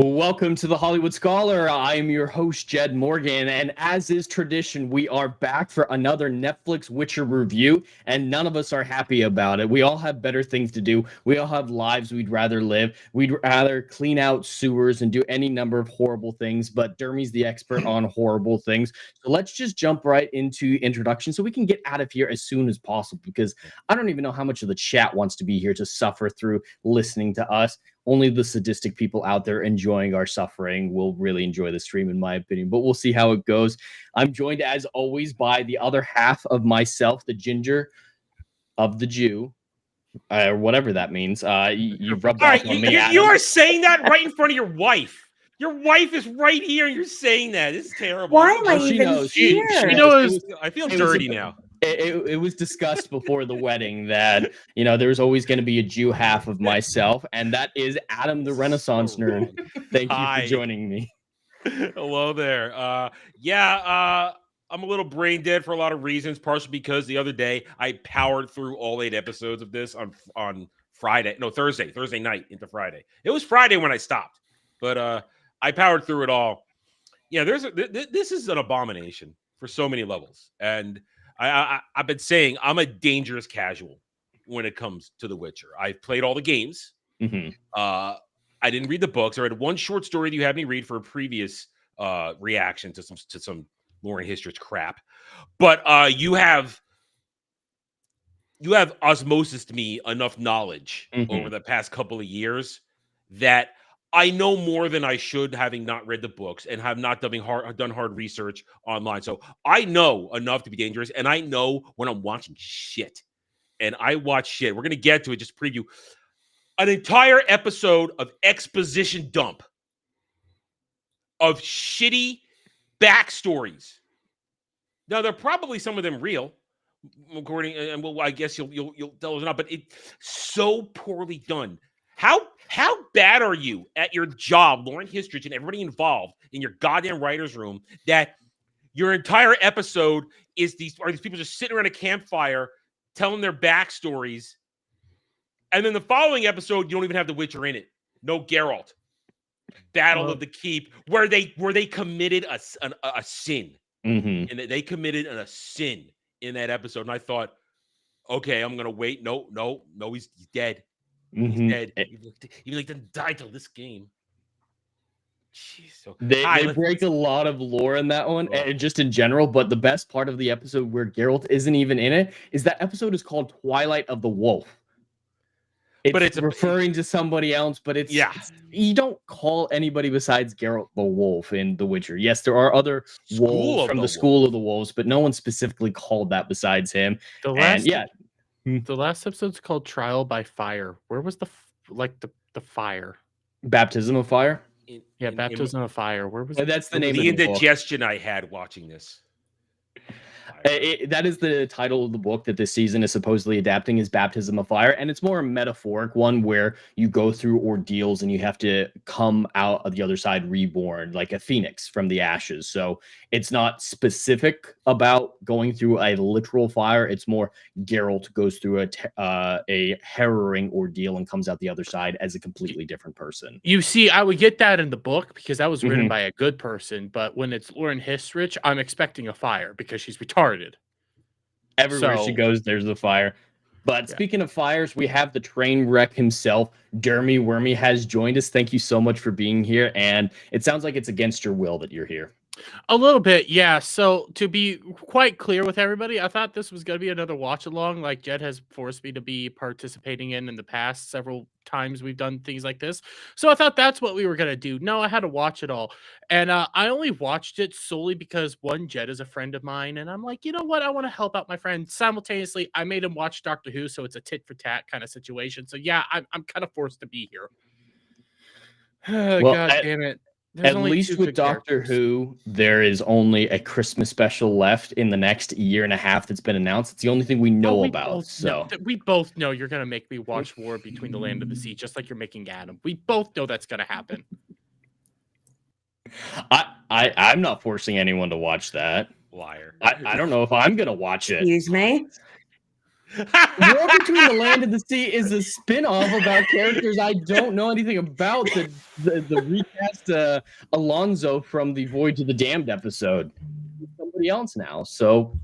Welcome to the Hollywood Scholar. I'm your host, Jed Morgan, and as is tradition, we are back for another Netflix Witcher review, and none of us are happy about it. We all have better things to do. We all have lives we'd rather live. We'd rather clean out sewers and do any number of horrible things, but Dermy's the expert on horrible things. So let's just jump right into introduction so we can get out of here as soon as possible, because I don't even know how much of the chat wants to be here to suffer through listening to us. Only the sadistic people out there enjoying our suffering will really enjoy the stream, in my opinion. But we'll see how it goes. I'm joined, as always, by the other half of myself, the ginger of the Jew, or whatever that means. You rubbed off on me. You are saying that right in front of your wife. Your wife is right here, and you're saying that. This is terrible. Why am I even here? She knows. I feel dirty now. It was discussed before the wedding that, there was always going to be a Jew half of myself, and that is Adam the Renaissance Nerd. Thank you for joining me. Hello there. I'm a little brain dead for a lot of reasons, partially because the other day I powered through all 8 episodes of this on Thursday night into Friday. It was Friday when I stopped, but I powered through it all. Yeah, this is an abomination for so many levels, and I've been saying I'm a dangerous casual when it comes to The Witcher. I've played all the games. Mm-hmm. I didn't read the books. I read one short story that you had me read for a previous reaction to some Lore and History's crap. But you have osmosis to me enough knowledge over the past couple of years that I know more than I should, having not read the books and have not done hard research online. So I know enough to be dangerous, and I know when I'm watching shit. And I watch shit. We're going to get to it, just preview. An entire episode of exposition dump of shitty backstories. Now, they're probably some of them real, according, and well, I guess you'll tell us not, but it's so poorly done. How bad are you at your job, Lore and History, and everybody involved in your goddamn writer's room, that your entire episode is these people just sitting around a campfire telling their backstories, and then the following episode you don't even have the Witcher in it. No Geralt. Battle of the Keep, where they committed a sin, and they committed a sin in that episode. And I thought, okay, I'm gonna wait. No, he's dead. He's dead. He didn't die till this game. Jeez, so they break a lot of lore in that one, and just in general. But the best part of the episode where Geralt isn't even in it is that episode is called Twilight of the Wolf. It's referring to somebody else, but it's you don't call anybody besides Geralt the Wolf in The Witcher. Yes, there are other wolves from the School of the Wolves, but no one specifically called that besides him. The last episode's called Trial by Fire. Where was the fire? Baptism of Fire? Baptism of Fire. Where was that's the name of the indigestion I had watching this. That is the title of the book that this season is supposedly adapting, is Baptism of Fire, and it's more a metaphoric one where you go through ordeals and you have to come out of the other side reborn, like a phoenix from the ashes. So it's not specific about going through a literal fire. It's more Geralt goes through a harrowing ordeal and comes out the other side as a completely different person. You see, I would get that in the book because that was written by a good person, but when it's Lore and History, I'm expecting a fire because she's retarded. Everywhere she goes, there's the fire. But speaking of fires, we have the train wreck himself. Dermy Wormy has joined us. Thank you so much for being here. And it sounds like it's against your will that you're here. A little bit, yeah. So to be quite clear with everybody, I thought this was going to be another watch along like Jed has forced me to be participating in the past several times we've done things like this. So I thought that's what we were going to do. No, I had to watch it all. And I only watched it solely because one, Jed is a friend of mine. And I'm like, you know what? I want to help out my friend. Simultaneously, I made him watch Doctor Who. So it's a tit for tat kind of situation. So yeah, I'm kind of forced to be here. God damn it. At least with Doctor Who, there is only a Christmas special left in the next year and a half that's been announced. It's the only thing we know about. We both know you're going to make me watch War Between the Land and the Sea, just like you're making Adam. We both know that's going to happen. I'm not forcing anyone to watch that. Liar. I don't know if I'm going to watch it. Excuse me? War Between the Land and the Sea is a spin-off about characters I don't know anything about. The recast Alonzo from the Voyage to the Damned episode. Somebody else now. So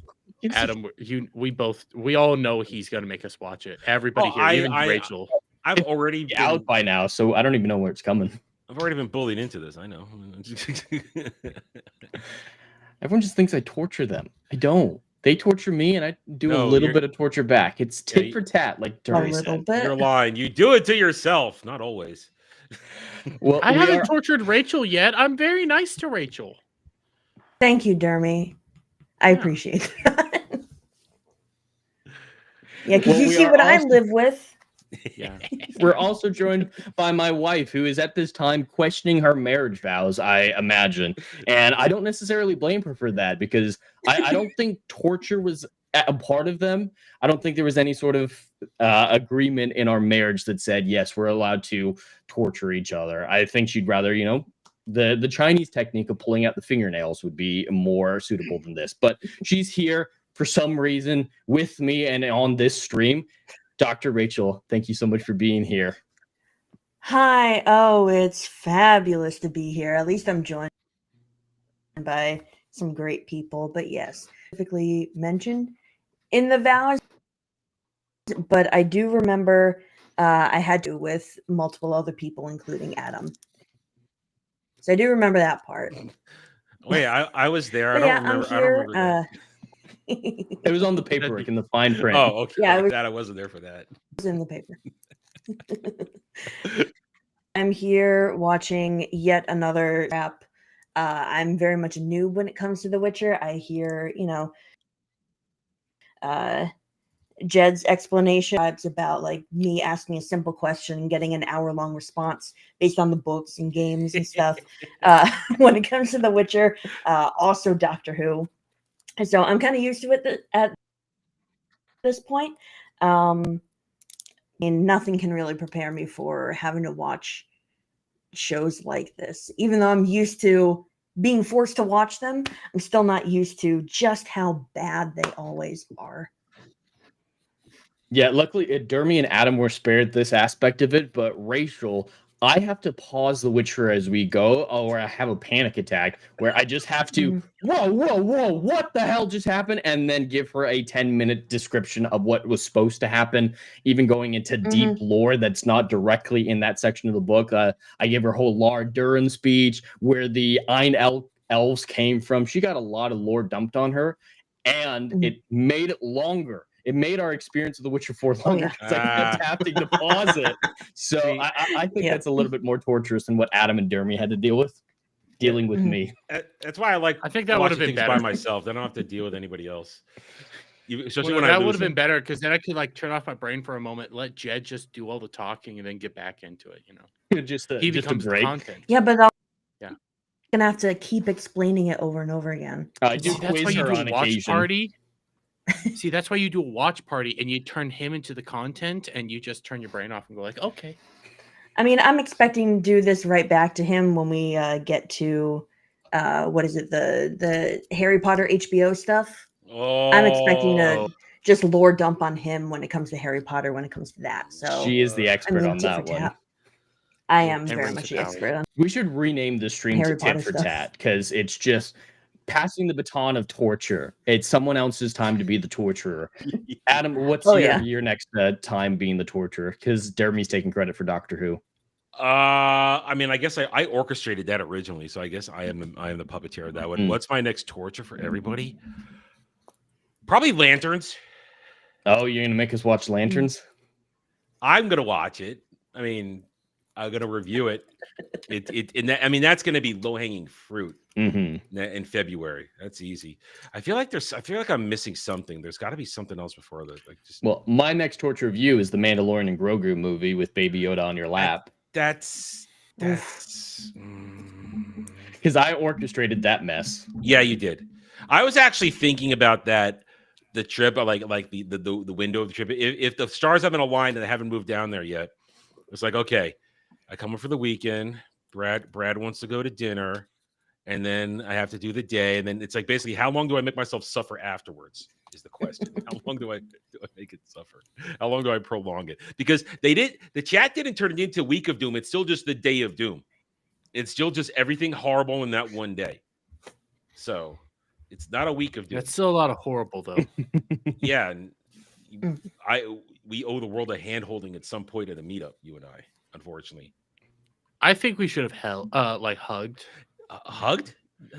Adam, we all know he's gonna make us watch it. Everybody here, even Rachel. I've already been out by now, so I don't even know where it's coming. I've already been bullied into this. I know. Everyone just thinks I torture them. I don't. They torture me, and I do a little bit of torture back. It's tit for tat, like Dirty said. You're lying. You do it to yourself, not always. Well, I haven't tortured Rachel yet. I'm very nice to Rachel. Thank you, Dermy. I appreciate that. Yeah, because you see what I live with. Yeah. We're also joined by my wife, who is at this time questioning her marriage vows, I imagine. And I don't necessarily blame her for that, because I don't think torture was a part of them. I don't think there was any sort of agreement in our marriage that said, yes, we're allowed to torture each other. I think she'd rather, the Chinese technique of pulling out the fingernails would be more suitable than this. But she's here for some reason with me and on this stream. Dr. Rachel, thank you so much for being here. Hi. Oh, it's fabulous to be here. At least I'm joined by some great people. But yes, specifically mentioned in the vows. But I do remember I had to with multiple other people, including Adam. So I do remember that part. Wait, I was there. I don't remember. I don't remember that. It was on the paperwork in the fine print. Oh, okay. Yeah, I wasn't there for that. It was in the paper. I'm here watching yet another app. I'm very much a noob when it comes to The Witcher. I hear, Jed's explanation about like me asking a simple question and getting an hour-long response based on the books and games and stuff. When it comes to The Witcher, also Doctor Who. So I'm kind of used to it at this point. And nothing can really prepare me for having to watch shows like this. Even though I'm used to being forced to watch them, I'm still not used to just how bad they always are. Yeah, luckily, Dermy and Adam were spared this aspect of it, but Rachel, I have to pause The Witcher as we go, or I have a panic attack where I just have to, whoa, what the hell just happened? And then give her a 10-minute description of what was supposed to happen, even going into deep lore that's not directly in that section of the book. I give her a whole Lara Duran speech where the Ain elves came from. She got a lot of lore dumped on her, and it made it longer. It made our experience of The Witcher 4 longer because I kept having to pause it. So I think that's a little bit more torturous than what Adam and Dermy had to deal with, dealing with me. That's why I think that would have been better by myself. Then I don't have to deal with anybody else. Especially when that would have been better, because then I could like turn off my brain for a moment, let Jed just do all the talking, and then get back into it. He becomes the content. Yeah, but I'm gonna have to keep explaining it over and over again. I do quiz her on occasion. Party. See, that's why you do a watch party and you turn him into the content and you just turn your brain off and go like, okay. I mean, I'm expecting to do this right back to him when we get to what is it, the Harry Potter HBO stuff. I'm expecting to just lore dump on him when it comes to Harry Potter, when it comes to that. So she is the expert on that one. I am very much the expert on. We should rename the stream to Tit for Tat, because it's just passing the baton of torture. It's someone else's time to be the torturer. Adam, what's your next time being the torturer? Because Dermy's taking credit for Doctor Who. I mean, I guess I orchestrated that originally, so I guess I am the puppeteer of that one. What's my next torture for everybody? Probably Lanterns. Oh, you're gonna make us watch Lanterns? I'm gonna watch it. I mean, I'm gonna review it. I mean, that's gonna be low hanging fruit in February. That's easy. I feel like I'm missing something. There's got to be something else before that. Well, my next torture review is the Mandalorian and Grogu movie with Baby Yoda on your lap. That's because I orchestrated that mess. Yeah, you did. I was actually thinking about that. The trip, like the window of the trip. If the stars haven't aligned and I haven't moved down there yet, it's like, okay, I come up for the weekend. Brad wants to go to dinner, and then I have to do the day, and then it's like basically, how long do I make myself suffer afterwards? is the question. How long do I make it suffer? How long do I prolong it? Because the chat didn't turn it into a week of doom. It's still just the day of doom. It's still just everything horrible in that one day. So it's not a week of doom. That's still a lot of horrible though. Yeah, and we owe the world a hand holding at some point at a meetup. You and I, unfortunately. I think we should have hugged. Hugged?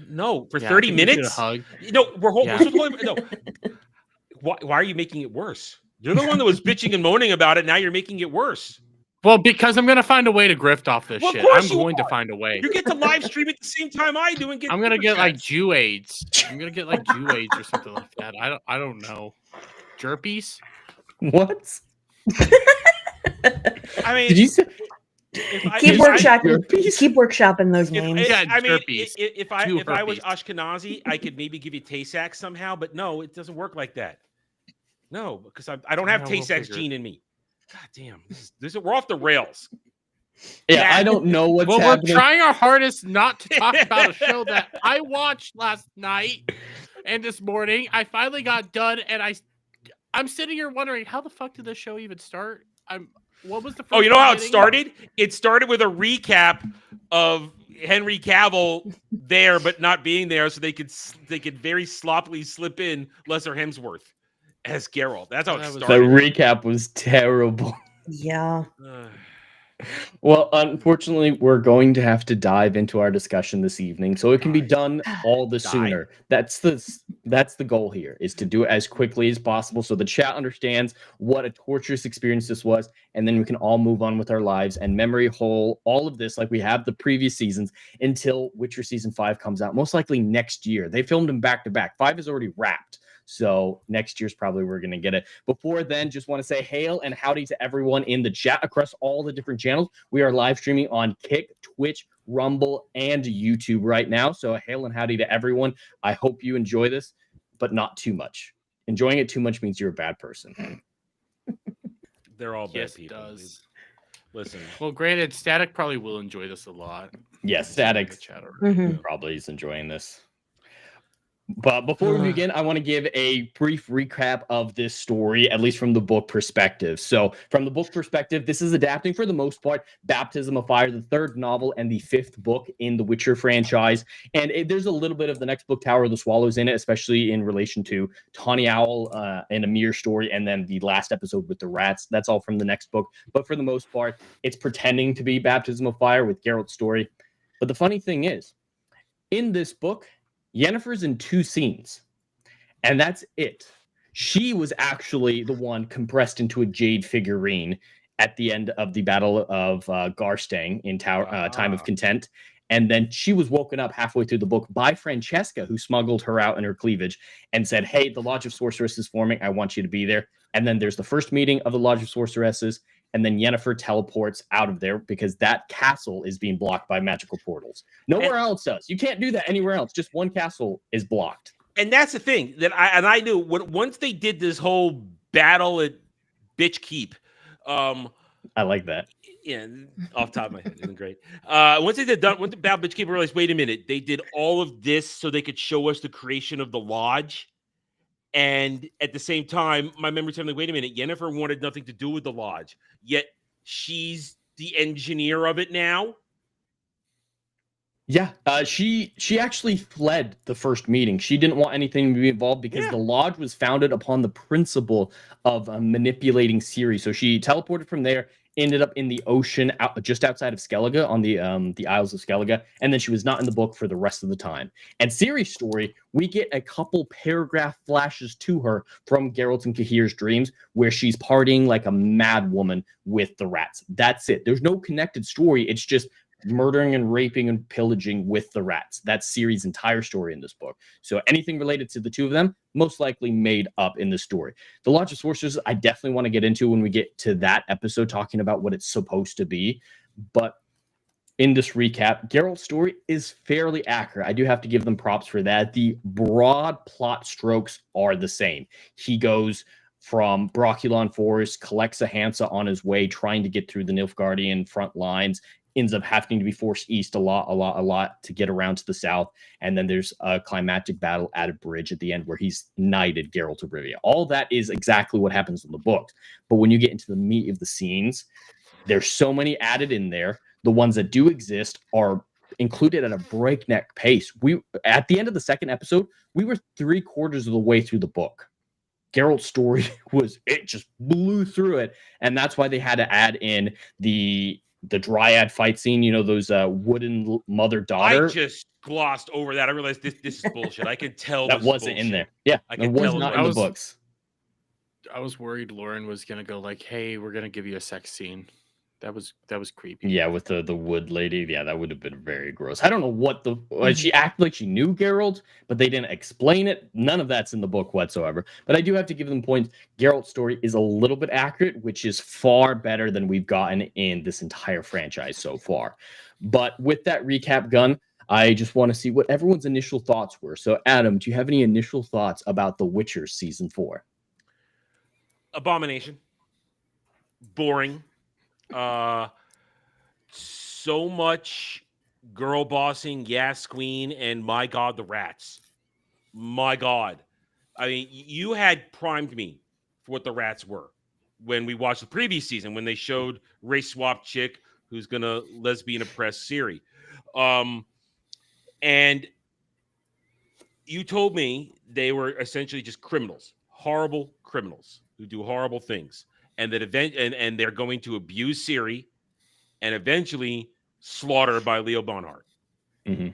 No, for Yeah, 30 I think we should have minutes. hugged. No, we're Yeah. supposed to no. Why are you making it worse? You're the one that was bitching and moaning about it. Now you're making it worse. Well, because I'm gonna find a way to grift off this Well, of shit. course I'm you going to are. find a way. You get to live stream at the same time I do and get. I'm gonna super get like chats. Jew AIDS. I'm gonna get like Jew AIDS or something like that. I don't know. Jerpies? What? I mean, Did you say? Keep Jerpies? keep workshopping those names. Yeah, I mean, jerpies. if I Two was herpes. Ashkenazi, I could maybe give you Tay-Sachs somehow, but no, it doesn't work like that. No, because I don't have Yeah, we'll Tay-Sachs figure it. gene in me. God damn, we're off the rails. Yeah, I don't know what's Well, happening. we're trying our hardest not to talk about a show that I watched last night and this morning. I finally got done, and I'm sitting here wondering how the fuck did this show even start? What was the first Oh, you know how it beginning? started? It started with a recap of Henry Cavill there, but not being there, so they could very sloppily slip in Lesser Hemsworth as Geralt. That's how it That was- The started. recap was terrible. Yeah. Well, unfortunately, we're going to have to dive into our discussion this evening, so it can be done all the Die. sooner. That's the goal here, is to do it as quickly as possible, so the chat understands what a torturous experience this was, and then we can all move on with our lives and memory hole all of this like we have the previous seasons until Witcher Season 5 comes out, most likely next year. They filmed them back to back. 5 is already wrapped. So next year's probably we're going to get it. Before then, just want to say hail and howdy to everyone in the chat across all the different channels. We are live streaming on Kick, Twitch, Rumble, and YouTube right now. So hail and howdy to everyone. I hope you enjoy this, but not too much. Enjoying it too much means you're a bad person. They're all bad Yes, it people. does. Listen, Well, granted, Static probably will enjoy this a lot. Yes, Static The chat already. Mhm. probably is enjoying this. But before we begin, I want to give a brief recap of this story, at least from the book perspective. So, from the book perspective, this is adapting, for the most part, Baptism of Fire, the third novel and the fifth book in the Witcher franchise. And there's a little bit of the next book, Tower of the Swallows, in it, especially in relation to Tawny Owl and Amir story, and then the last episode with the rats. That's all from the next book. But for the most part, it's pretending to be Baptism of Fire with Geralt's story. But the funny thing is, in this book, Yennefer's in 2 scenes, and that's it. She was actually the one compressed into a jade figurine at the end of the Battle of Garstang in Time of Content, and then she was woken up halfway through the book by Francesca, who smuggled her out in her cleavage and said, "Hey, the Lodge of Sorceresses is forming. I want you to be there." And then there's the first meeting of the Lodge of Sorceresses, and then Yennefer teleports out of there because that castle is being blocked by magical portals. Nowhere else does. You can't do that anywhere else. Just one castle is blocked. and that's the thing that I knew once they did this whole battle at Bitch Keep. I like that. Yeah, off the top of my head, isn't great. Once the Battle Bitch Keep realized, wait a minute, they did all of this so they could show us the creation of the lodge. And at the same time, my memory telling me, wait a minute, Yennefer wanted nothing to do with the lodge, yet she's the engineer of it now. Yeah, she actually fled the first meeting. She didn't want anything to be involved because Yeah. the lodge was founded upon the principle of manipulating Ciri. So she teleported from there, ended up in the ocean just outside of Skellige on the Isles of Skellige, and then she was not in the book for the rest of the time. And Ciri's story, we get a couple paragraph flashes to her from Geralt and Cahir's dreams where she's partying like a mad woman with the rats. That's it. There's no connected story. It's just murdering and raping and pillaging with the rats. That's Ciri's entire story in this book. So anything related to the two of them, most likely made up in this story. The Lodge of Sorcerers, I definitely want to get into when we get to that episode, talking about what it's supposed to be. But in this recap, Geralt's story is fairly accurate. I do have to give them props for that. The broad plot strokes are the same. He goes from Brocculon Forest, collects a Hansa on his way, trying to get through the Nilfgaardian front lines, ends up having to be forced east a lot to get around to the south. And then there's a climactic battle at a bridge at the end where he's knighted Geralt of Rivia. All that is exactly what happens in the books. But when you get into the meat of the scenes, there's so many added in there. The ones that do exist are included at a breakneck pace. We at the end of the second episode, we were 3/4 of the way through the book. Geralt's story it just blew through it, and that's why they had to add in the dryad fight scene. You know, those wooden mother-daughter. I just glossed over that. I realized this is bullshit. I can tell that this wasn't in there. Yeah, I it can was tell not it in the was- books. I was worried Lauren was gonna go like, "Hey, we're gonna give you a sex scene." That was creepy. Yeah, with the wood lady. Yeah, that would have been very gross. I don't know what she acted like she knew Geralt, but they didn't explain it. None of that's in the book whatsoever. But I do have to give them points. Geralt's story is a little bit accurate, which is far better than we've gotten in this entire franchise so far. But with that recap, Gun, I just want to see what everyone's initial thoughts were. So, Adam, do you have any initial thoughts about The Witcher season 4? Abomination. Boring. So much girl bossing, Yas Queen, and my God, the rats. My God. I mean, you had primed me for what the rats were when we watched the previous season, when they showed race swap chick who's gonna lesbian oppress Ciri. And you told me they were essentially just criminals, horrible criminals who do horrible things. And that and they're going to abuse Ciri and eventually slaughter by Leo Bonhart. Mm-hmm.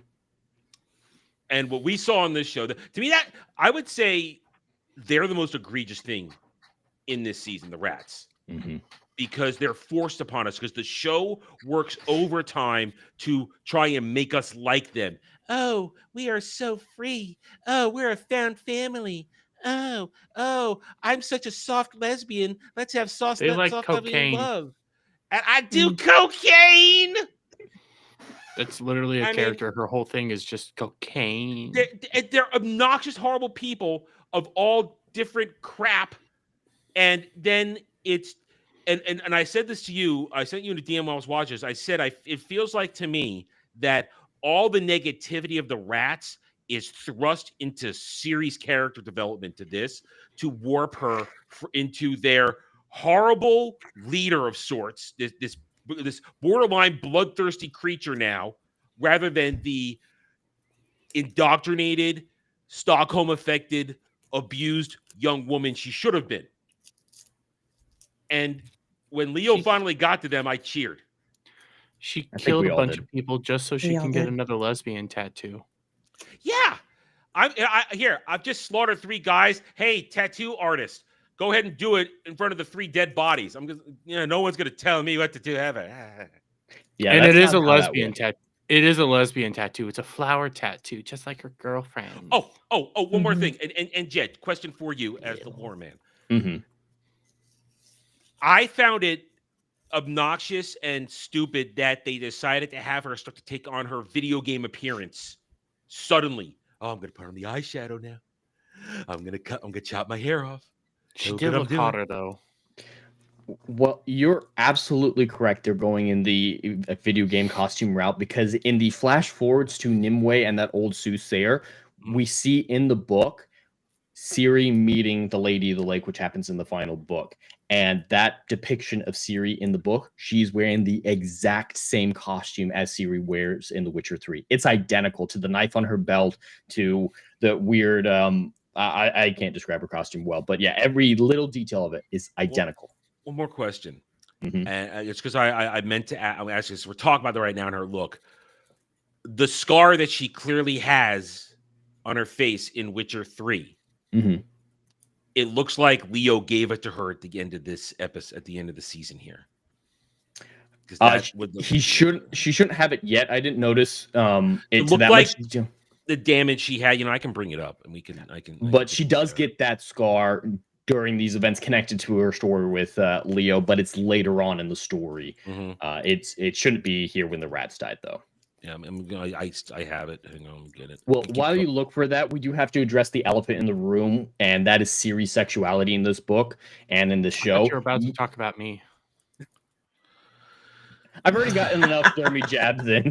And what we saw on this show, to me, that I would say they're the most egregious thing in this season, the rats, because they're forced upon us, because the show works overtime to try and make us like them. Oh, we are so free. Oh, we're a found family. Oh, I'm such a soft lesbian. Let's have soft, They like soft cocaine. love. And I do cocaine. That's literally a I mean, character. Her whole thing is just cocaine. They're obnoxious, horrible people of all different crap. And then it's and I said this to you. I sent you in a DM while I was watching this. I said it feels like to me that all the negativity of the rats is thrust into Ciri's character development to this to warp her into their horrible leader of sorts. This borderline bloodthirsty creature now, rather than the indoctrinated, Stockholm-affected, abused young woman she should have been. And when Leo finally got to them, I cheered. She I think killed we a all bunch did. of people just so she We all can get did. another lesbian tattoo. Yeah. I've just slaughtered 3 guys. Hey, tattoo artist, go ahead and do it in front of the 3 dead bodies. No one's gonna tell me what to do ever. Yeah, And that's it is a not how that lesbian works. tattoo. It is a lesbian tattoo. It's a flower tattoo, just like her girlfriend. Oh, one more Mhm. thing. And Jed, question for you as the lore man. Mhm. I found it obnoxious and stupid that they decided to have her start to take on her video game appearance suddenly. Oh, I'm gonna put on the eyeshadow now. I'm gonna chop my hair off. She Look did what I'm look doing. hotter though. Well, you're absolutely correct. They're going in the video game costume route, because in the flash forwards to Nimue and that old soothsayer, we see in the book Ciri meeting the Lady of the Lake, which happens in the final book. And that depiction of Ciri in the book, she's wearing the exact same costume as Ciri wears in The Witcher 3. It's identical to the knife on her belt, to the weird I can't describe her costume well, but yeah, every little detail of it is identical. One more question. Mhm. And it's because I meant to ask this. We're talking about that right now in her look. The scar that she clearly has on her face in Witcher 3. Mhm. It looks like Leo gave it to her at the end of this episode, at the end of the season here. She shouldn't have it yet. I didn't notice it to looked that like much detail. the damage she had. I can bring it up and I can. But she does get that scar during these events connected to her story with Leo, but it's later on in the story. Mhm. It shouldn't be here when the rats died, though. Yeah, I have it. Hang on, get it. Well, while you look for that, we do have to address the elephant in the room, and that is Ciri's sexuality in this book and in the I show. thought you were about to talk about me. I've already gotten enough Jeremy jabs in.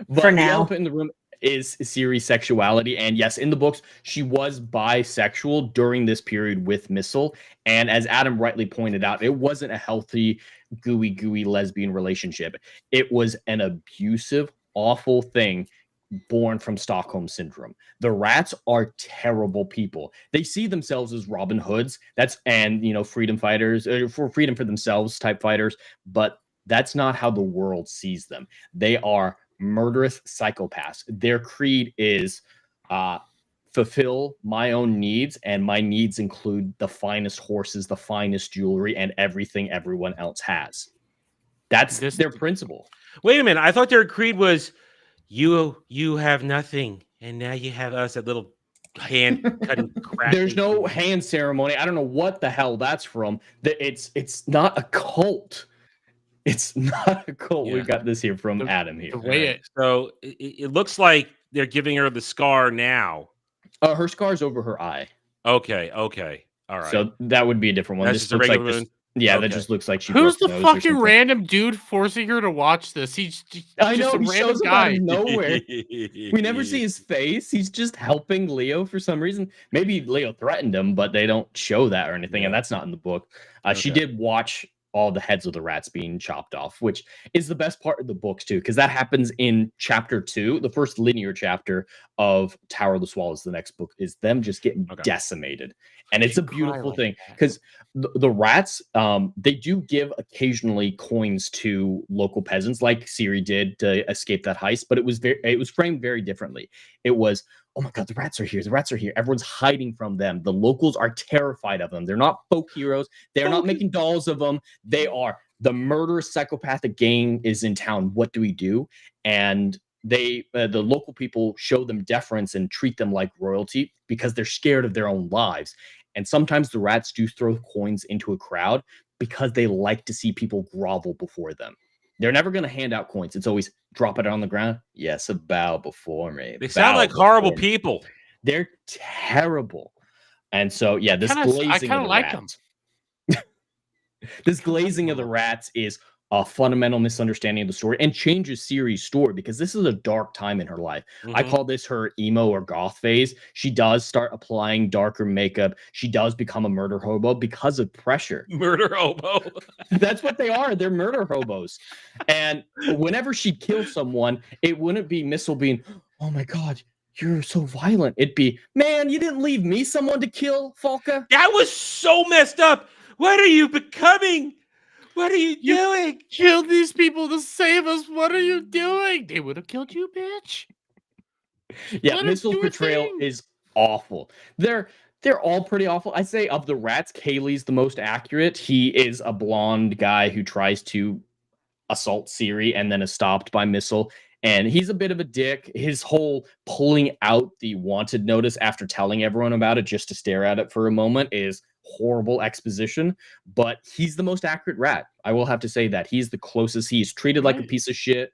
But For the now. elephant in the room is Ciri's sexuality, and yes, in the books she was bisexual during this period with Missile. And as Adam rightly pointed out, it wasn't a healthy, gooey lesbian relationship. It was an abusive, awful thing born from Stockholm syndrome. The rats are terrible people. They see themselves as Robin Hoods. Freedom fighters, for freedom for themselves type fighters, but that's not how the world sees them. They are murderous psychopaths. Their creed is fulfill my own needs, and my needs include the finest horses, the finest jewelry, and everything everyone else has. That's their principle. Wait a minute. I thought their creed was you have nothing, and now you have us, a little hand cutting crack. There's no hand ceremony. I don't know what the hell that's from. It's not a cult. It's not a cult. Yeah. We got this here from Adam here. The way So it looks like they're giving her the scar now. Her scar's over her eye. Okay. All right. So that would be a different one. That's This just a looks like regular this. Yeah, Okay. that just looks like she. Who's broke the nose or fucking something. random dude forcing her to watch this? He's I just know, a he random shows up out guy. of nowhere. We never see his face. He's just helping Leo for some reason. Maybe Leo threatened him, but they don't show that or anything, and that's not in the book. She Okay. did watch all the heads of the rats being chopped off, which is the best part of the books too, because that happens in chapter 2, the first linear chapter of Tower of the Swallows. The next book is them just getting decimated, and it's a beautiful thing because the rats, they do give occasionally coins to local peasants, like Ciri did to escape that heist, but it was framed very differently. It was, oh my god, the rats are here. The rats are here. Everyone's hiding from them. The locals are terrified of them. They're not folk heroes. They're not making dolls of them. They are the murderous psychopathic gang is in town. What do we do? And the local people show them deference and treat them like royalty because they're scared of their own lives. And sometimes the rats do throw coins into a crowd because they like to see people grovel before them. They're never going to hand out coins. It's always drop it on the ground. Yes, a bow before me. They sound like horrible before me. people. They're terrible. And so, yeah, this I glazing kinda of the like them. rats. This glazing of the rats is a fundamental misunderstanding of the story and changes Ciri's story because this is a dark time in her life. I Mhm. call this her emo or goth phase. She does start applying darker makeup. She does become a murder hobo because of pressure. Murder hobo. That's what they are. They're murder hobos. And whenever she kills someone, it wouldn't be Missile being, oh my god, you're so violent. It'd be, man, you didn't leave me someone to kill, Falca. That was so messed up. What are you becoming? What are you doing? Killed these people to save us. What are you doing? They would have killed you, bitch. Yeah, Let us Missile's do a portrayal thing. is awful. They're all pretty awful. I say of the rats, Kaylee's the most accurate. He is a blonde guy who tries to assault Ciri and then is stopped by Missile. And he's a bit of a dick. His whole pulling out the wanted notice after telling everyone about it just to stare at it for a moment is horrible exposition. But he's the most accurate rat. I will have to say that. He's the closest. He's treated like a Right. piece of shit.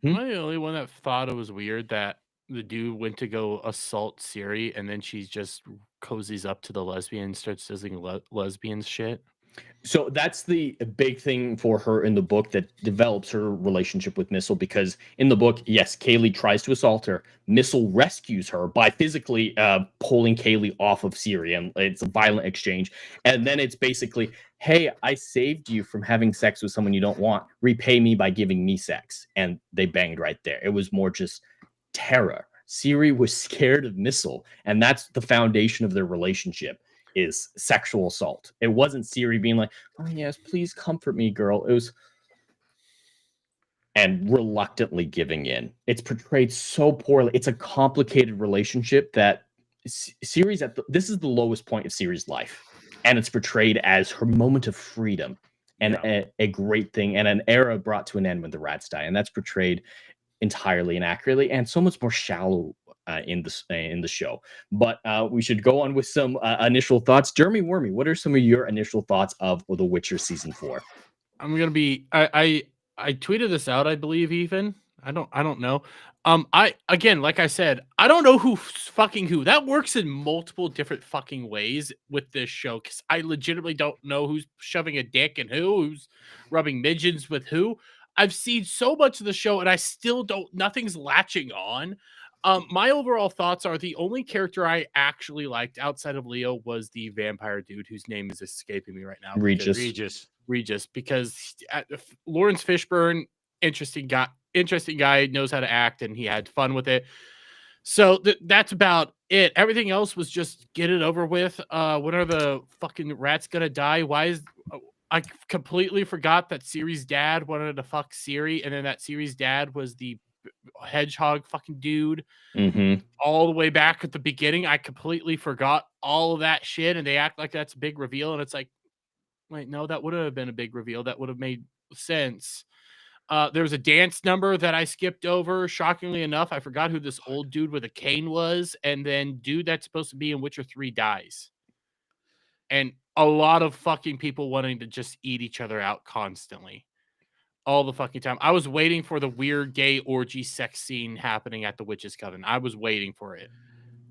Am I the only one that thought it was weird that the dude went to go assault Ciri and then she just cozies up to the lesbian and starts sizzling lesbian shit? So that's the big thing for her in the book that develops her relationship with Missile, because in the book, yes, Kaylee tries to assault her. Missile rescues her by physically pulling Kaylee off of Ciri, and it's a violent exchange. And then it's basically, hey, I saved you from having sex with someone you don't want. Repay me by giving me sex. And they banged right there. It was more just terror. Ciri was scared of Missile, and that's the foundation of their relationship. Is sexual assault. It wasn't Ciri being like, oh yes, please comfort me, girl. It was, and reluctantly giving in. It's portrayed so poorly. It's a complicated relationship that Ciri's this is the lowest point of Ciri's life, and it's portrayed as her moment of freedom and a great thing, and an era brought to an end when the rats die, and that's portrayed entirely inaccurately and so much more shallow in the show. But we should go on with some initial thoughts. Jeremy Wormy, what are some of your initial thoughts of The Witcher season 4? I'm gonna be. I tweeted this out. I believe even. I don't know. I again, like I said, I don't know who's fucking who. That works in multiple different fucking ways with this show because I legitimately don't know who's shoving a dick and who's rubbing midgets with who. I've seen so much of the show and I still don't. Nothing's latching on. My overall thoughts are the only character I actually liked outside of Leo was the vampire dude whose name is escaping me right now. Regis, because Lawrence Fishburne, interesting guy, knows how to act, and he had fun with it. So that's about it. Everything else was just get it over with. When are the fucking rats gonna die? Why is I completely forgot that Siri's dad wanted to fuck Siri, and then that Siri's dad was the hedgehog fucking dude. All the way back at the beginning. I completely forgot all of that shit, and they act like that's a big reveal, and it's like, wait, no, that would have been a big reveal. That would have made sense. There was a dance number that I skipped over. Shockingly enough, I forgot who this old dude with a cane was. And then dude that's supposed to be in Witcher 3 dies. And a lot of fucking people wanting to just eat each other out constantly. All the fucking time. I was waiting for the weird gay orgy sex scene happening at the Witch's Coven. I was waiting for it.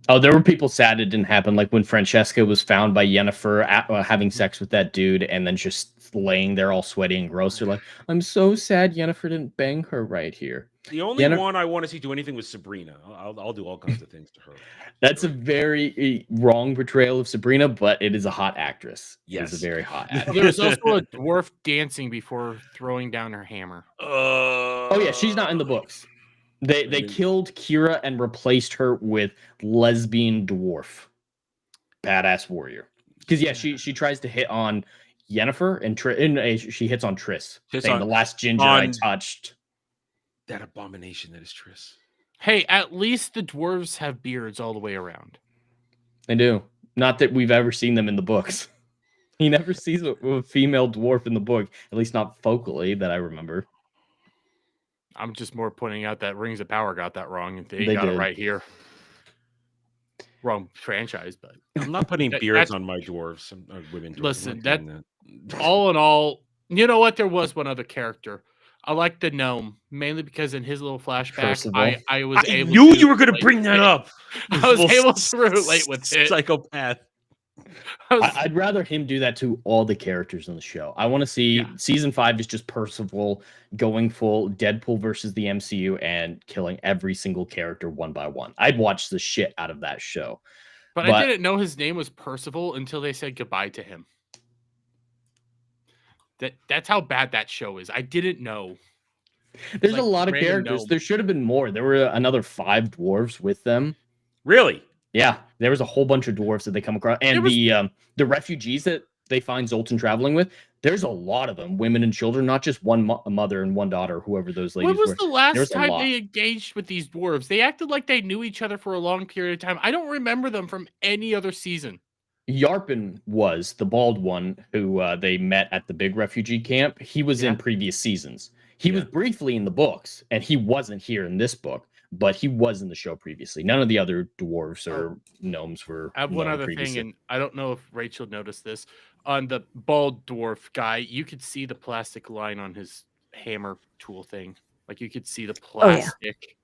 Oh, there were people sad it didn't happen, like when Francesca was found by Yennefer having sex with that dude and then just laying there all sweaty and gross. They're like, I'm so sad Yennefer didn't bang her right here. The only one I want to see do anything with Sabrina. I'll do all kinds of things to her. That's a very wrong portrayal of Sabrina, but it is a hot actress. Yes. It is a very hot actress. There's also a dwarf dancing before throwing down her hammer. Oh, yeah, she's not in the books. They killed Kira and replaced her with lesbian dwarf, badass warrior. Because yeah, she tries to hit on Yennefer and she hits on Triss, saying the last ginger I touched. That abomination that is Triss. Hey, at least the dwarves have beards all the way around. They do. Not that we've ever seen them in the books. He never sees a female dwarf in the book, at least not focally that I remember. I'm just more pointing out that Rings of Power got that wrong, and they got it right here. Wrong franchise, but I'm not putting beards on my dwarves. Women. Listen, that all in all, you know what? There was one other character. I like the gnome mainly because in his little flashback, I was able. I knew you were going to bring that up. I was able to relate with it. Psychopath. I'd rather him do that to all the characters in the show. I want to see season 5 is just Percival going full Deadpool versus the MCU and killing every single character one by one. I'd watch the shit out of that show. But I didn't know his name was Percival until they said goodbye to him. That's how bad that show is. I didn't know. There's a lot of characters. There should have been more. There were another 5 dwarves with them. Really? Yeah, there was a whole bunch of dwarves that they come across, and the refugees that they find Zoltan traveling with. There's a lot of them, women and children, not just one mother and one daughter, whoever those ladies were. When was the last time they engaged with these dwarves? They acted like they knew each other for a long period of time. I don't remember them from any other season. Yarpen was the bald one who they met at the big refugee camp. He was in previous seasons. He was briefly in the books, and he wasn't here in this book. But he was in the show previously. None of the other dwarves or gnomes were. I have one other thing, and I don't know if Rachel noticed this. On the bald dwarf guy, you could see the plastic line on his hammer tool thing. Like you could see the plastic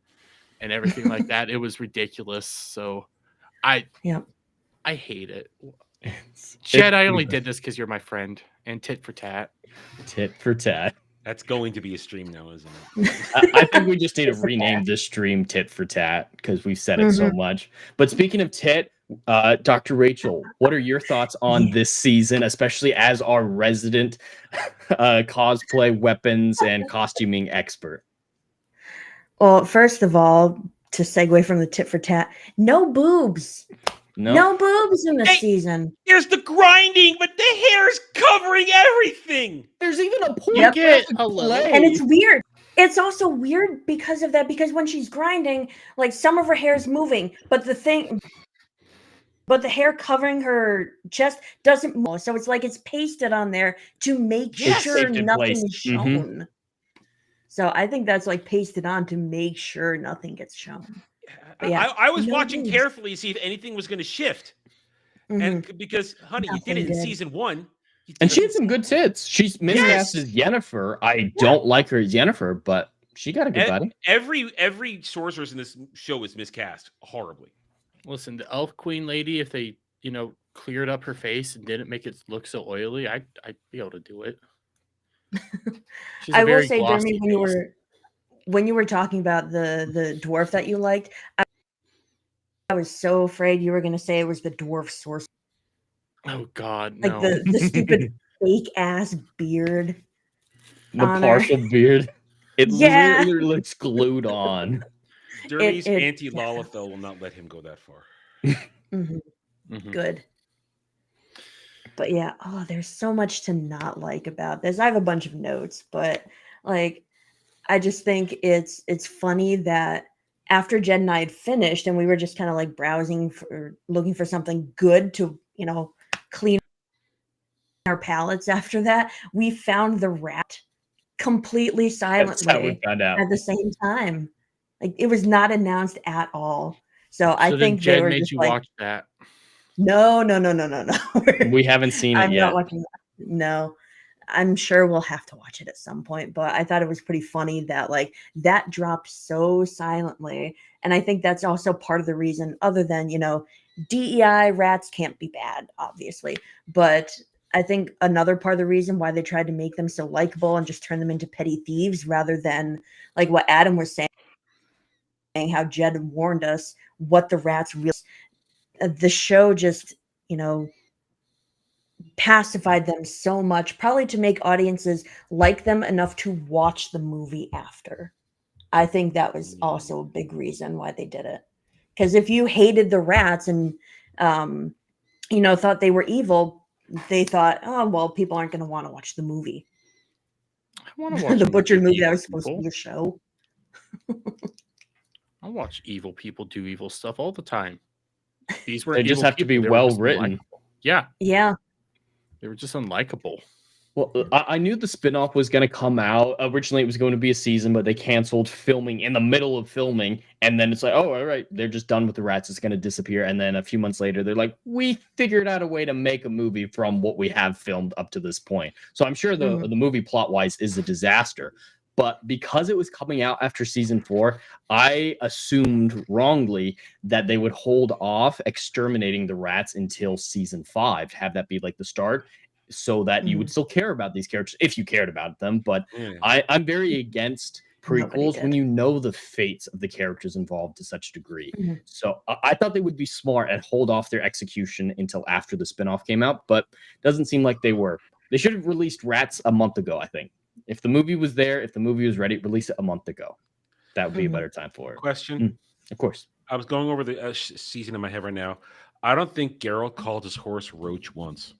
and everything like that. It was ridiculous. So I hate it. Jed, I only did this because you're my friend and tit for tat. Tit for tat. That's going to be a stream now, isn't it? I think we just need to rename this stream Tit for Tat because we've said it so much. But speaking of tit, Dr. Rachel, what are your thoughts on this season, especially as our resident cosplay, weapons, and costuming expert? Well, first of all, to segue from the tit for tat, no boobs. No boobs in this season. There's the grinding, but the hair is covering everything. There's even a point. And it's weird. It's also weird because of that, because when she's grinding, like some of her hair is moving, but the hair covering her chest doesn't move. So it's like it's pasted on there to make sure nothing is shown. So I think that's like pasted on to make sure nothing gets shown. I was watching carefully to see if anything was going to shift. And because, honey, you did it in season 1. And she had some good tits. She's miscast as Yennefer. I don't like her as Yennefer, but She got a good body. Every sorceress in this show is miscast horribly. Listen, the Elf Queen lady, if they, cleared up her face and didn't make it look so oily, I'd be able to do it. She's a I will very say, glossy Jeremy, face. when you were talking about the dwarf that you liked, I was so afraid you were going to say it was the dwarf sorcerer. Oh God, Like no. the stupid fake ass beard. The on her. partial beard. It Yeah. literally looks glued on. Dermy's it- anti-Lalafell will not let him go that far. Mhm, Mhm. good. But yeah, there's so much to not like about this. I have a bunch of notes, but like, I just think it's funny that after Jed and I had finished and we were just kind of like browsing for looking for something good to, clean our palates after that, we found the rat completely That's how we silently found out. at the same time. Like it was not announced at all. So I So then think they Jed were made just you like, watch that. no. We haven't seen it I'm yet. not watching that. No. I'm sure we'll have to watch it at some point, but I thought it was pretty funny that like that dropped so silently. And I think that's also part of the reason, other than, DEI rats can't be bad, obviously. But I think another part of the reason why they tried to make them so likable and just turn them into petty thieves rather than like what Adam was saying, how Jed warned us what the rats really. The show just, pacified them so much, probably to make audiences like them enough to watch the movie after. I think that was also a big reason why they did it. Because if you hated the rats and, thought they were evil, they thought, oh, well, people aren't going to want to watch the movie. I want to watch The Butcher movie that evil was supposed to people. be a show. I watch evil people do evil stuff all the time. These were They just have to be well written. Yeah, Yeah. they were just unlikable. Well, I knew the spinoff was going to come out. Originally, it was going to be a season, but they canceled filming in the middle of filming. And then it's like, oh, all right, they're just done with the rats. It's going to disappear. And then a few months later, they're like, we figured out a way to make a movie from what we have filmed up to this point. So I'm sure the movie plot-wise is a disaster. But because it was coming out after season 4, I assumed wrongly that they would hold off exterminating the rats until season 5, have that be like the start, so that you would still care about these characters if you cared about them. But I'm very against prequels when you know the fates of the characters involved to such a degree. So I thought they would be smart and hold off their execution until after the spinoff came out, but doesn't seem like they were. They should have released Rats a month ago, I think. If the movie was there, if the movie was ready, release it a month ago. That would be a better time for it. Question. Of course. I was going over the season in my head right now. I don't think Geralt called his horse Roach once.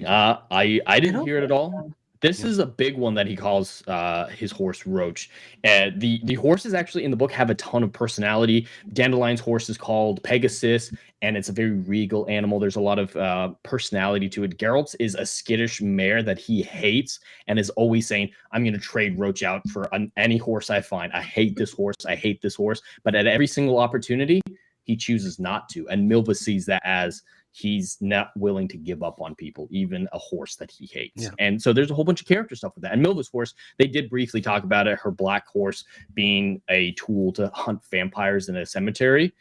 I didn't hear it at all. This is a big one that he calls his horse Roach. The horses actually in the book have a ton of personality. Dandelion's horse is called Pegasus, and it's a very regal animal. There's a lot of personality to it. Geralt's is a skittish mare that he hates and is always saying, I'm going to trade Roach out for any horse I find. I hate this horse. I hate this horse. But at every single opportunity, he chooses not to. And Milva sees that as he's not willing to give up on people, even a horse that he hates. And so there's a whole bunch of character stuff with that. And Milva's horse, they did briefly talk about it, her black horse being a tool to hunt vampires in a cemetery,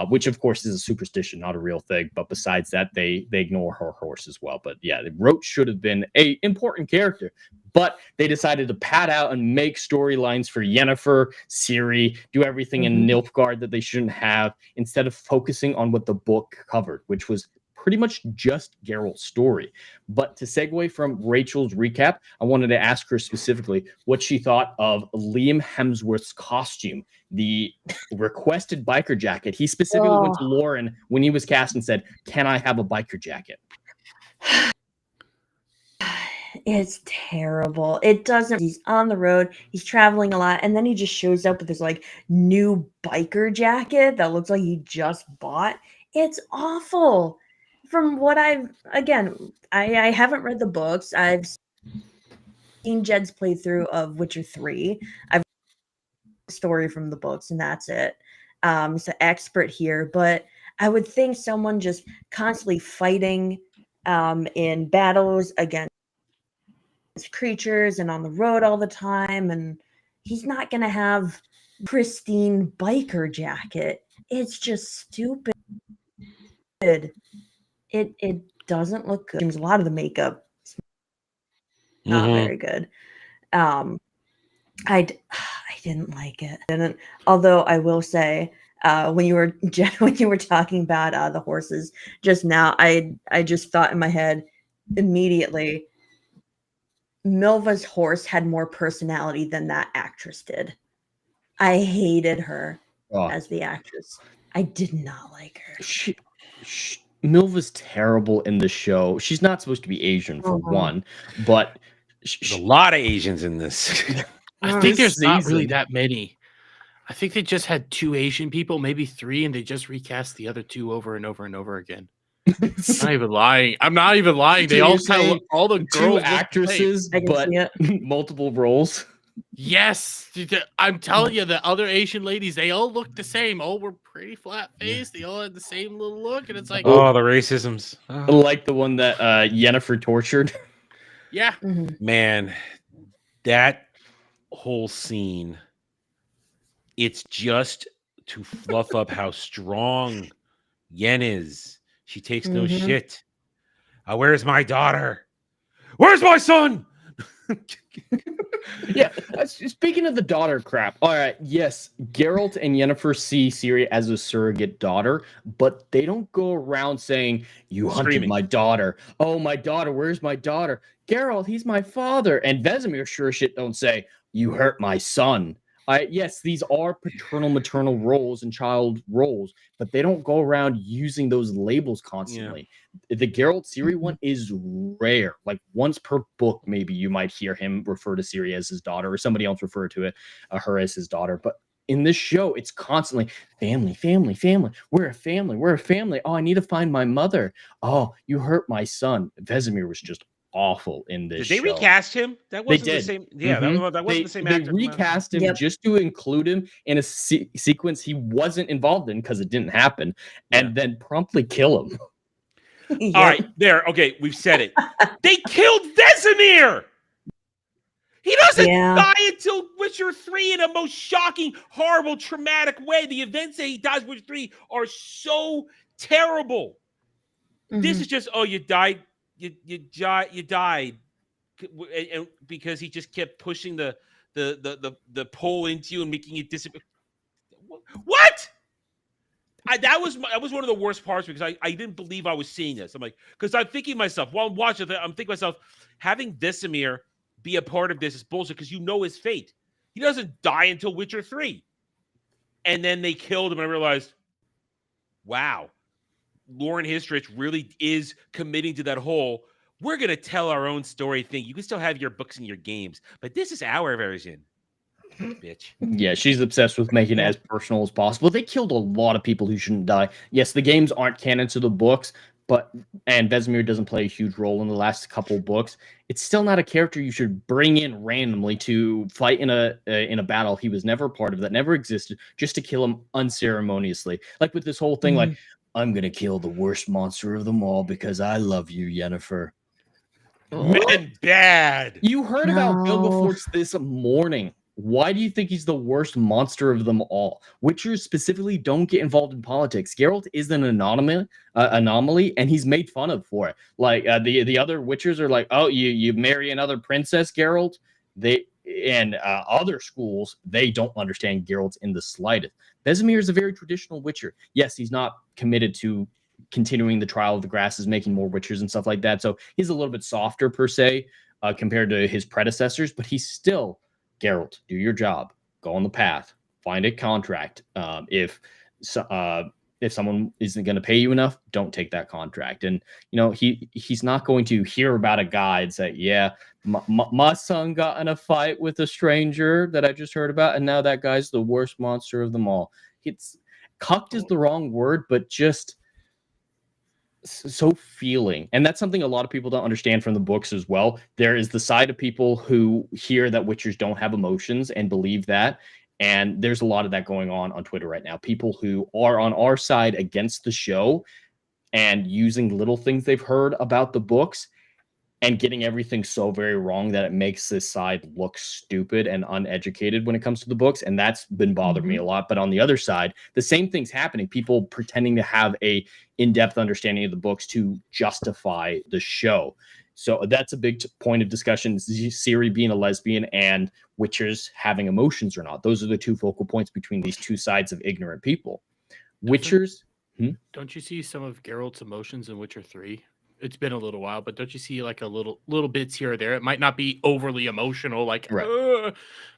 which of course is a superstition, not a real thing. But besides that, they ignore her horse as well. But yeah, Roach should have been a important character. But they decided to pad out and make storylines for Yennefer, Ciri, do everything in Nilfgaard that they shouldn't have, instead of focusing on what the book covered, which was pretty much just Geralt's story. But to segue from Rachel's recap, I wanted to ask her specifically what she thought of Liam Hemsworth's costume, the requested biker jacket. He specifically went to Lauren when he was cast and said, can I have a biker jacket? It's terrible. It doesn't. He's on the road. He's traveling a lot, and then he just shows up with this like new biker jacket that looks like he just bought. It's awful. From what I haven't read the books. I've seen Jed's playthrough of Witcher 3. I've read the story from the books, and that's it. He's an expert here, but I would think someone just constantly fighting in battles against creatures and on the road all the time, and he's not gonna have pristine biker jacket. It's just stupid. It doesn't look good. A lot of the makeup is not very good. I didn't like it. Although I will say, when you were talking about the horses just now, I just thought in my head immediately, Milva's horse had more personality than that actress did. I hated her as the actress. I did not like her. Milva's terrible in the show. She's not supposed to be Asian for one, but there's a lot of Asians in this. I think there's not really that many. I think they just had 2 Asian people, maybe 3, and they just recast the other 2 over and over and over again. I'm not even lying. I'm not even lying. They all kind of look, all the girls 2 actresses, but multiple roles. Yes, I'm telling you, the other Asian ladies, they all look the same. All were pretty flat faced. They all had the same little look, and it's like, oh, the racisms. Like the one that Yennefer tortured. Yeah, man, that whole scene. It's just to fluff up how strong Yen is. She takes no shit. Where's my daughter? Where's my son? Yeah, speaking of the daughter crap, all right, yes, Geralt and Yennefer see Ciri as a surrogate daughter, but they don't go around saying, you hunted my daughter. Oh, my daughter, where's my daughter? Geralt, he's my father. And Vesemir sure shit don't say, you hurt my son. Yes, these are paternal, maternal roles and child roles, but they don't go around using those labels constantly. Yeah. The Geralt Ciri one is rare. Like once per book, maybe you might hear him refer to Ciri as his daughter, or somebody else refer to her as his daughter. But in this show, it's constantly family, family, family. We're a family. We're a family. Oh, I need to find my mother. Oh, you hurt my son. Vesemir was just awful in this show. Did they recast him? That wasn't the same. Yeah, that wasn't the same actor. They recast him just to include him in a sequence he wasn't involved in because it didn't happen, and then promptly kill him. All right, there. Okay, we've said it. They killed Vesemir. He doesn't die until Witcher 3 in a most shocking, horrible, traumatic way. The events that he dies in Witcher 3 are so terrible. This is just, you died. You died, and because he just kept pushing the pole into you and making it disappear. What? That was one of the worst parts because I didn't believe I was seeing this. I'm like, because I'm thinking to myself while I'm watching it, I'm thinking to myself, having Vesemir be a part of this is bullshit because you know his fate. He doesn't die until Witcher 3, and then they killed him. And I realized, wow. Lauren Histrich really is committing to that whole, we're going to tell our own story thing. You can still have your books and your games, but this is our version. Bitch. Yeah, she's obsessed with making it as personal as possible. They killed a lot of people who shouldn't die. Yes, the games aren't canon to the books, and Vesemir doesn't play a huge role in the last couple books. It's still not a character you should bring in randomly to fight in a battle he was never part of, that never existed, just to kill him unceremoniously. Like with this whole thing, like, I'm going to kill the worst monster of them all because I love you, Yennefer. Man, bad. You heard about Bill Before this morning. Why do you think he's the worst monster of them all? Witchers specifically don't get involved in politics. Geralt is an anomaly, and he's made fun of for it. Like the other Witchers are like, oh, you marry another princess, Geralt? Other schools, they don't understand Geralt in the slightest. Vesemir is a very traditional Witcher. Yes, he's not committed to continuing the Trial of the Grasses, making more Witchers and stuff like that. So he's a little bit softer per se compared to his predecessors, but he's still Geralt. Do your job. Go on the path. Find a contract. If someone isn't going to pay you enough, don't take that contract. And he's not going to hear about a guy and say, yeah, my son got in a fight with a stranger that I just heard about, and now that guy's the worst monster of them all. It's cucked is the wrong word, but just so feeling. And that's something a lot of people don't understand from the books as well. There is the side of people who hear that Witchers don't have emotions and believe that. And there's a lot of that going on Twitter right now. People who are on our side against the show and using little things they've heard about the books and getting everything so very wrong that it makes this side look stupid and uneducated when it comes to the books. And that's been bothering me a lot. But on the other side, the same thing's happening. People pretending to have a in-depth understanding of the books to justify the show. So that's a big point of discussion. Ciri being a lesbian and Witchers having emotions or not. Those are the two focal points between these two sides of ignorant people. Witchers. Don't you see some of Geralt's emotions in Witcher 3? It's been a little while, but don't you see like a little bits here or there? It might not be overly emotional, like, Right.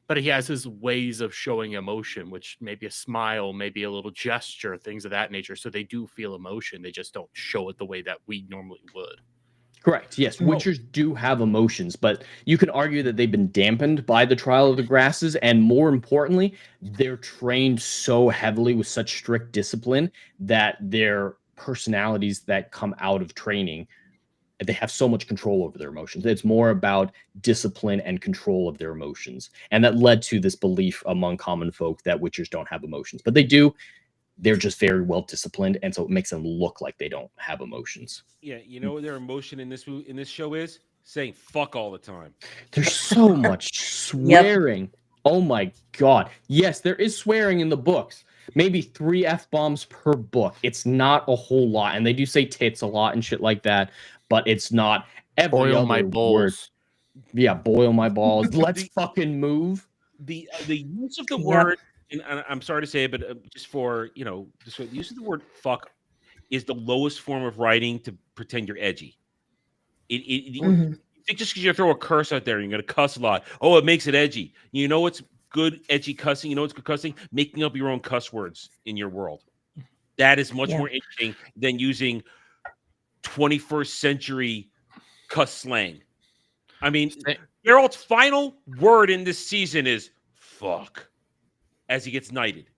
but he has his ways of showing emotion, which maybe a smile, maybe a little gesture, things of that nature. So they do feel emotion. They just don't show it the way that we normally would. Correct. Yes, Witchers do have emotions, but you can argue that they've been dampened by the Trial of the Grasses, and more importantly, they're trained so heavily with such strict discipline that their personalities that come out of training, they have so much control over their emotions. It's more about discipline and control of their emotions, and that led to this belief among common folk that Witchers don't have emotions, but they do. They're just very well disciplined, and so it makes them look like they don't have emotions. Yeah, you know what their emotion in this show is? Saying fuck all the time. There's so much swearing. Oh my god. Yes, there is swearing in the books. Maybe 3 F-bombs per book. It's not a whole lot, and they do say tits a lot and shit like that, but it's not every Boil other my word. balls. Yeah, boil my balls. Let's fucking move. The use of the word, and I'm sorry to say it, but just for the use of the word "fuck" is the lowest form of writing to pretend you're edgy. You think just because you throw a curse out there, you're gonna cuss a lot. Oh, it makes it edgy. You know what's good edgy cussing? You know what's good cussing? Making up your own cuss words in your world. That is much more interesting than using 21st century cuss slang. I mean, Geralt's final word in this season is "fuck" as he gets knighted.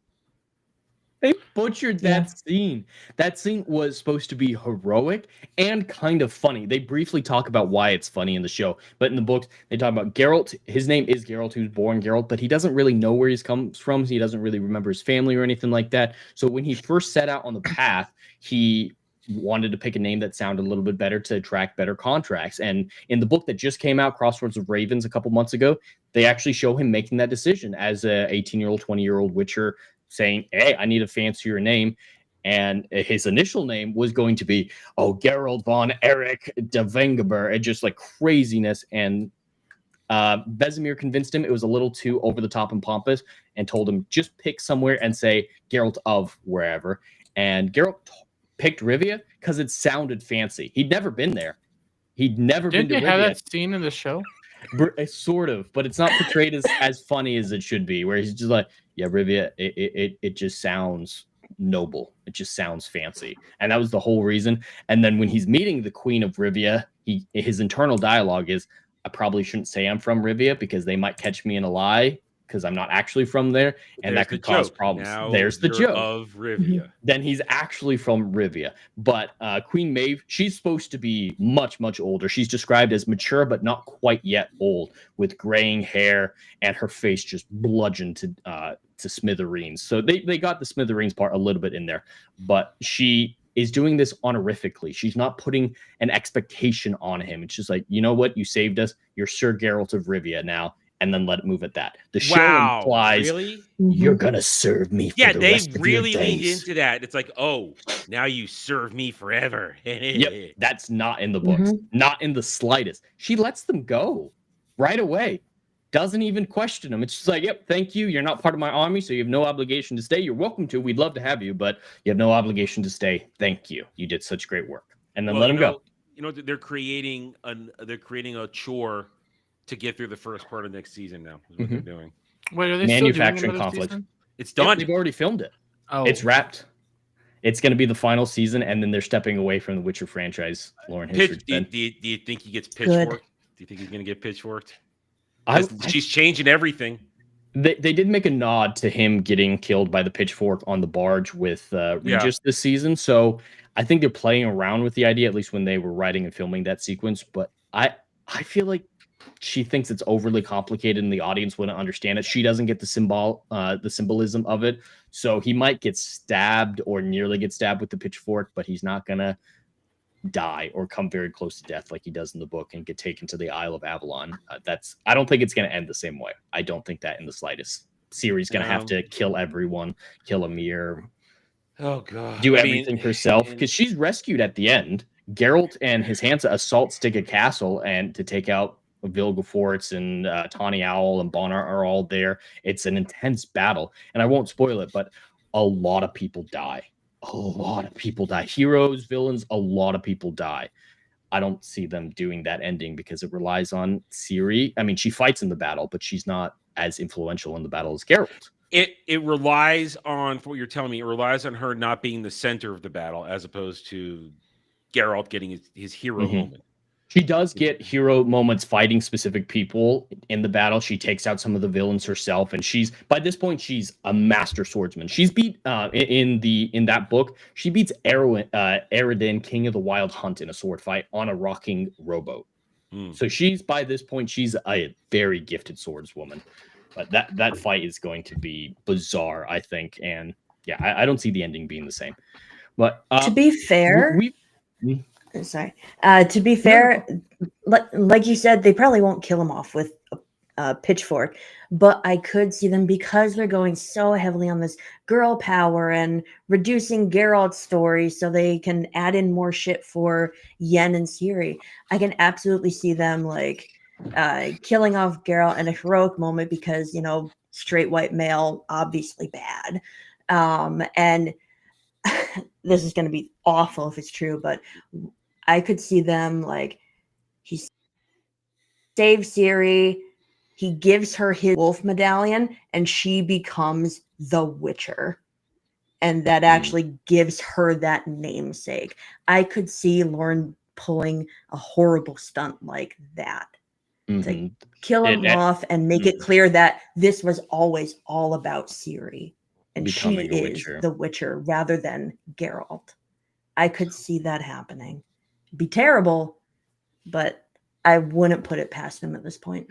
They butchered that scene. That scene was supposed to be heroic and kind of funny. They briefly talk about why it's funny in the show, but in the books, they talk about Geralt. His name is Geralt, who's born Geralt, but he doesn't really know where he's comes from. He doesn't really remember his family or anything like that. So when he first set out on the path, he wanted to pick a name that sounded a little bit better to attract better contracts. And in the book that just came out, Crosswords of Ravens, a couple months ago, they actually show him making that decision as a 18-year-old, 20-year-old Witcher, saying, hey, I need a fancier name. And his initial name was going to be, Geralt von Erich de Vengerberg. It just like craziness. And Vesemir convinced him it was a little too over the top and pompous and told him just pick somewhere and say Geralt of wherever. And Geralt picked Rivia because it sounded fancy. He'd never been there. He'd never been to Rivia. Didn't they have that scene in the show? Sort of, but it's not portrayed as funny as it should be, where he's just like, yeah, Rivia, it just sounds noble. It just sounds fancy. And that was the whole reason. And then when he's meeting the Queen of Rivia, his internal dialogue is, I probably shouldn't say I'm from Rivia because they might catch me in a lie because I'm not actually from there, and that could cause problems. Now there's the joke of Rivia. Then he's actually from Rivia. But Queen Maeve, she's supposed to be much, much older. She's described as mature, but not quite yet old, with graying hair and her face just bludgeoned to smithereens. So they got the smithereens part a little bit in there, but she is doing this honorifically. She's not putting an expectation on him. It's just like, you know what? You saved us. You're Sir Geralt of Rivia now. And then let it move at that. The show implies you're gonna serve me. For the rest of your days. Leaned into that. It's like, now you serve me forever. Yep, that's not in the books, not in the slightest. She lets them go right away. Doesn't even question them. It's just like, yep, thank you. You're not part of my army, so you have no obligation to stay. You're welcome to. We'd love to have you, but you have no obligation to stay. Thank you. You did such great work. And then let them go. You know, they're creating a chore to get through the first part of next season now is what they're doing. Wait, are they manufacturing still doing conflict? season? It's done. Yep, they've already filmed it. It's wrapped. It's going to be the final season, and then they're stepping away from the Witcher franchise. Lauren, do you think he gets pitchforked? Do you think he's going to get pitchforked? She's changing everything. They did make a nod to him getting killed by the pitchfork on the barge with Regis this season, so I think they're playing around with the idea, at least when they were writing and filming that sequence. But I feel like she thinks it's overly complicated and the audience wouldn't understand it. She doesn't get the symbolism of it. So he might get stabbed or nearly get stabbed with the pitchfork, but he's not gonna die or come very close to death like he does in the book and get taken to the Isle of Avalon. I don't think it's going to end the same way. I don't think that in the slightest. Ciri's going to have to kill everyone, kill Emhyr, Oh god. do everything herself, and- because she's rescued at the end. Geralt and his Hansa assault Stigga Castle and to take out Vilgefortz and Tawny Owl and Bonnar are all there. It's an intense battle, and I won't spoil it, but a lot of people die. A lot of people die. Heroes, villains, a lot of people die. I don't see them doing that ending because it relies on Ciri. I mean, she fights in the battle, but she's not as influential in the battle as Geralt. It relies on, for what you're telling me, it relies on her not being the center of the battle as opposed to Geralt getting his hero moment. She does get hero moments fighting specific people in the battle. She takes out some of the villains herself, and by this point she's a master swordsman. She's beat in that book. She beats Eredin, King of the Wild Hunt, in a sword fight on a rocking rowboat. So by this point she's a very gifted swordswoman. But that fight is going to be bizarre, I think, and yeah, I don't see the ending being the same. But to be fair, sorry. To be fair, like you said, they probably won't kill him off with a pitchfork, but I could see them, because they're going so heavily on this girl power and reducing Geralt's story so they can add in more shit for Yen and Ciri. I can absolutely see them like killing off Geralt in a heroic moment because, you know, straight white male, obviously bad. And this is going to be awful if it's true, but I could see them like, he saves Ciri, he gives her his wolf medallion, and she becomes the Witcher. And that actually gives her that namesake. I could see Lauren pulling a horrible stunt like that. To kill him off and make it clear that this was always all about Ciri. And becoming she is the Witcher rather than Geralt. I could see that happening. It'd be terrible, but I wouldn't put it past him at this point.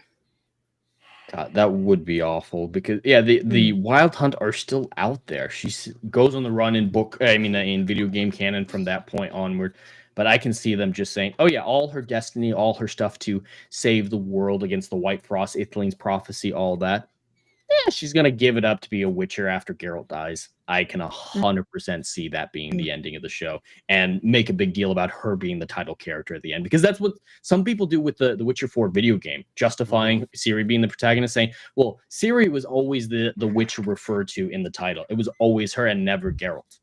God, that would be awful because the Wild Hunt are still out there. She goes on the run in video game canon from that point onward. But I can see them just saying, oh yeah, all her destiny, all her stuff to save the world against the White Frost, Ithling's prophecy, all that. Yeah, she's going to give it up to be a Witcher after Geralt dies. I can 100% see that being the ending of the show and make a big deal about her being the title character at the end, because that's what some people do with the Witcher 4 video game, justifying Ciri being the protagonist, saying, well, Ciri was always the Witcher referred to in the title. It was always her and never Geralt.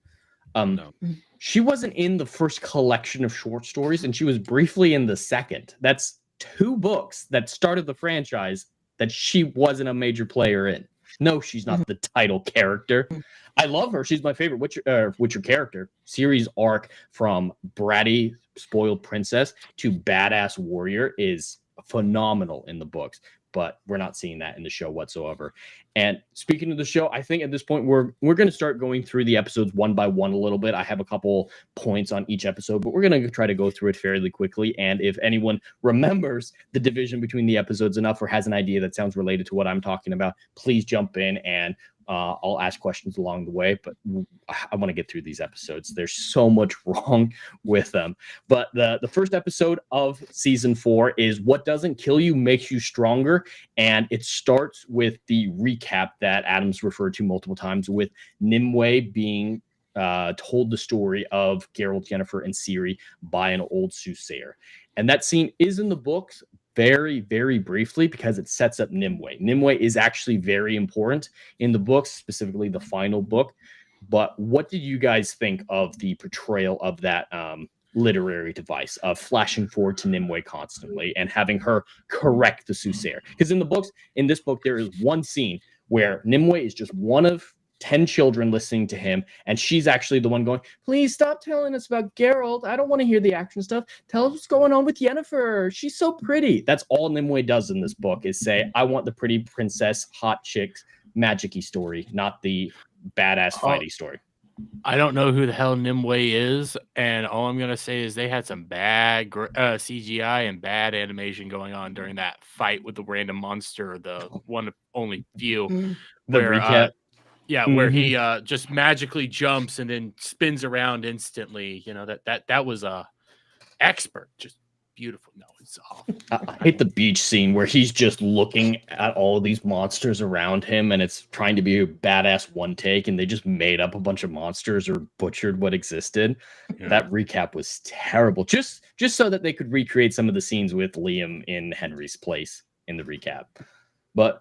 No. She wasn't in the first collection of short stories, and she was briefly in the second. That's 2 books that started the franchise that she wasn't a major player in. No, she's not the title character. I love her. She's my favorite Witcher character. Ciri's arc from bratty, spoiled princess to badass warrior is phenomenal in the books, but we're not seeing that in the show whatsoever. And speaking of the show, I think at this point we're going to start going through the episodes one by one a little bit. I have a couple points on each episode, but we're going to try to go through it fairly quickly. And if anyone remembers the division between the episodes enough or has an idea that sounds related to what I'm talking about, please jump in and I'll ask questions along the way, but I want to get through these episodes. There's so much wrong with them. But the first episode of season 4 is What Doesn't Kill You Makes You Stronger. And it starts with the recap that Adam's referred to multiple times, with Nimue being told the story of Geralt, Yennefer, and Ciri by an old soothsayer. And that scene is in the books very, very briefly because it sets up Nimue. Nimue is actually very important in the books, specifically the final book. But what did you guys think of the portrayal of that literary device of flashing forward to Nimue constantly and having her correct the soothsayer? Because in this book, there is one scene where Nimue is just one of 10 children listening to him, and she's actually the one going, please stop telling us about Geralt. I don't want to hear the action stuff. Tell us what's going on with Yennefer. She's so pretty. That's all Nimue does in this book, is say, I want the pretty princess, hot chicks, magic-y story, not the badass fighty story. I don't know who the hell Nimue is, and all I'm going to say is they had some bad CGI and bad animation going on during that fight with the random monster, the one of only few. The recap. Where he just magically jumps and then spins around instantly. You know, that was expert, just beautiful. No, it's awful. I hate the beach scene where he's just looking at all these monsters around him, and it's trying to be a badass one take, and they just made up a bunch of monsters or butchered what existed. Yeah. That recap was terrible. Just so that they could recreate some of the scenes with Liam in Henry's place in the recap. But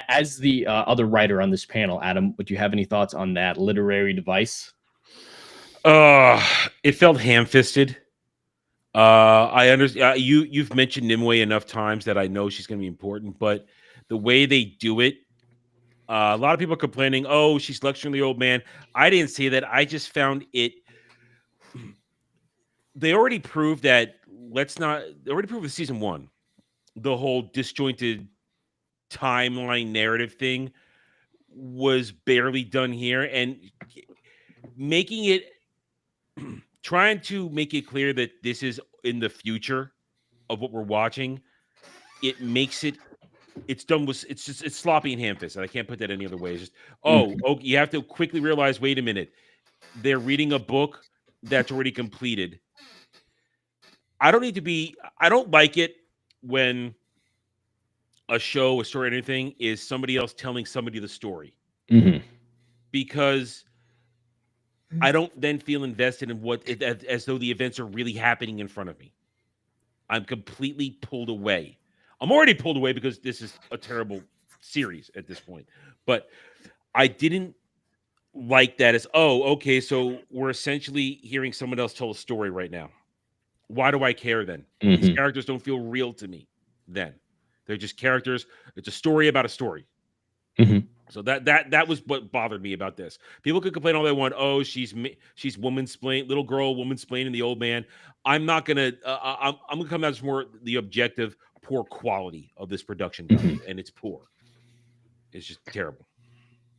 as the other writer on this panel, Adam, would you have any thoughts on that literary device? It felt ham-fisted. I understand. You've mentioned Nimue enough times that I know she's going to be important, but the way they do it, a lot of people are complaining, "Oh, she's lecturing the old man." I didn't say that. I just found it. They already proved that. They already proved with season 1, the whole disjointed timeline narrative thing was barely done here, and making it. Trying to make it clear that this is in the future of what we're watching, it makes it's sloppy and ham-fisted. I can't put that any other way. It's just, you have to quickly realize, wait a minute, they're reading a book that's already completed. I don't like it when a show, a story, anything is somebody else telling somebody the story. Mm-hmm. Because I don't then feel invested in as though the events are really happening in front of me. I'm completely pulled away. I'm already pulled away because this is a terrible series at this point. But I didn't like that as, okay, so we're essentially hearing someone else tell a story right now. Why do I care then? Mm-hmm. These characters don't feel real to me then. They're just characters. It's a story about a story. Mm-hmm. So that was what bothered me about this. People could complain all they want. Oh, she's woman-splain, little girl woman-splaining the old man. I'm not gonna. I'm gonna come out as more the objective, poor quality of this production value, and it's poor. It's just terrible.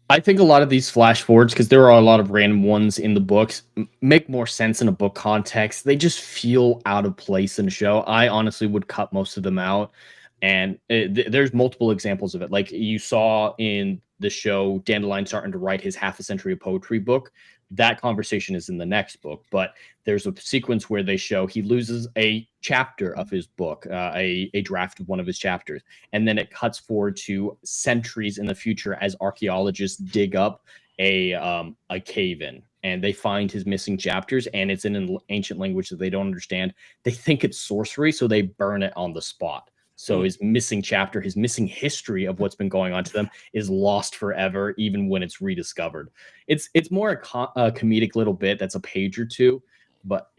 I think a lot of these flash forwards, because there are a lot of random ones in the books, make more sense in a book context. They just feel out of place in a show. I honestly would cut most of them out. And there's multiple examples of it. Like you saw in the show, Dandelion starting to write his half a century of poetry book. That conversation is in the next book, but there's a sequence where they show he loses a chapter of his book, a draft of one of his chapters. And then it cuts forward to centuries in the future as archaeologists dig up a cave in, and they find his missing chapters, and it's in an ancient language that they don't understand. They think it's sorcery, so they burn it on the spot. So his missing chapter, his missing history of what's been going on to them is lost forever, even when it's rediscovered. It's more a comedic little bit that's a page or two, but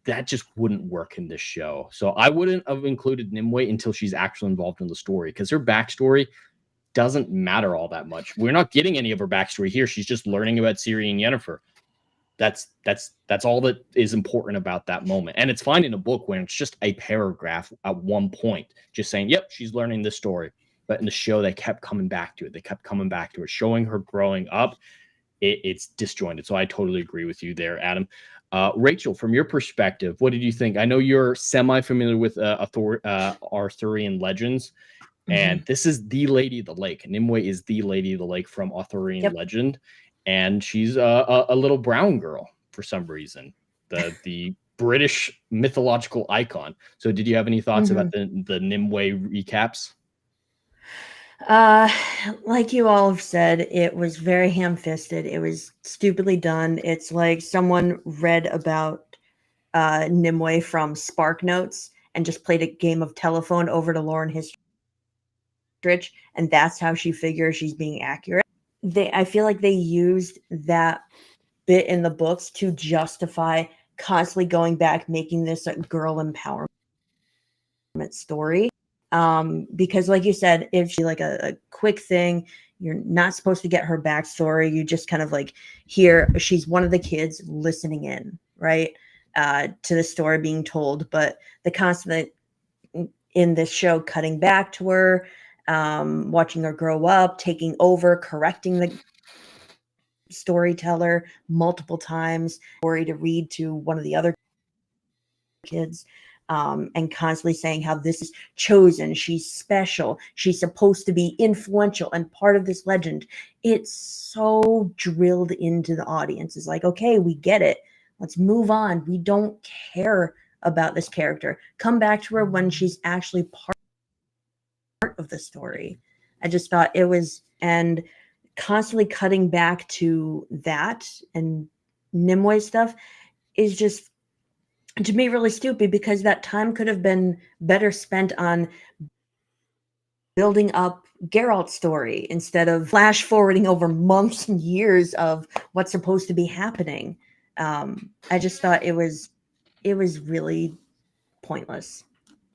that just wouldn't work in this show. So I wouldn't have included Nimue until she's actually involved in the story, because her backstory doesn't matter all that much. We're not getting any of her backstory here. She's just learning about Ciri and Yennefer. That's all that is important about that moment. And it's fine in a book when it's just a paragraph at one point, just saying, yep, she's learning this story. But in the show, they kept coming back to it. They kept coming back to it, showing her growing up. It's disjointed. So I totally agree with you there, Adam. Rachel, from your perspective, what did you think? I know you're semi-familiar with Arthurian legends, and this is the Lady of the Lake. Nimue is the Lady of the Lake from Arthurian legend. And she's a little brown girl for some reason, the British mythological icon. So did you have any thoughts about the Nimue recaps? Like you all have said, it was very ham-fisted. It was stupidly done. It's like someone read about Nimue from Spark Notes and just played a game of telephone over to Lauren Histridge, and that's how she figures she's being accurate. I feel like they used that bit in the books to justify constantly going back, making this a girl empowerment story. Because like you said, if she like a quick thing, you're not supposed to get her backstory. You just kind of like hear she's one of the kids listening in, right? To the story being told, but the constant in this show cutting back to her, watching her grow up, taking over, correcting the storyteller multiple times, story to read to one of the other kids, and constantly saying how this is chosen, she's special, she's supposed to be influential and part of this legend. It's so drilled into the audience. It's like, okay, we get it. Let's move on. We don't care about this character. Come back to her when she's actually part of the story. I just thought it was, and constantly cutting back to that and Nimue stuff is just, to me, really stupid, because that time could have been better spent on building up Geralt's story instead of flash forwarding over months and years of what's supposed to be happening. I just thought it was really pointless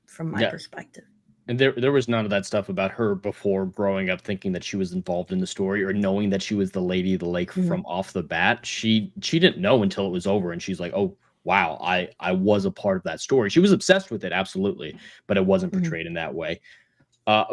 from my perspective. And there was none of that stuff about her before growing up thinking that she was involved in the story or knowing that she was the Lady of the Lake from off the bat. She didn't know until it was over, and she's like, oh, wow, I was a part of that story. She was obsessed with it, absolutely, but it wasn't portrayed in that way.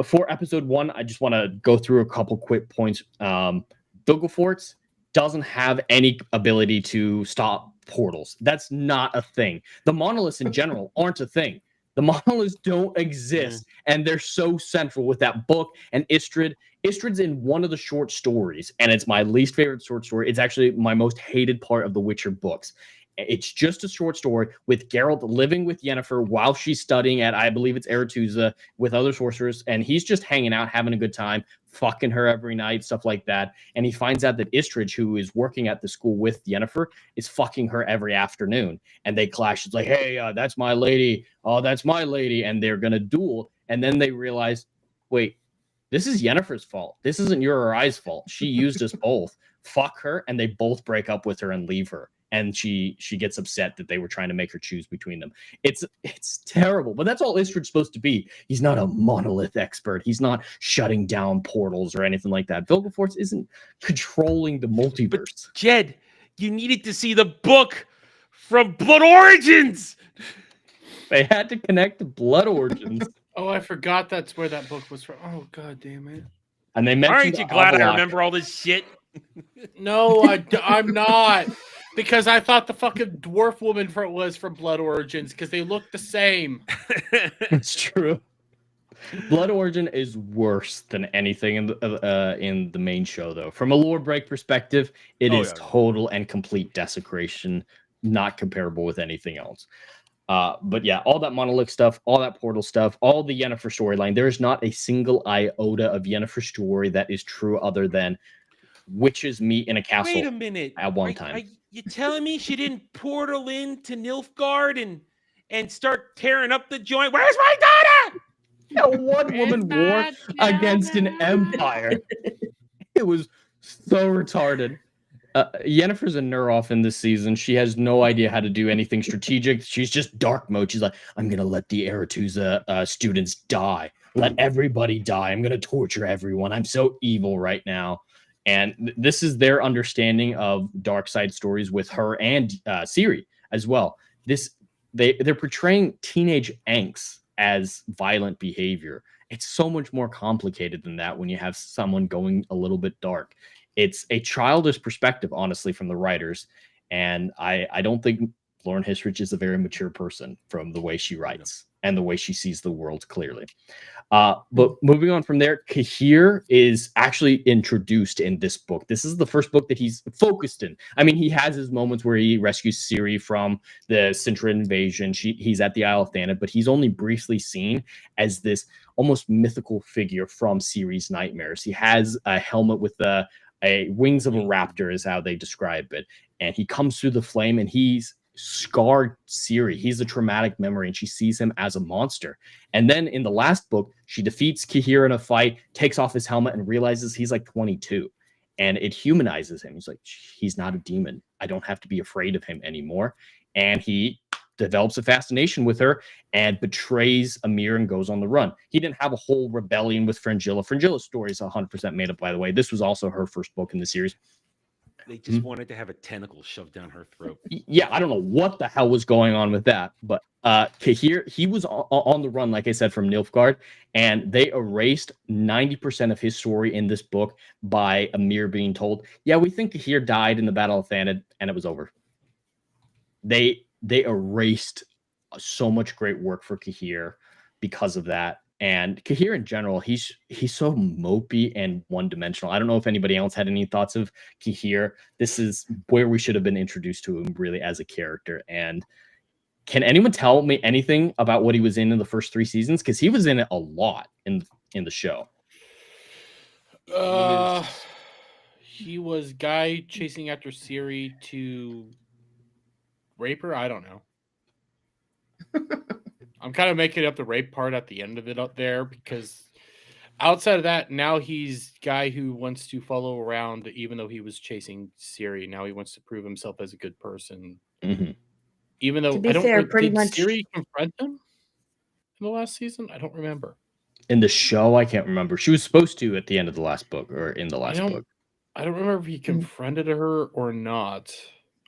For episode 1, I just want to go through a couple quick points. Vilgefortz doesn't have any ability to stop portals. That's not a thing. The monoliths in general aren't a thing. The monoliths don't exist, and they're so central with that book and Istrid. Istrid's in one of the short stories, and it's my least favorite short story. It's actually my most hated part of the Witcher books. It's just a short story with Geralt living with Yennefer while she's studying at, I believe it's Aretuza, with other sorcerers, and he's just hanging out, having a good time, fucking her every night, stuff like that. And he finds out that Istrid, who is working at the school with Yennefer, is fucking her every afternoon. And they clash. It's like, hey, that's my lady. Oh, that's my lady. And they're going to duel. And then they realize, wait, this is Yennefer's fault. This isn't your or I's fault. She used us both. Fuck her. And they both break up with her and leave her. And she gets upset that they were trying to make her choose between them. It's terrible, but that's all Istrid's supposed to be. He's not a monolith expert. He's not shutting down portals or anything like that. Vilgefortz isn't controlling the multiverse. But Jed, you needed to see the book from Blood Origins. They had to connect to Blood Origins. Oh, I forgot that's where that book was from. Oh, god damn it. And they mentioned, aren't you glad I remember all this shit? No, I'm not. Because I thought the fucking dwarf woman was from Blood Origins because they look the same. It's true. Blood Origin is worse than anything in the main show, though. From a lore break perspective, it is total and complete desecration, not comparable with anything else. But yeah, all that monolith stuff, all that portal stuff, all the Yennefer storyline, there is not a single iota of Yennefer story that is true other than witches meet in a castle. Wait a minute. At one time. You telling me she didn't portal into Nilfgaard and start tearing up the joint? Where's my daughter? A one-woman war against an empire. It was so retarded. Yennefer's a Nerf in this season. She has no idea how to do anything strategic. She's just dark mode. She's like, I'm going to let the Aretuza students die. Let everybody die. I'm going to torture everyone. I'm so evil right now. And this is their understanding of dark side stories with her and Ciri as well. They're portraying teenage angst as violent behavior. It's so much more complicated than that when you have someone going a little bit dark. It's a childish perspective, honestly, from the writers. And I don't think Lauren Hissrich is a very mature person from the way she writes and the way she sees the world clearly. But moving on from there, Cahir is actually introduced in this book. This is the first book that he's focused in. I mean, he has his moments where he rescues Ciri from the Cintra invasion. He's at the Isle of Thanet, but he's only briefly seen as this almost mythical figure from Ciri's nightmares. He has a helmet with a wings of a raptor is how they describe it. And he comes through the flame and he's scarred Ciri. He's a traumatic memory and she sees him as a monster. And then in the last book, she defeats Cahir in a fight, takes off his helmet and realizes he's like 22. And it humanizes him. He's like, he's not a demon. I don't have to be afraid of him anymore. And he develops a fascination with her and betrays Emhyr and goes on the run. He didn't have a whole rebellion with Fringilla. Fringilla's story is 100% made up, by the way. This was also her first book in the series. They just wanted to have a tentacle shoved down her throat. Yeah, I don't know what the hell was going on with that, but Cahir, he was on the run, like I said, from Nilfgaard, and they erased 90% of his story in this book by Emhyr being told, yeah, we think Cahir died in the Battle of Thanet, and it was over. They erased so much great work for Cahir because of that. And Cahir in general, he's so mopey and one-dimensional. I don't know if anybody else had any thoughts of Cahir. This is where we should have been introduced to him really as a character. And Can anyone tell me anything about what he was in the first 3 seasons? Because he was in it a lot in the show. He was guy chasing after Siri to rape her. I don't know. I'm kind of making up the rape part at the end of it up there, because outside of that, now he's guy who wants to follow around, even though he was chasing Siri. Now he wants to prove himself as a good person. Mm-hmm. Even though To be fair, pretty did much Siri confront him in the last season? I don't remember. In the show, I can't remember. She was supposed to at the end of the last book, or in the last book. I don't remember if he confronted her or not.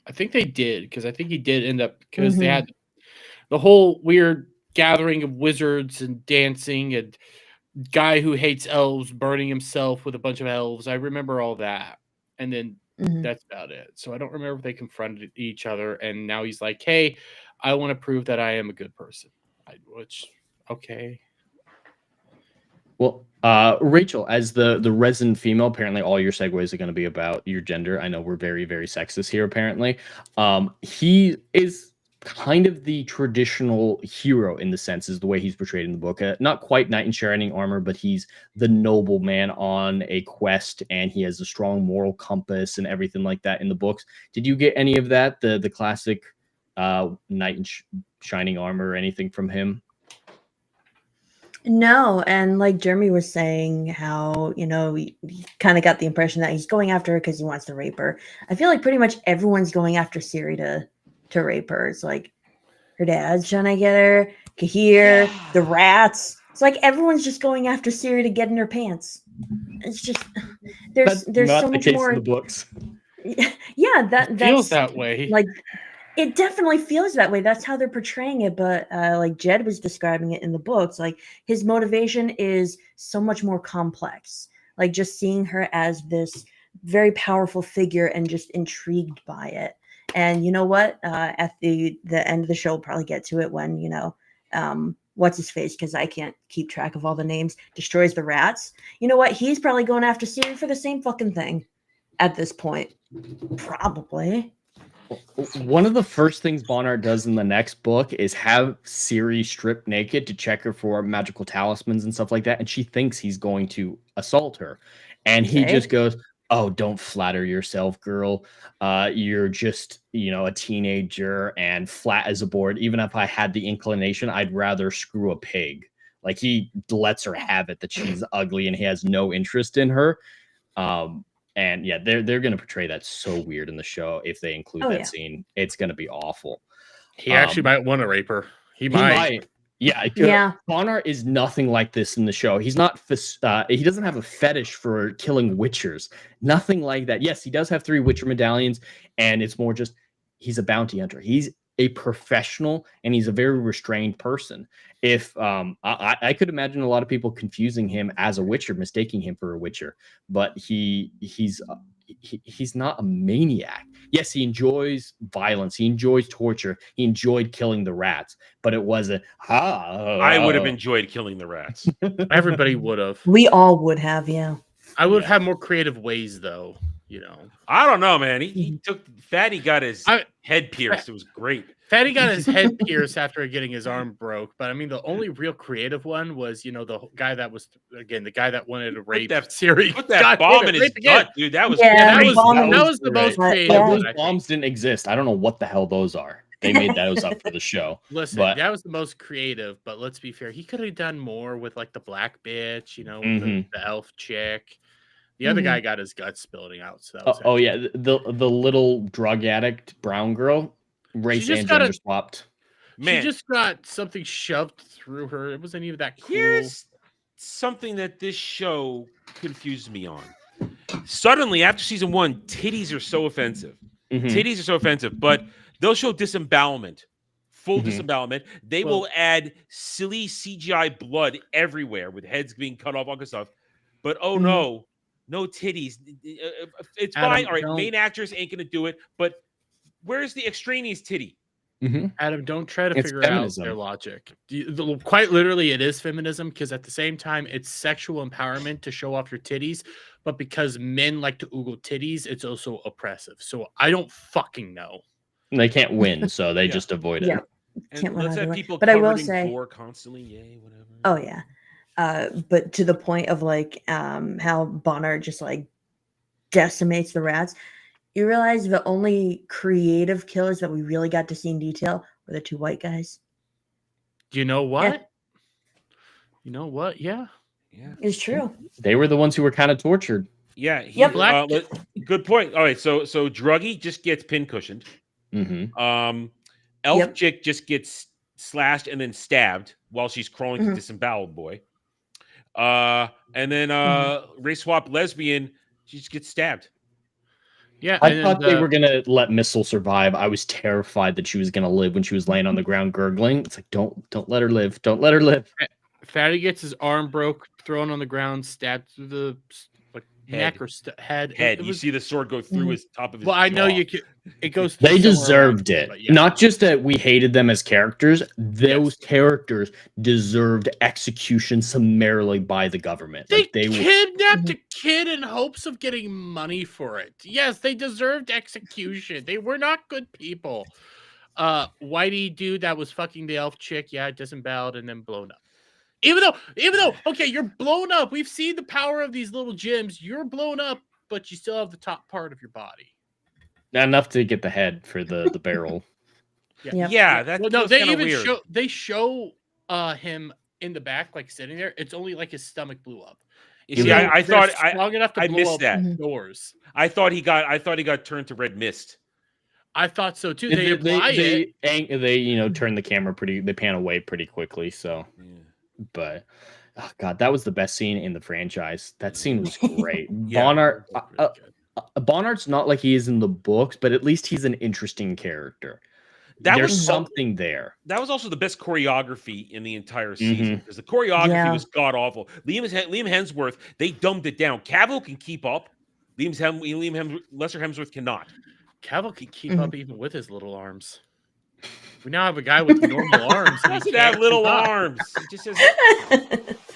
I think they did, because I think he did end up, because they had the whole weird gathering of wizards and dancing, and guy who hates elves burning himself with a bunch of elves. I remember all that. And then that's about it. So I don't remember if they confronted each other, and now he's like, hey, I want to prove that I am a good person. Okay. Well, Rachel, as the resin female, apparently all your segues are going to be about your gender. I know we're very, very sexist here, apparently. He is kind of the traditional hero in the sense, is the way he's portrayed in the book. Not quite knight in shining armor, but he's the noble man on a quest, and he has a strong moral compass and everything like that in the books. Did you get any of that? The classic knight in shining armor or anything from him? No, and like Jeremy was saying, how, you know, he kind of got the impression that he's going after her because he wants to rape her. I feel like pretty much everyone's going after Siri to rape her. It's like her dad's trying to get her, Kahir, the rats. It's like everyone's just going after Siri to get in her pants. It's just there's not so the much case more in the books. Yeah, that feels that way. Like, it definitely feels that way. That's how they're portraying it. But like Jed was describing it in the books, like his motivation is so much more complex. Like just seeing her as this very powerful figure and just intrigued by it. And you know what? At the end of the show, we'll probably get to it when, you know, what's his face? Because I can't keep track of all the names. Destroys the rats. You know what? He's probably going after Siri for the same fucking thing at this point. Probably. One of the first things Bonnard does in the next book is have Siri stripped naked to check her for magical talismans and stuff like that. And she thinks he's going to assault her. And he just goes, oh, don't flatter yourself, girl. You're just, you know, a teenager and flat as a board. Even if I had the inclination, I'd rather screw a pig. Like, he lets her have it that she's ugly and he has no interest in her. And yeah, they're going to portray that so weird in the show. If they include that scene, it's going to be awful. He actually might want to rape her. He might. Yeah. Bonnard is nothing like this in the show. He's not. He doesn't have a fetish for killing witchers. Nothing like that. Yes, he does have 3 witcher medallions, and it's more just he's a bounty hunter. He's a professional, and he's a very restrained person. If I could imagine a lot of people confusing him as a witcher, mistaking him for a witcher, but he's not a maniac. Yes, he enjoys violence. He enjoys torture. He enjoyed killing the rats, but it wasn't. I would have enjoyed killing the rats. Everybody would have. We all would have, yeah. I would have more creative ways, though. You know, I don't know, man. He took Fatty got his head pierced. It was great. Fatty got his head pierced after getting his arm broke. But I mean, the only real creative one was, you know, the guy that was, again, the guy that wanted to rape Siri. Put that bomb in his gut, dude. That was that was the most creative. Those bombs didn't exist. I don't know what the hell those are. They made those up for the show. Listen, that was the most creative, but let's be fair. He could have done more with like the black bitch, you know, with the elf chick. The other guy got his guts spilling out. So that was the little drug addict brown girl, race and gender swapped. Man, she just got something shoved through her. It wasn't even that cool. Here's something that this show confused me on. Suddenly, after season 1, titties are so offensive. Titties are so offensive, but they'll show disembowelment, full disembowelment. They will add silly CGI blood everywhere with heads being cut off, all good stuff. But no titties. It's Adam, fine. All right, main actress ain't gonna do it. But where's the extraneous titty? Adam, don't try to figure out their logic. Quite literally, it is feminism, because at the same time, it's sexual empowerment to show off your titties. But because men like to oogle titties, it's also oppressive. So I don't fucking know. They can't win, so they just avoid it. And can't win let's either have way. people But I covered will in say, gore constantly. Yay, whatever. oh yeah. But to the point of like how Bonner just like decimates the rats, you realize the only creative killers that we really got to see in detail were the two white guys. You know Yeah, what? You know what? Yeah. Yeah. it's true. They were the ones who were kind of tortured. Yeah. Yep. Black- Good point. All right. So Druggy just gets pincushioned. Mm-hmm. Elf Yep. Chick just gets slashed and then stabbed while she's crawling to Mhm. disemboweled boy. And then race swap lesbian, she just gets stabbed. Yeah. I and then thought they were gonna let Missile survive. I was terrified that she was gonna live when she was laying on the ground gurgling. It's like, don't let her live. Don't let her live. Fatty gets his arm broke, thrown on the ground, stabbed through the neck or head. Head. It You was, see the sword go through his top of his well, I know jaw. you can. It goes. Through They somewhere deserved around, it. but yeah. Not just that we hated them as characters. Those characters deserved execution summarily by the government. They Like they were. kidnapped a kid in hopes of getting money for it. Yes, they deserved execution. They were not good people. Whitey dude that was fucking the elf chick, yeah, disemboweled and then blown up. Even though, okay, you're blown up. We've seen the power of these little gems. You're blown up, but you still have the top part of your body. Not enough to get the head for the barrel. Yep. Yeah, that's Well, no, they kinda even weird. show him in the back, like sitting there. It's only like his stomach blew up. You see, They're I thought They're strong enough to I blow missed up that. doors. I thought he got turned to red mist. I thought so too. They apply it. They turn the camera they pan away pretty quickly. So, but oh god, that was the best scene in the franchise. That scene was great. Yeah. Bonnard, Really good. Bonnard's not like he is in the books, but at least he's an interesting character. That There's was something there. That was also the best choreography in the entire Mm-hmm. season because the choreography Yeah. was god awful. Liam Hemsworth, they dumbed it down. Cavill can keep up. Lesser Hemsworth cannot. Cavill can keep up even with his little arms. We now have a guy with normal arms. He And doesn't he have can't little keep up. arms. He just has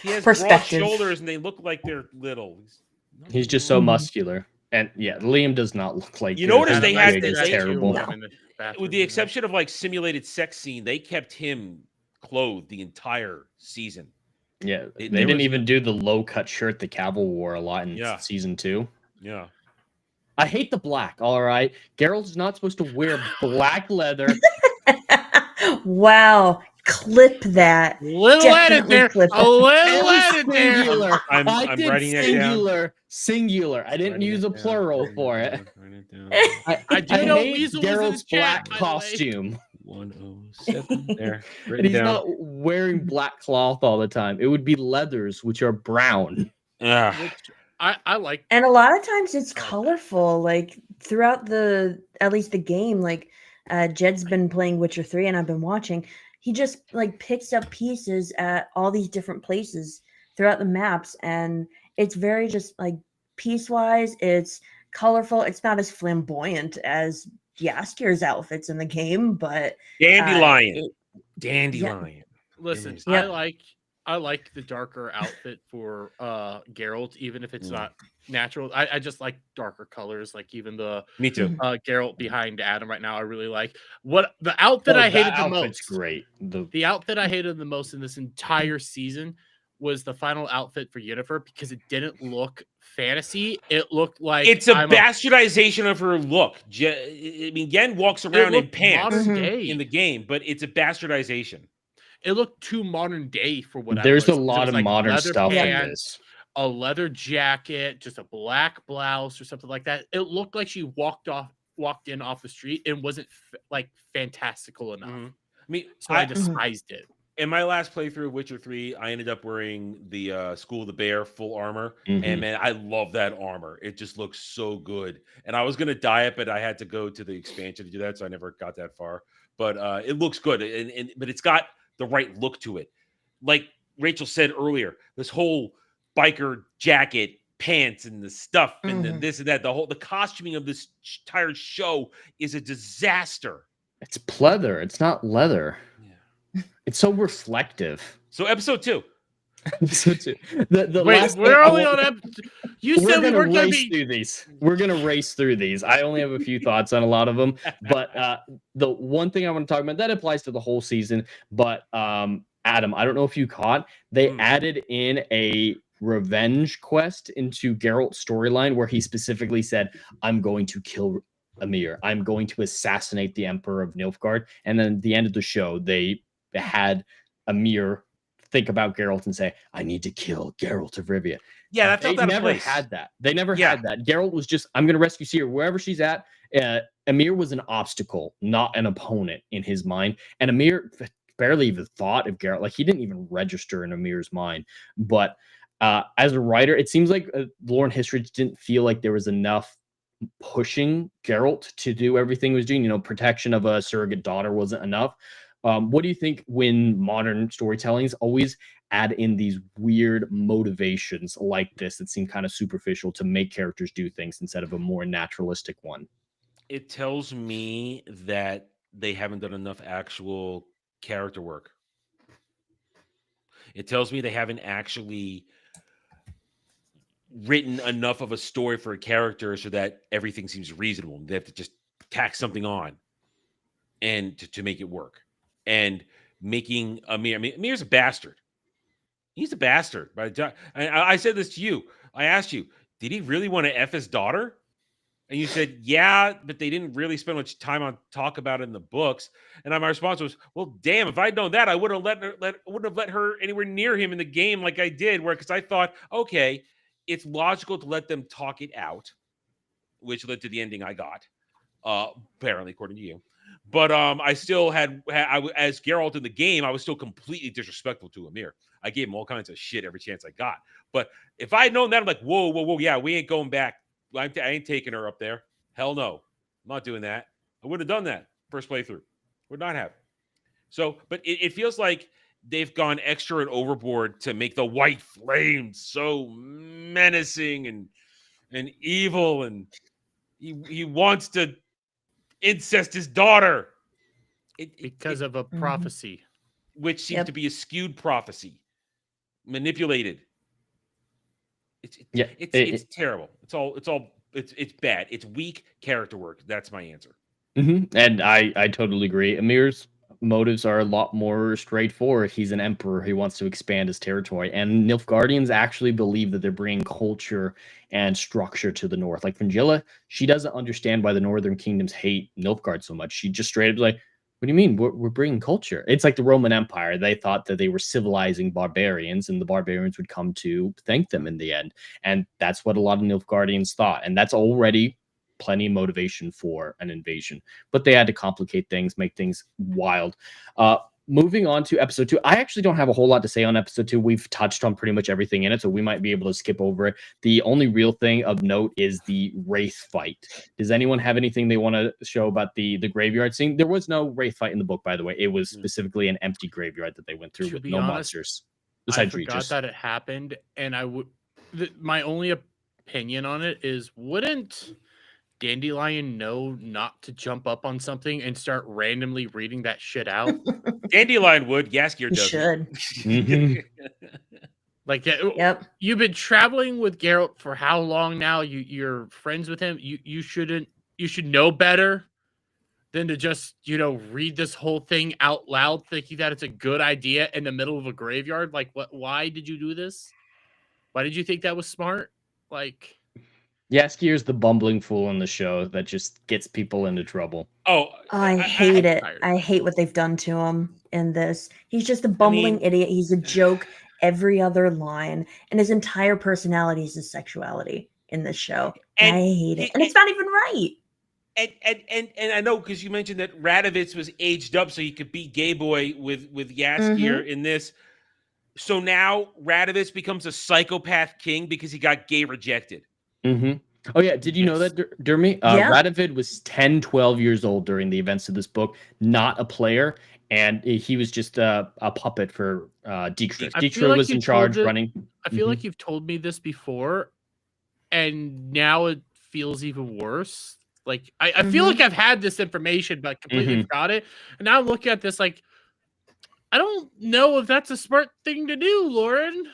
broad Perspective. shoulders and they look like they're little. He's just so Mhm. muscular. And yeah, Liam does not look like You notice this. they That had wig this- is they- terrible. No. With the exception of like simulated sex scene, they kept him clothed the entire season. Yeah, There they didn't was- even do the low cut shirt that Cavill wore a lot in Yeah. season 2. Yeah. I hate the black. All right, Geralt's not supposed to wear black leather. Wow. Clip that. Little edit Definitely there. clip A it. little And edit there. singular. I'm I did writing it down. singular. I didn't use a plural for it. I do know hate Weasel was in Geralt's the chat, black by the way. costume. 107 there. And Written he's down. not wearing black cloth all the time. It would be leathers, which are brown. Ah. Which I like. And a lot of times it's I like that. colorful. Like throughout at least the game, like Jed's been playing Witcher 3 and I've been watching. He just like picks up pieces at all these different places throughout the maps. And it's very just like piecewise, it's colorful. It's not as flamboyant as Jaskier's outfits in the game, but Dandelion. it- Dandelion. Listen, Image. Yeah. I like the darker outfit for Geralt, even if it's not natural. I just like darker colors, like even the Me too. Geralt behind Adam right now. I really like what the outfit I hated the most. Great. The outfit I hated the most in this entire season was the final outfit for Yennefer because it didn't look fantasy. It looked like It's a I'm bastardization of her look. I mean, Yen walks it around in looked pants modern Mhm. day. in the game, but it's a bastardization. It looked too modern day for what There's I a was. It lot was of like modern leather stuff in pants, this. a leather jacket, just a black blouse or something like that. It looked like she walked in off the street and wasn't like fantastical enough. Mhm. I mean, So I despised it. in my last playthrough of Witcher 3, I ended up wearing the School of the Bear full armor. Mhm. And man, I love that armor. It just looks so good. And I was going to dye it, but I had to go to the expansion to do that. So I never got that far. But it looks good. But it's got the right look to it. Like Rachel said earlier, this whole biker jacket, pants, and the stuff, and then Mhm. this and that, the costuming of this entire show is a disaster. It's pleather. It's not leather. Yeah. It's so reflective. So episode 2. Episode 2. The Wait, last we're thing I only want- on episode. You said we weren't going to race be. through these. We're gonna race through these. I only have a few thoughts on a lot of them, but the one thing I want to talk about that applies to the whole season. But Adam, I don't know if you caught, they added in a revenge quest into Geralt's storyline where he specifically said, "I'm going to kill Amir. I'm going to assassinate the Emperor of Nilfgaard." And then at the end of the show, they had Amir think about Geralt and say, "I need to kill Geralt of Rivia." Yeah, that They felt out of never place. had that. They never Yeah. had that. Geralt was just, "I'm going to rescue Ciri wherever she's at." Amir was an obstacle, not an opponent in his mind. And Amir barely even thought of Geralt. Like, he didn't even register in Amir's mind. But as a writer, it seems like lore and history didn't feel like there was enough pushing Geralt to do everything he was doing. You know, protection of a surrogate daughter wasn't enough. What do you think when modern storytellings always add in these weird motivations like this that seem kind of superficial to make characters do things instead of a more naturalistic one? It tells me that they haven't done enough actual character work. It tells me they haven't actually written enough of a story for a character so that everything seems reasonable. They have to just tack something on and to make it work. And making Amir, Amir's a bastard. He's a bastard. But I said this to you. I asked you, did he really want to F his daughter? And you said, yeah, but they didn't really spend much time on talk about it in the books. And my response was, well, damn, if I'd known that, I would have let her anywhere near him in the game like I did, because I thought, okay, it's logical to let them talk it out, which led to the ending I got, apparently, according to you. But I still as Geralt in the game, I was still completely disrespectful to Amir. I gave him all kinds of shit every chance I got. But if I had known that, I'm like, whoa, yeah, we ain't going back. I ain't taking her up there. Hell no. I'm not doing that. I wouldn't have done that first playthrough. Would not have. So, but it feels like they've gone extra and overboard to make the white flame so menacing and evil, and he wants to incest his daughter. Because of a prophecy. Which seems to be a skewed prophecy. Manipulated. It's terrible. It's bad. It's weak character work. That's my answer. And I totally agree. Amir's motives are a lot more straightforward. He's an emperor. He wants to expand his territory. And Nilfgaardians actually believe that they're bringing culture and structure to the north. Like Fringilla, she doesn't understand why the northern kingdoms hate Nilfgaard so much. She just straight up like, what do you mean? We're bringing culture. It's like the Roman Empire. They thought that they were civilizing barbarians, and the barbarians would come to thank them in the end. And that's what a lot of Nilfgaardians thought. And that's already plenty of motivation for an invasion. But they had to complicate things, make things wild. Moving on to episode 2, I actually don't have a whole lot to say on episode 2. We've touched on pretty much everything in it, so we might be able to skip over it. The only real thing of note is the Wraith fight. Does anyone have anything they want to show about the graveyard scene? There was no Wraith fight in the book, by the way. It was specifically an empty graveyard that they went through with no monsters. Besides I forgot Regis. that it happened, and my only opinion on it is, wouldn't Dandelion know not to jump up on something and start randomly reading that shit out? Dandelion would. Yaskier You doesn't. should. Like, Yep. you've been traveling with Geralt for how long now? You're friends with him. You should know better than to just, read this whole thing out loud, thinking that it's a good idea in the middle of a graveyard. Like, why did you do this? Why did you think that was smart? Like, Yaskier's the bumbling fool in the show that just gets people into trouble. Oh, I hate it. tired. I hate what they've done to him in this. He's just a bumbling idiot. He's a joke every other line, and his entire personality is his sexuality in this show. And I hate it, and it's not even right. And I know, because you mentioned that Radovitz was aged up so he could be gay boy with Yaskier in this. So now Radovitz becomes a psychopath king because he got gay rejected. Oh yeah, did you know that, Dermy? Yeah. Radovid was 10, 12 years old during the events of this book, not a player, and he was just a puppet for Dietrich. Dietrich was in charge running. I feel like you've told me this before, and now it feels even worse. Like, I feel like I've had this information, but completely forgot it. And now I'm looking at this like, I don't know if that's a smart thing to do, Lauren.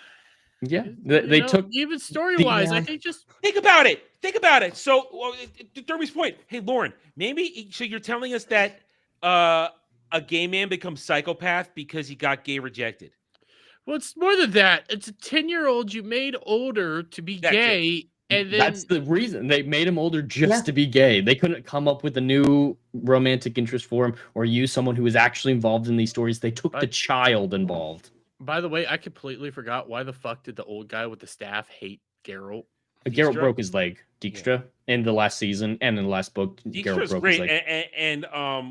Yeah, You they know, took even story wise. I think just Think about it. Think about it. So, to Derby's point, hey Lauren, maybe so you're telling us that a gay man becomes psychopath because he got gay rejected. well, it's more than that. It's a 10-year-old you made older to be That too. gay, and then that's the reason they made him older just Yeah. to be gay. They couldn't come up with a new romantic interest for him or use someone who was actually involved in these stories. They took the But- child involved. By the way, I completely forgot why the fuck did the old guy with the staff hate Geralt? Geralt Dijkstra? broke his leg. Dijkstra in the last season and in the last book, Geralt Dijkstra's broke great, his leg. and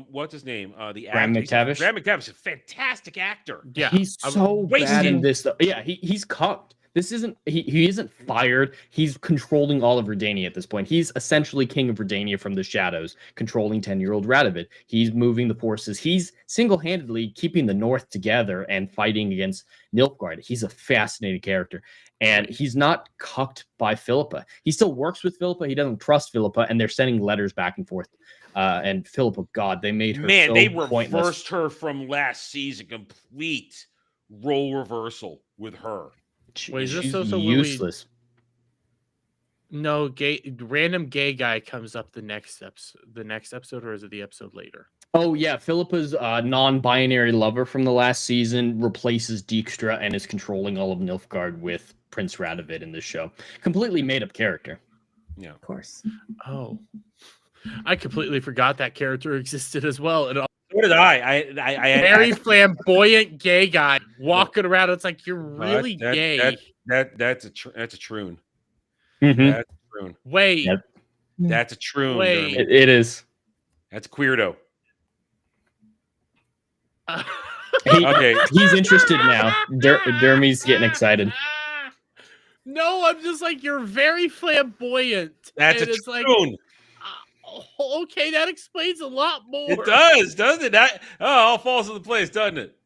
what's his name? The Graham actor. McTavish? Graham McTavish is a fantastic actor. Yeah, He's I'm so bad in wasted. this. Yeah, he's cucked. This isn't he isn't fired. He's controlling all of Redania at this point. He's essentially king of Redania from the shadows, controlling 10-year-old Radovid. He's moving the forces. He's single-handedly keeping the North together and fighting against Nilfgaard. He's a fascinating character. And he's not cucked by Philippa. He still works with Philippa. He doesn't trust Philippa, and they're sending letters back and forth. And Philippa, God, they made her Man, so they pointless. reversed her from last season. Complete role reversal with her. Wait, is this She's also when we- useless. No, random gay guy comes up the next episode, or is it the episode later? Oh yeah, Philippa's non-binary lover from the last season replaces Dijkstra and is controlling all of Nilfgaard with Prince Radovid in this show. Completely made-up character. Yeah. Of course. Oh, I completely forgot that character existed as well. And So did I had very flamboyant gay guy walking around. It's like you're really gay. That's a troon. Mhm. That's a troon. Wait, Yep. That's a troon. Wait. Dermy. It is. That's queerdo. He- Okay. He's interested now. Dermy's getting excited. No, I'm just like you're very flamboyant. That's and a it's like, troon. okay, that explains a lot more. It does, doesn't it? That all falls into place, doesn't it?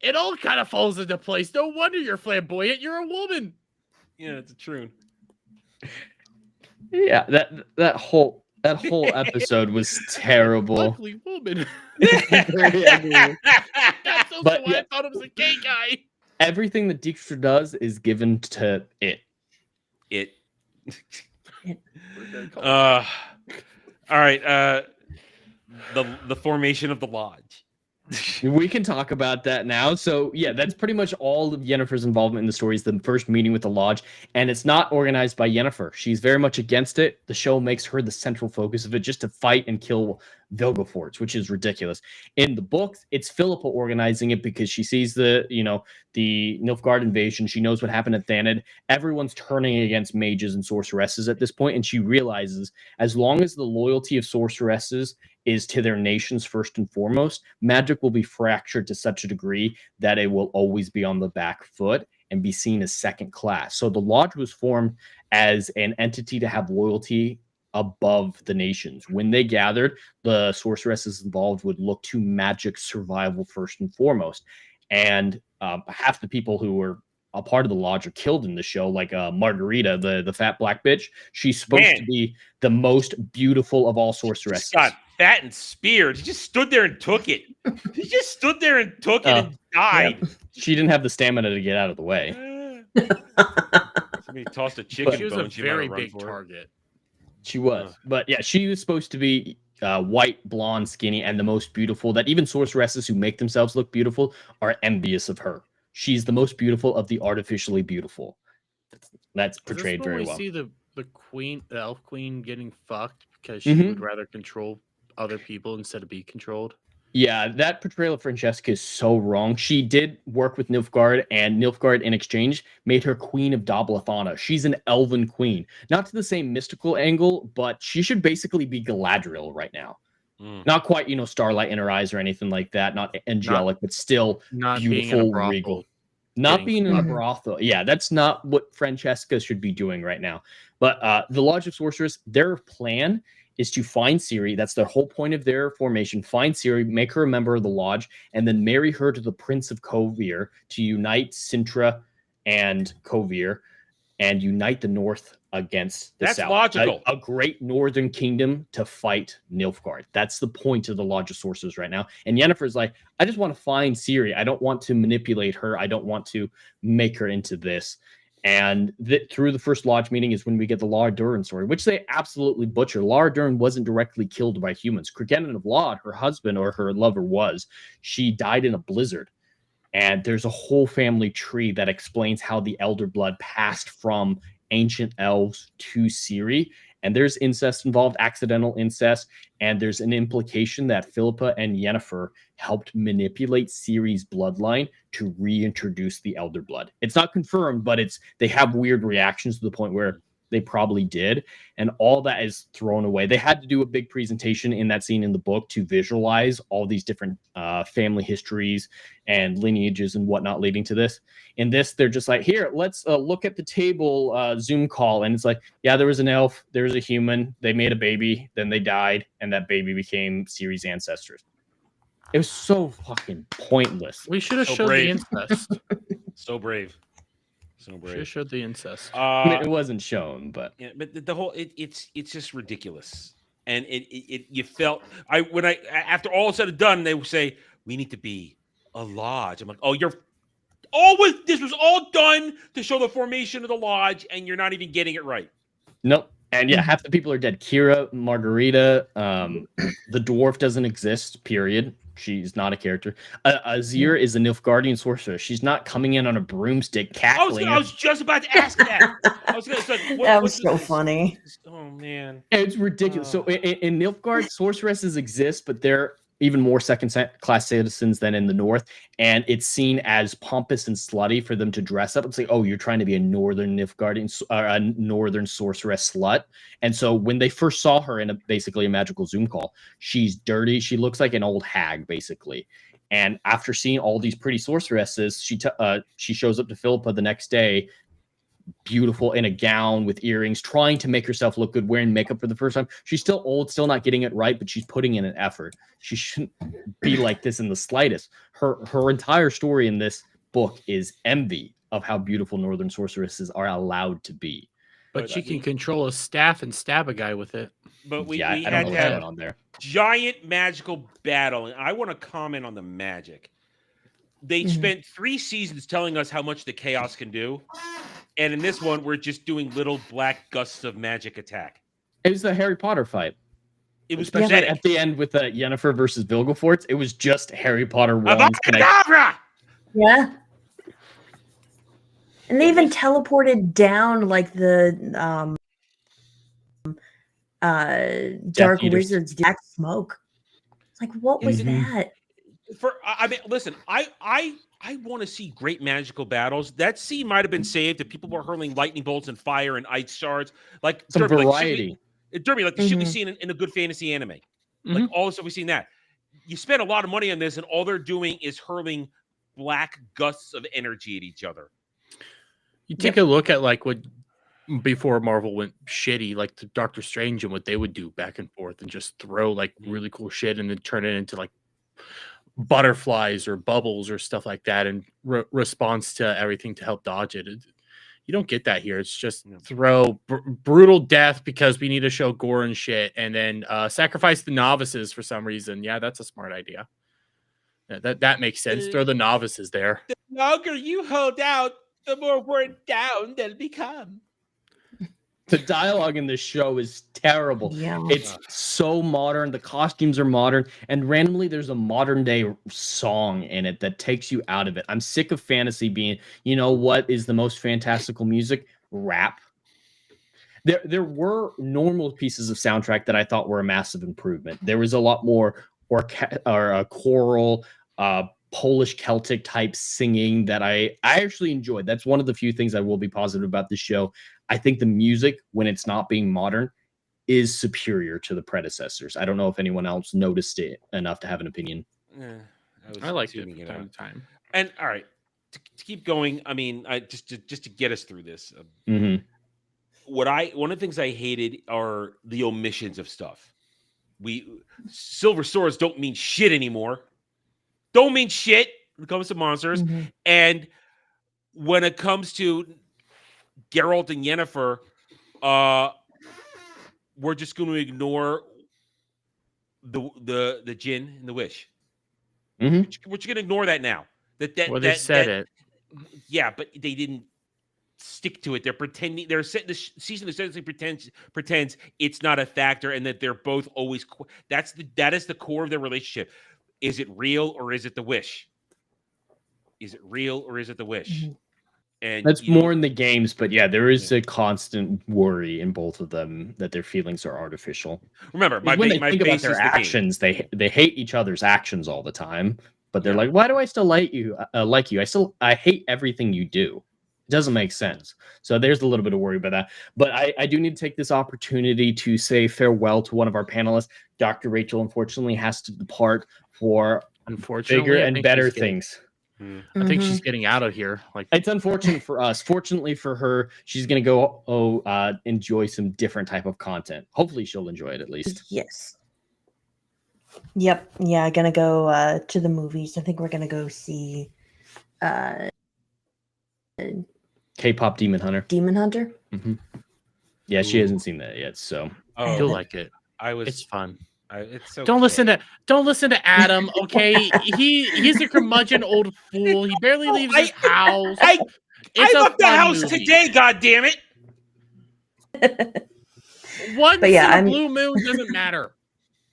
It all kind of falls into place. No wonder you're flamboyant. You're a woman. Yeah, it's a troon. Yeah, that whole episode was terrible. Ugly woman. Very ugly. That's also But, why yeah. I thought it was a gay guy. Everything that Dijkstra does is given to it. It. All right. The formation of the lodge. We can talk about that now. So yeah, that's pretty much all of Yennefer's involvement in the story is the first meeting with the Lodge, and it's not organized by Yennefer. She's very much against it. The show makes her the central focus of it, just to fight and kill Vilgefortz, which is ridiculous. In the books, it's Philippa organizing it because she sees the Nilfgaard invasion. She knows what happened at Thanedd. Everyone's turning against mages and sorceresses at this point, and she realizes as long as the loyalty of sorceresses is to their nations first and foremost, magic will be fractured to such a degree that it will always be on the back foot and be seen as second class. So the Lodge was formed as an entity to have loyalty above the nations. When they gathered, the sorceresses involved would look to magic survival first and foremost. And half the people who were a part of the Lodge are killed in the show, like Margarita, the fat black bitch. She's supposed to be the most beautiful of all sorceresses. Got fat and speared. He just stood there and took it. He just stood there and took it and died. She didn't have the stamina to get out of the way. Somebody tossed a chicken She was bone. a She might have very run big for it. target. She was. But yeah, she was supposed to be white, blonde, skinny, and the most beautiful, that even sorceresses who make themselves look beautiful are envious of her. She's the most beautiful of the artificially beautiful. That's portrayed very well. We see the queen, the elf queen, getting fucked because she would rather control other people instead of be controlled. Yeah, that portrayal of Francesca is so wrong. She did work with Nilfgaard, and Nilfgaard, in exchange, made her Queen of Dablethana. She's an elven queen. Not to the same mystical angle, but she should basically be Galadriel right now. Not quite, starlight in her eyes or anything like that. Not angelic, but still Not beautiful, being in a regal. brothel. Not being in a Mhm. brothel. Yeah, that's not what Francesca should be doing right now. But the Lodge of Sorcerers, their plan is to find Ciri. That's the whole point of their formation. Find Ciri, make her a member of the Lodge, and then marry her to the Prince of Kovir to unite Sintra and Kovir. and unite the North against the That's South. logical. A great northern kingdom to fight Nilfgaard. That's the point of the Lodge of Sorcerers right now. And Yennefer's like, I just want to find Ciri. I don't want to manipulate her. I don't want to make her into this. And through the first Lodge meeting is when we get the Lara Durin story, which they absolutely butcher. Lara Durin wasn't directly killed by humans. Cregennan of Laud, her husband or her lover was. She died in a blizzard. And there's a whole family tree that explains how the Elder Blood passed from ancient elves to Ciri. And there's incest involved, accidental incest. And there's an implication that Philippa and Yennefer helped manipulate Ciri's bloodline to reintroduce the Elder Blood. It's not confirmed, but they have weird reactions to the point where they probably did. And all that is thrown away. They had to do a big presentation in that scene in the book to visualize all these different family histories and lineages and whatnot leading to this. In this, they're just like, here, let's look at the table Zoom call. And it's like, yeah, there was an elf, there was a human, they made a baby, then they died, and that baby became Ciri's ancestors. It was so fucking pointless. We should have showed brave. the incest. So brave. So Should brave. have showed the incest. I mean, it wasn't shown, but Yeah, but the whole it's just ridiculous. And it you felt after all is said and done, they would say we need to be a lodge. I'm like, oh, this was all done to show the formation of the lodge, and you're not even getting it right. nope. And yeah, half the people are dead. Kira, Margarita, the dwarf doesn't exist, period. She's not a character. Azir is a Nilfgaardian sorcerer. She's not coming in on a broomstick cackling. I was just about to ask that. I was going to say, That was so funny. Oh man, It's ridiculous. So in Nilfgaard, sorceresses exist, but they're even more second-class citizens than in the North, and it's seen as pompous and slutty for them to dress up. It's like, oh, you're trying to be a northern Nilfgaardian, a northern sorceress slut. And so when they first saw her in basically a magical Zoom call, she's dirty. She looks like an old hag, basically. And after seeing all these pretty sorceresses, she shows up to Philippa the next day, beautiful in a gown with earrings, trying to make herself look good, wearing makeup for the first time. She's still old, still not getting it right, but she's putting in an effort. She shouldn't be like this in the slightest. Her entire story in this book is envy of how beautiful northern sorceresses are allowed to be. But she can control a staff and stab a guy with it. but we I had don't know to what's going have on there. giant magical battle, and I want to comment on the magic. They Mhm. spent 3 seasons telling us how much the chaos can do. And in this one, we're just doing little black gusts of magic attack. It was the Harry Potter fight. It was Especially pathetic. at the end with Yennefer versus Vilgefortz. It was just Harry Potter wands connected. Avada-kedavra! Yeah. And they even teleported down like the Dark Eaters. Wizard's black smoke. It's like, what was Mhm. that? I mean, listen, I want to see great magical battles. That scene might have been saved if people were hurling lightning bolts and fire and ice shards, like Some Derby, variety. like the shit we've Mhm. seen in a good fantasy anime. Like all the stuff we've seen that. You spend a lot of money on this, and all they're doing is hurling black gusts of energy at each other. You take a look at like what before Marvel went shitty, like the Doctor Strange and what they would do back and forth and just throw like really cool shit and then turn it into like butterflies or bubbles or stuff like that and response to everything to help dodge it. You don't get that here. It's just No. throw brutal death because we need to show gore and shit, and then sacrifice the novices for some reason. Yeah, that's a smart idea. Yeah, that makes sense. Throw the novices there. The longer you hold out, the more worn down they'll become. The dialogue in this show is terrible. Yeah. It's so modern. The costumes are modern, and randomly there's a modern day song in it that takes you out of it. I'm sick of fantasy being, you know what is the most fantastical music? Rap. There were normal pieces of soundtrack that I thought were a massive improvement. There was a lot more choral, Polish Celtic type singing that I actually enjoyed. That's one of the few things I will be positive about this show. I think the music, when it's not being modern, is superior to the predecessors. I don't know if anyone else noticed it enough to have an opinion. I liked it tuning from time to time. And all right, to keep going. I mean, just to get us through this. Mhm. One of the things I hated are the omissions of stuff. Silver swords don't mean shit anymore. Don't mean shit when it comes to monsters. Mhm. And when it comes to Geralt and Yennefer, we're just going to ignore the Jinn and the Wish. Mhm. We're just going to ignore that now. Well, they said it. Yeah, but they didn't stick to it. They're pretending. The season essentially pretends it's not a factor, and that they're both always. That is the core of their relationship. Is it real or is it the Wish? Is it real or is it the Wish? Mhm. And That's more in the games, but yeah, there is a constant worry in both of them that their feelings are artificial. Remember, my When they my think about base their is the game. actions, they hate each other's actions all the time. But they're Yeah. like, why do I still like you? I hate everything you do. It doesn't make sense. So there's a little bit of worry about that. But I do need to take this opportunity to say farewell to one of our panelists. Dr. Rachel, unfortunately, has to depart for Unfortunately, bigger I and think better she's getting- things. I think she's Mhm. getting out of here. Like, It's unfortunate for us. Fortunately for her, she's gonna go enjoy some different type of content. Hopefully, she'll enjoy it at least. Yes. Yep. Yeah, gonna go to the movies. I think we're gonna go see K-pop Demon Hunter. Demon Hunter. Yeah, she Ooh. hasn't seen that yet. So Oh, you'll like it. I was. It's fun. It's okay. Don't listen to Adam. Okay, he's a curmudgeon old fool. He barely leaves his house. I It's a left the fun house movie. today. God damn it! Once But yeah, in a I'm- blue moon doesn't matter.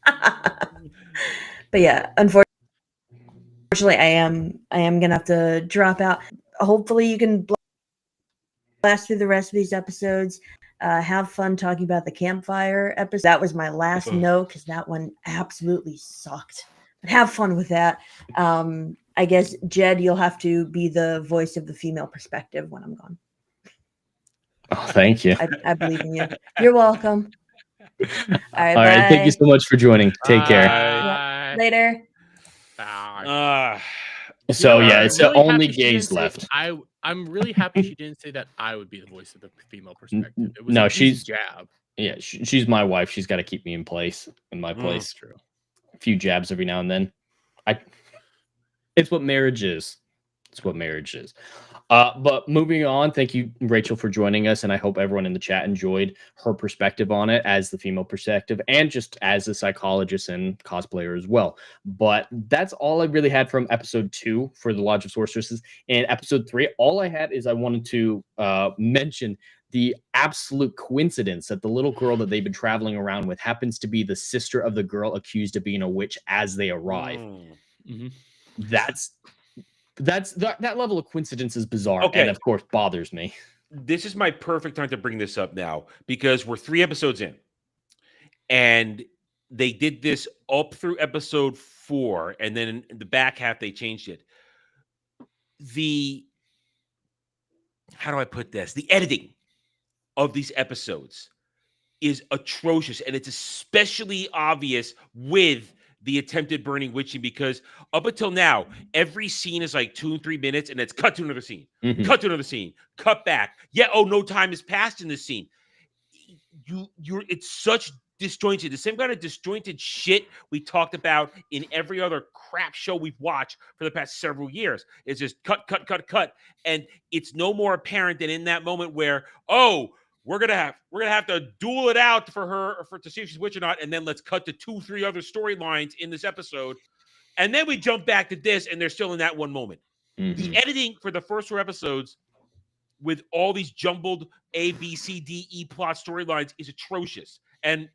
But yeah, unfortunately, I am gonna have to drop out. Hopefully, you can blast through the rest of these episodes. Have fun talking about the campfire episode. That was my last Ugh. note because that one absolutely sucked. But have fun with that. I guess Jed, you'll have to be the voice of the female perspective when I'm gone. oh, thank you. I believe in you. You're welcome. All right, All right, thank you bye. so much for joining. Take care. Bye. Later. Bye. So You know, yeah, I'm it's really only happy she didn't gays say- left. I'm really happy she didn't say that I would be the voice of the female perspective. It was no, an easy she's- jab. Yeah, she's my wife. She's got to keep me in place. In my place, True. a few jabs every now and then. It's what marriage is. It's what marriage is. But moving on, thank you, Rachel, for joining us, and I hope everyone in the chat enjoyed her perspective on it as the female perspective, and just as a psychologist and cosplayer as well. But that's all I really had from episode 2 for the Lodge of Sorceresses. And episode 3, all I had is I wanted to mention the absolute coincidence that the little girl that they've been traveling around with happens to be the sister of the girl accused of being a witch as they arrive. Mm. That level of coincidence is bizarre, Okay. and of course bothers me. This is my perfect time to bring this up now because we're 3 episodes in, and they did this up through episode 4, and then in the back half they changed it. How do I put this? The editing of these episodes is atrocious, and it's especially obvious with the attempted burning witching, because up until now, every scene is like 2 and 3 minutes, and it's cut to another scene, Mhm. cut to another scene, cut back. Yeah, oh, no time has passed in this scene. It's such disjointed, the same kind of disjointed shit we talked about in every other crap show we've watched for the past several years. It's just cut, and it's no more apparent than in that moment where, oh, we're gonna have to duel it out to see if she's witch or not, and then let's cut to 2-3 other storylines in this episode, and then we jump back to this, and they're still in that one moment. Mhm. The editing for the first 4 episodes, with all these jumbled A, B, C, D, E plot storylines, is atrocious. And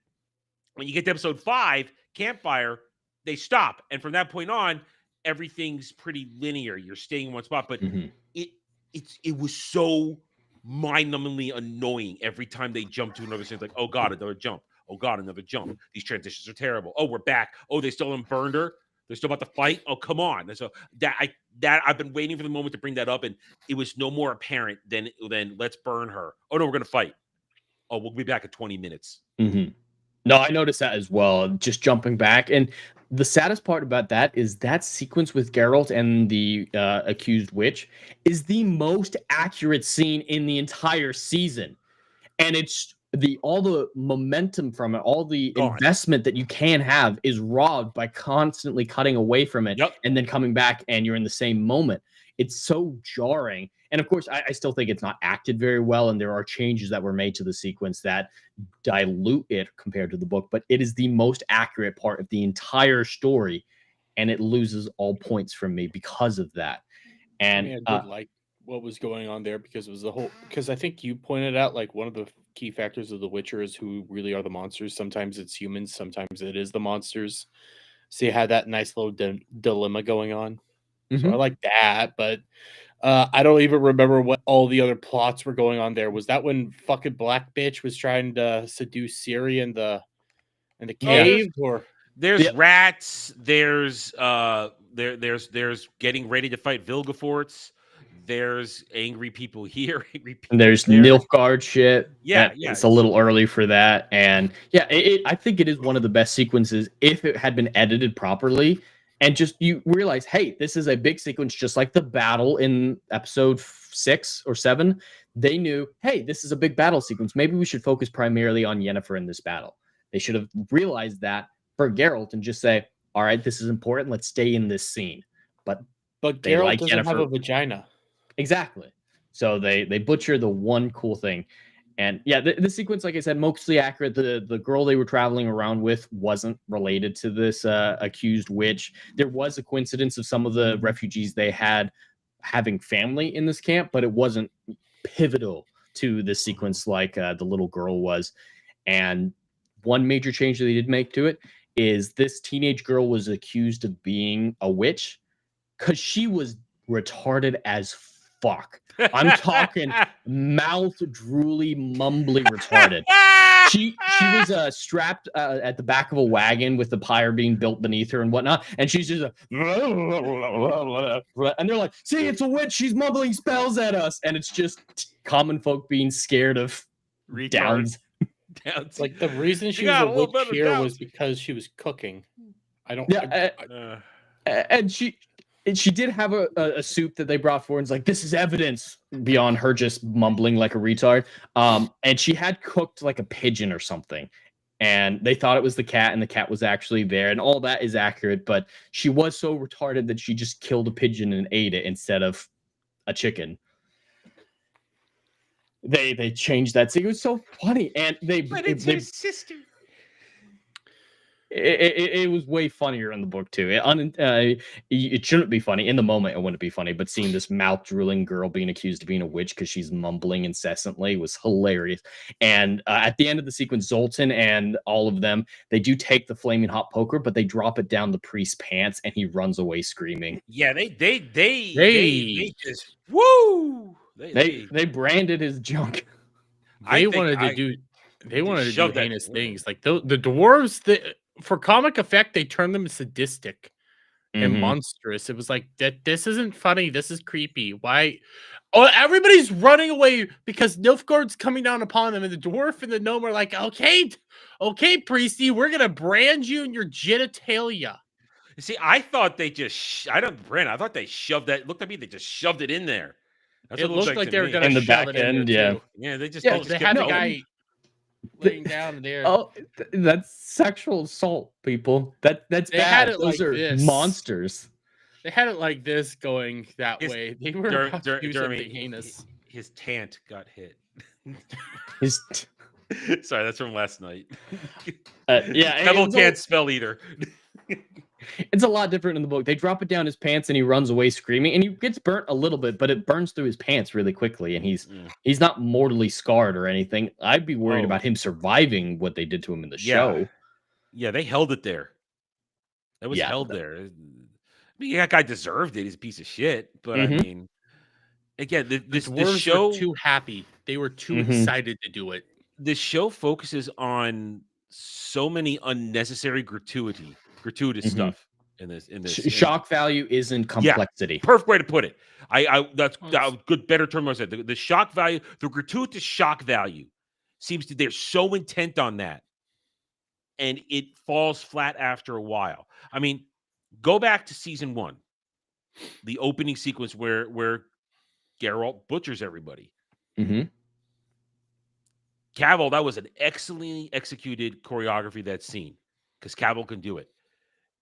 when you get to episode 5, Campfire, they stop, and from that point on, everything's pretty linear. You're staying in one spot, but Mhm. it was so mind-numbingly annoying every time they jump to another scene. It's like, oh god, another jump. Oh god, another jump. These transitions are terrible. Oh, we're back. Oh, they still haven't burned her. They're still about to fight. Oh, come on. And so I've been waiting for the moment to bring that up, and it was no more apparent than let's burn her. Oh no, we're gonna fight. Oh, we'll be back in 20 minutes. Mhm. No, I noticed that as well. Just jumping back, and the saddest part about that is that sequence with Geralt and the accused witch is the most accurate scene in the entire season, and it's all the momentum from it, all the Gone. investment that you can have is robbed by constantly cutting away from it Yep. and then coming back, and you're in the same moment. it's so jarring. And of course, I still think it's not acted very well, and there are changes that were made to the sequence that dilute it compared to the book, but it is the most accurate part of the entire story, and it loses all points from me because of that. And I did like what was going on there because it was the whole. Because I think you pointed out like one of the key factors of The Witcher is who really are the monsters. Sometimes it's humans, sometimes it is the monsters. So you had that nice little dilemma going on. So I like that, but I don't even remember what all the other plots were going on there. Was that when fucking Black Bitch was trying to seduce Ciri in the cave, or there's rats, there's getting ready to fight Vilgefortz, there's angry people here, angry people and there's there. Nilfgaard shit. Yeah, It's a little early for that. And yeah, I think it is one of the best sequences if it had been edited properly. And just you realize, hey, this is a big sequence, just like the battle in episode 6 or 7. They knew, hey, this is a big battle sequence. Maybe we should focus primarily on Yennefer in this battle. They should have realized that for Geralt and just say, all right, this is important. Let's stay in this scene. But Geralt like doesn't have Yennefer. a vagina. Exactly. So they butcher the one cool thing. And yeah, the sequence, like I said, mostly accurate. The girl they were traveling around with wasn't related to this accused witch. There was a coincidence of some of the refugees they had having family in this camp, but it wasn't pivotal to this sequence like the little girl was. And one major change that they did make to it is this teenage girl was accused of being a witch because she was retarded as fuck. I'm talking mouth drooly, mumbly retarded. She was strapped at the back of a wagon with the pyre being built beneath her and whatnot, and she's just and they're like, "See, it's a witch. She's mumbling spells at us," and it's just common folk being scared of downs. Like the reason she was a witch here was because she was cooking. I don't. Yeah, and she did have a soup that they brought forward. And it's like, this is evidence beyond her just mumbling like a retard. And she had cooked like a pigeon or something. And they thought it was the cat, and the cat was actually there. And all that is accurate. But she was so retarded that she just killed a pigeon and ate it instead of a chicken. They changed that. So it was so funny. And but it's his sister. It was way funnier in the book too. It shouldn't be funny in the moment. It wouldn't be funny, but seeing this mouth drooling girl being accused of being a witch because she's mumbling incessantly was hilarious. And at the end of the sequence, Zoltan and all of them, they do take the flaming hot poker, but they drop it down the priest's pants, and he runs away screaming. Yeah, they just woo. They branded his junk. They wanted to do heinous things. Like the dwarves. For comic effect, they turned them sadistic and monstrous. It was like that. This isn't funny. This is creepy. Why? Oh, everybody's running away because Nilfgaard's coming down upon them, and the dwarf and the gnome are like, "Okay, priesty, we're gonna brand you in your genitalia." See, I thought they just. I thought they shoved that. Looked at me. They just shoved it in there. That's it looked like they were gonna in the shove back it in end. there Yeah. too. Yeah, they just. They had the guy laying down there. Oh, that's sexual assault, people. That's they bad. Had it Those like are this. Monsters. They had it like this going that way. They were about to do something heinous. His tant got hit. His Sorry, that's from last night. Yeah, Neville can't spell either. It's a lot different in the book. They drop it down his pants and he runs away screaming, and he gets burnt a little bit, but it burns through his pants really quickly, and he's not mortally scarred or anything. I'd be worried about him surviving what they did to him in the show. Yeah, they held it there. That was held there. I mean, that guy deserved it. He's a piece of shit. But I mean, again, the show were too happy. They were too excited to do it. The show focuses on so many unnecessary gratuitous stuff in this. Shock value isn't complexity. Yeah, perfect way to put it. That's a good, better term I said. The shock value, the gratuitous shock value, seems to they're so intent on that, and it falls flat after a while. I mean, go back to season 1, the opening sequence where Geralt butchers everybody. Cavill, that was an excellently executed choreography, that scene, because Cavill can do it.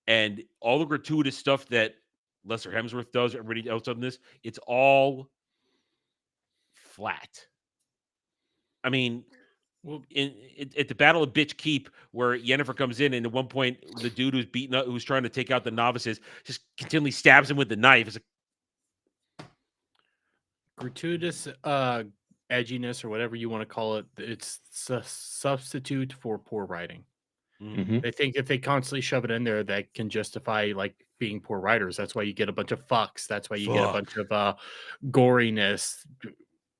And all the gratuitous stuff that Lester Hemsworth does, or everybody else on this, it's all flat. I mean, Well, at the Battle of Bitch Keep, where Yennefer comes in, and at one point the dude who's beating up, who's trying to take out the novices, just continually stabs him with the knife. It's like, gratuitous edginess or whatever you want to call it, it's a substitute for poor writing. Mhm. They think if they constantly shove it in there, that can justify like being poor writers. That's why you get a bunch of fucks. That's why you get a bunch of goriness.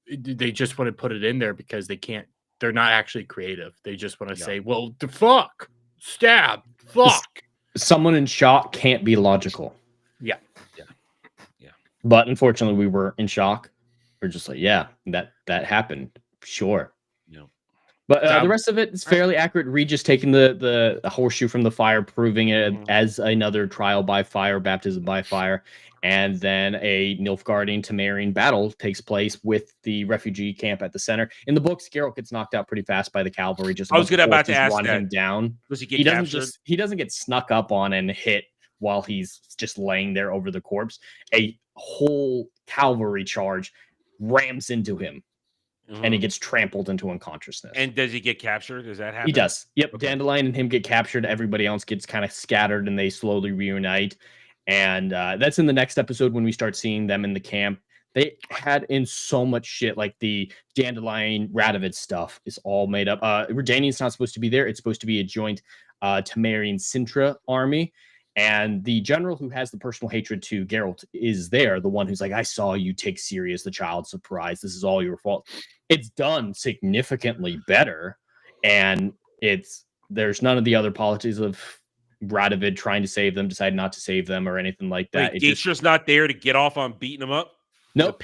They just want to put it in there because they can't. They're not actually creative. They just want to say, "Well, the fuck, stab, fuck." Someone in shock can't be logical. Yeah. But unfortunately, we were in shock. We're just like, yeah, that happened. Sure. Yeah. But the rest of it is fairly accurate. Regis taking the horseshoe from the fire, proving it as another trial by fire, baptism by fire. And then a Nilfgaardian Temerian battle takes place with the refugee camp at the center. In the books, Geralt gets knocked out pretty fast by the cavalry. Just I was about to ask run that. him down. Does he get captured? He doesn't get snuck up on and hit while he's just laying there over the corpse. A whole cavalry charge rams into him. And he gets trampled into unconsciousness. And does he get captured? Does that happen? He does. Yep. Okay. Dandelion and him get captured. Everybody else gets kind of scattered and they slowly reunite. And that's in the next episode when we start seeing them in the camp. They had in so much shit, like the Dandelion Radovid stuff is all made up. Redanian's not supposed to be there. It's supposed to be a joint Temerian Sintra army. And the general who has the personal hatred to Geralt is there, the one who's like, I saw you take Sirius, the child surprise. This is all your fault. It's done significantly better. And there's none of the other policies of Radovid trying to save them, decide not to save them, or anything like that. Wait, Geisha's not there to get off on beating them up? Nope,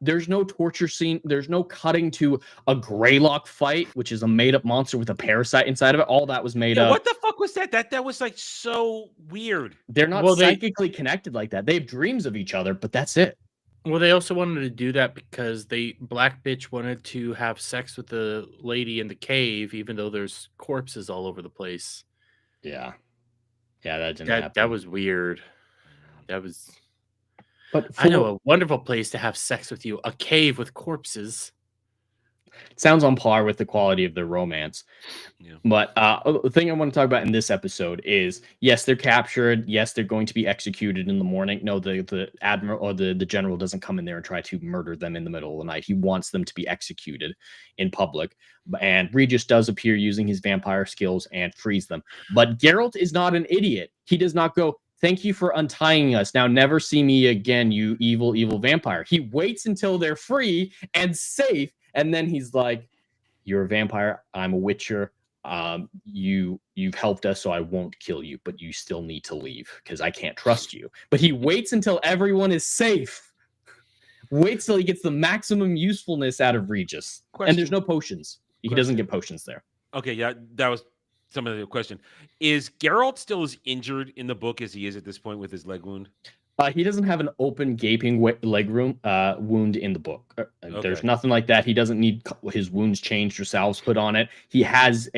there's no torture scene. There's no cutting to a Greylock fight, which is a made-up monster with a parasite inside of it. All that was made up. What the fuck was that? That was like so weird. They're not psychically connected like that. They have dreams of each other, but that's it. Well, they also wanted to do that because Black Bitch wanted to have sex with the lady in the cave, even though there's corpses all over the place. Yeah, that didn't happen. That was weird. That was. But I know a wonderful place to have sex with you, a cave with corpses. Sounds on par with the quality of their romance. Yeah. But the thing I want to talk about in this episode is, yes, they're captured. Yes, they're going to be executed in the morning. No, the admiral or the general doesn't come in there and try to murder them in the middle of the night. He wants them to be executed in public. And Regis does appear using his vampire skills and frees them. But Geralt is not an idiot. He does not go, thank you for untying us. Now never see me again, you evil, evil vampire. He waits until they're free and safe. And then he's like, you're a vampire. I'm a witcher. You've helped us, so I won't kill you, but you still need to leave because I can't trust you. But he waits until everyone is safe. Waits till he gets the maximum usefulness out of Regis. And there's no potions. He doesn't get potions there. Okay, yeah, that was some of the question. Is Geralt still as injured in the book as he is at this point with his leg wound? He doesn't have an open, gaping leg wound in the book. There's nothing like that. He doesn't need his wounds changed or salves put on it. He has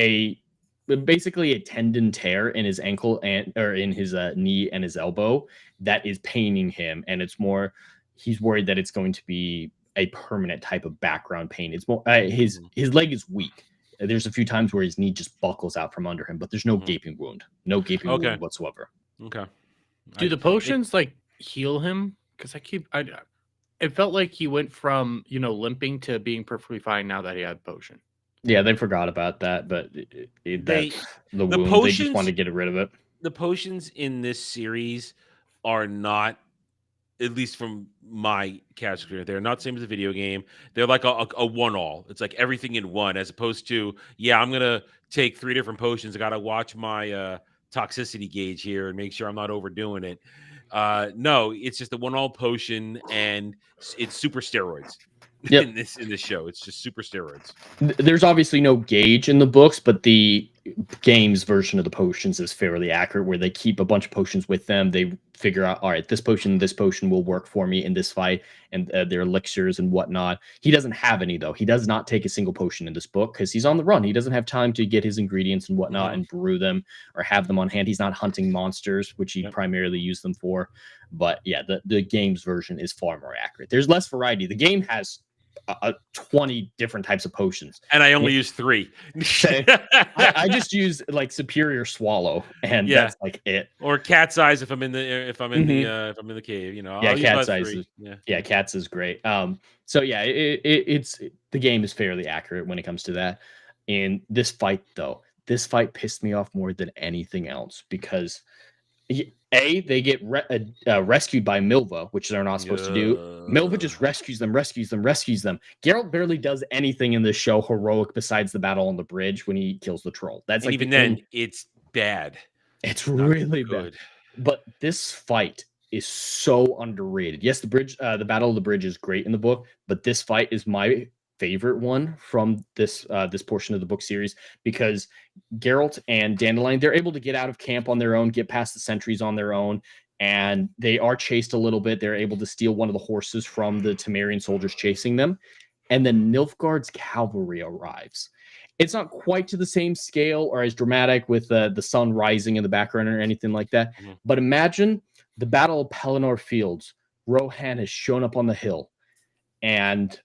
basically a tendon tear in his ankle or in his knee and his elbow that is paining him, and it's more. He's worried that it's going to be a permanent type of background pain. It's more his leg is weak. There's a few times where his knee just buckles out from under him, but there's no gaping wound, wound whatsoever. Okay. Do the potions heal him? Because it felt like he went from limping to being perfectly fine now that he had potion. Yeah, they forgot about that, but the wound, potions, they just wanted to get rid of it. The potions in this series are not, at least from my cast experience, they're not the same as a video game. They're like a one-all. It's like everything in one, as opposed to, I'm gonna take 3 different potions. I gotta watch my toxicity gauge here and make sure I'm not overdoing it. No, it's just a one-all potion, and it's super steroids. Yep. in this show. It's just super steroids. There's obviously no gauge in the books, but the games version of the potions is fairly accurate, where they keep a bunch of potions with them. They figure out, all right, this potion will work for me in this fight, and their elixirs and whatnot. He doesn't have any, though. He does not take a single potion in this book because he's on the run. He doesn't have time to get his ingredients and whatnot and brew them or have them on hand. He's not hunting monsters, which he primarily used them for. But yeah, the games version is far more accurate. There's less variety. The game has 20 different types of potions, and I only use 3. I just use like Superior Swallow, and that's like it. Or Cat's Eyes if I'm in the cave, you know. Yeah, Cat's Eyes. Yeah, Cat's is great. So yeah, it's the game is fairly accurate when it comes to that. In this fight, though, this fight pissed me off more than anything else because they get rescued by Milva, which they're not supposed to do. Milva just rescues them. Geralt barely does anything in this show heroic besides the battle on the bridge when he kills the troll. That's and like even then, it's bad. It's really bad. But this fight is so underrated. Yes, the battle of the bridge is great in the book, but this fight is my favorite one from this portion of the book series because Geralt and Dandelion, they're able to get out of camp on their own, get past the sentries on their own, and they are chased a little bit. They're able to steal one of the horses from the Temerian soldiers chasing them, and then Nilfgaard's cavalry arrives. It's not quite to the same scale or as dramatic with the sun rising in the background or anything like that, but imagine the Battle of Pelennor Fields. Rohan has shown up on the hill, and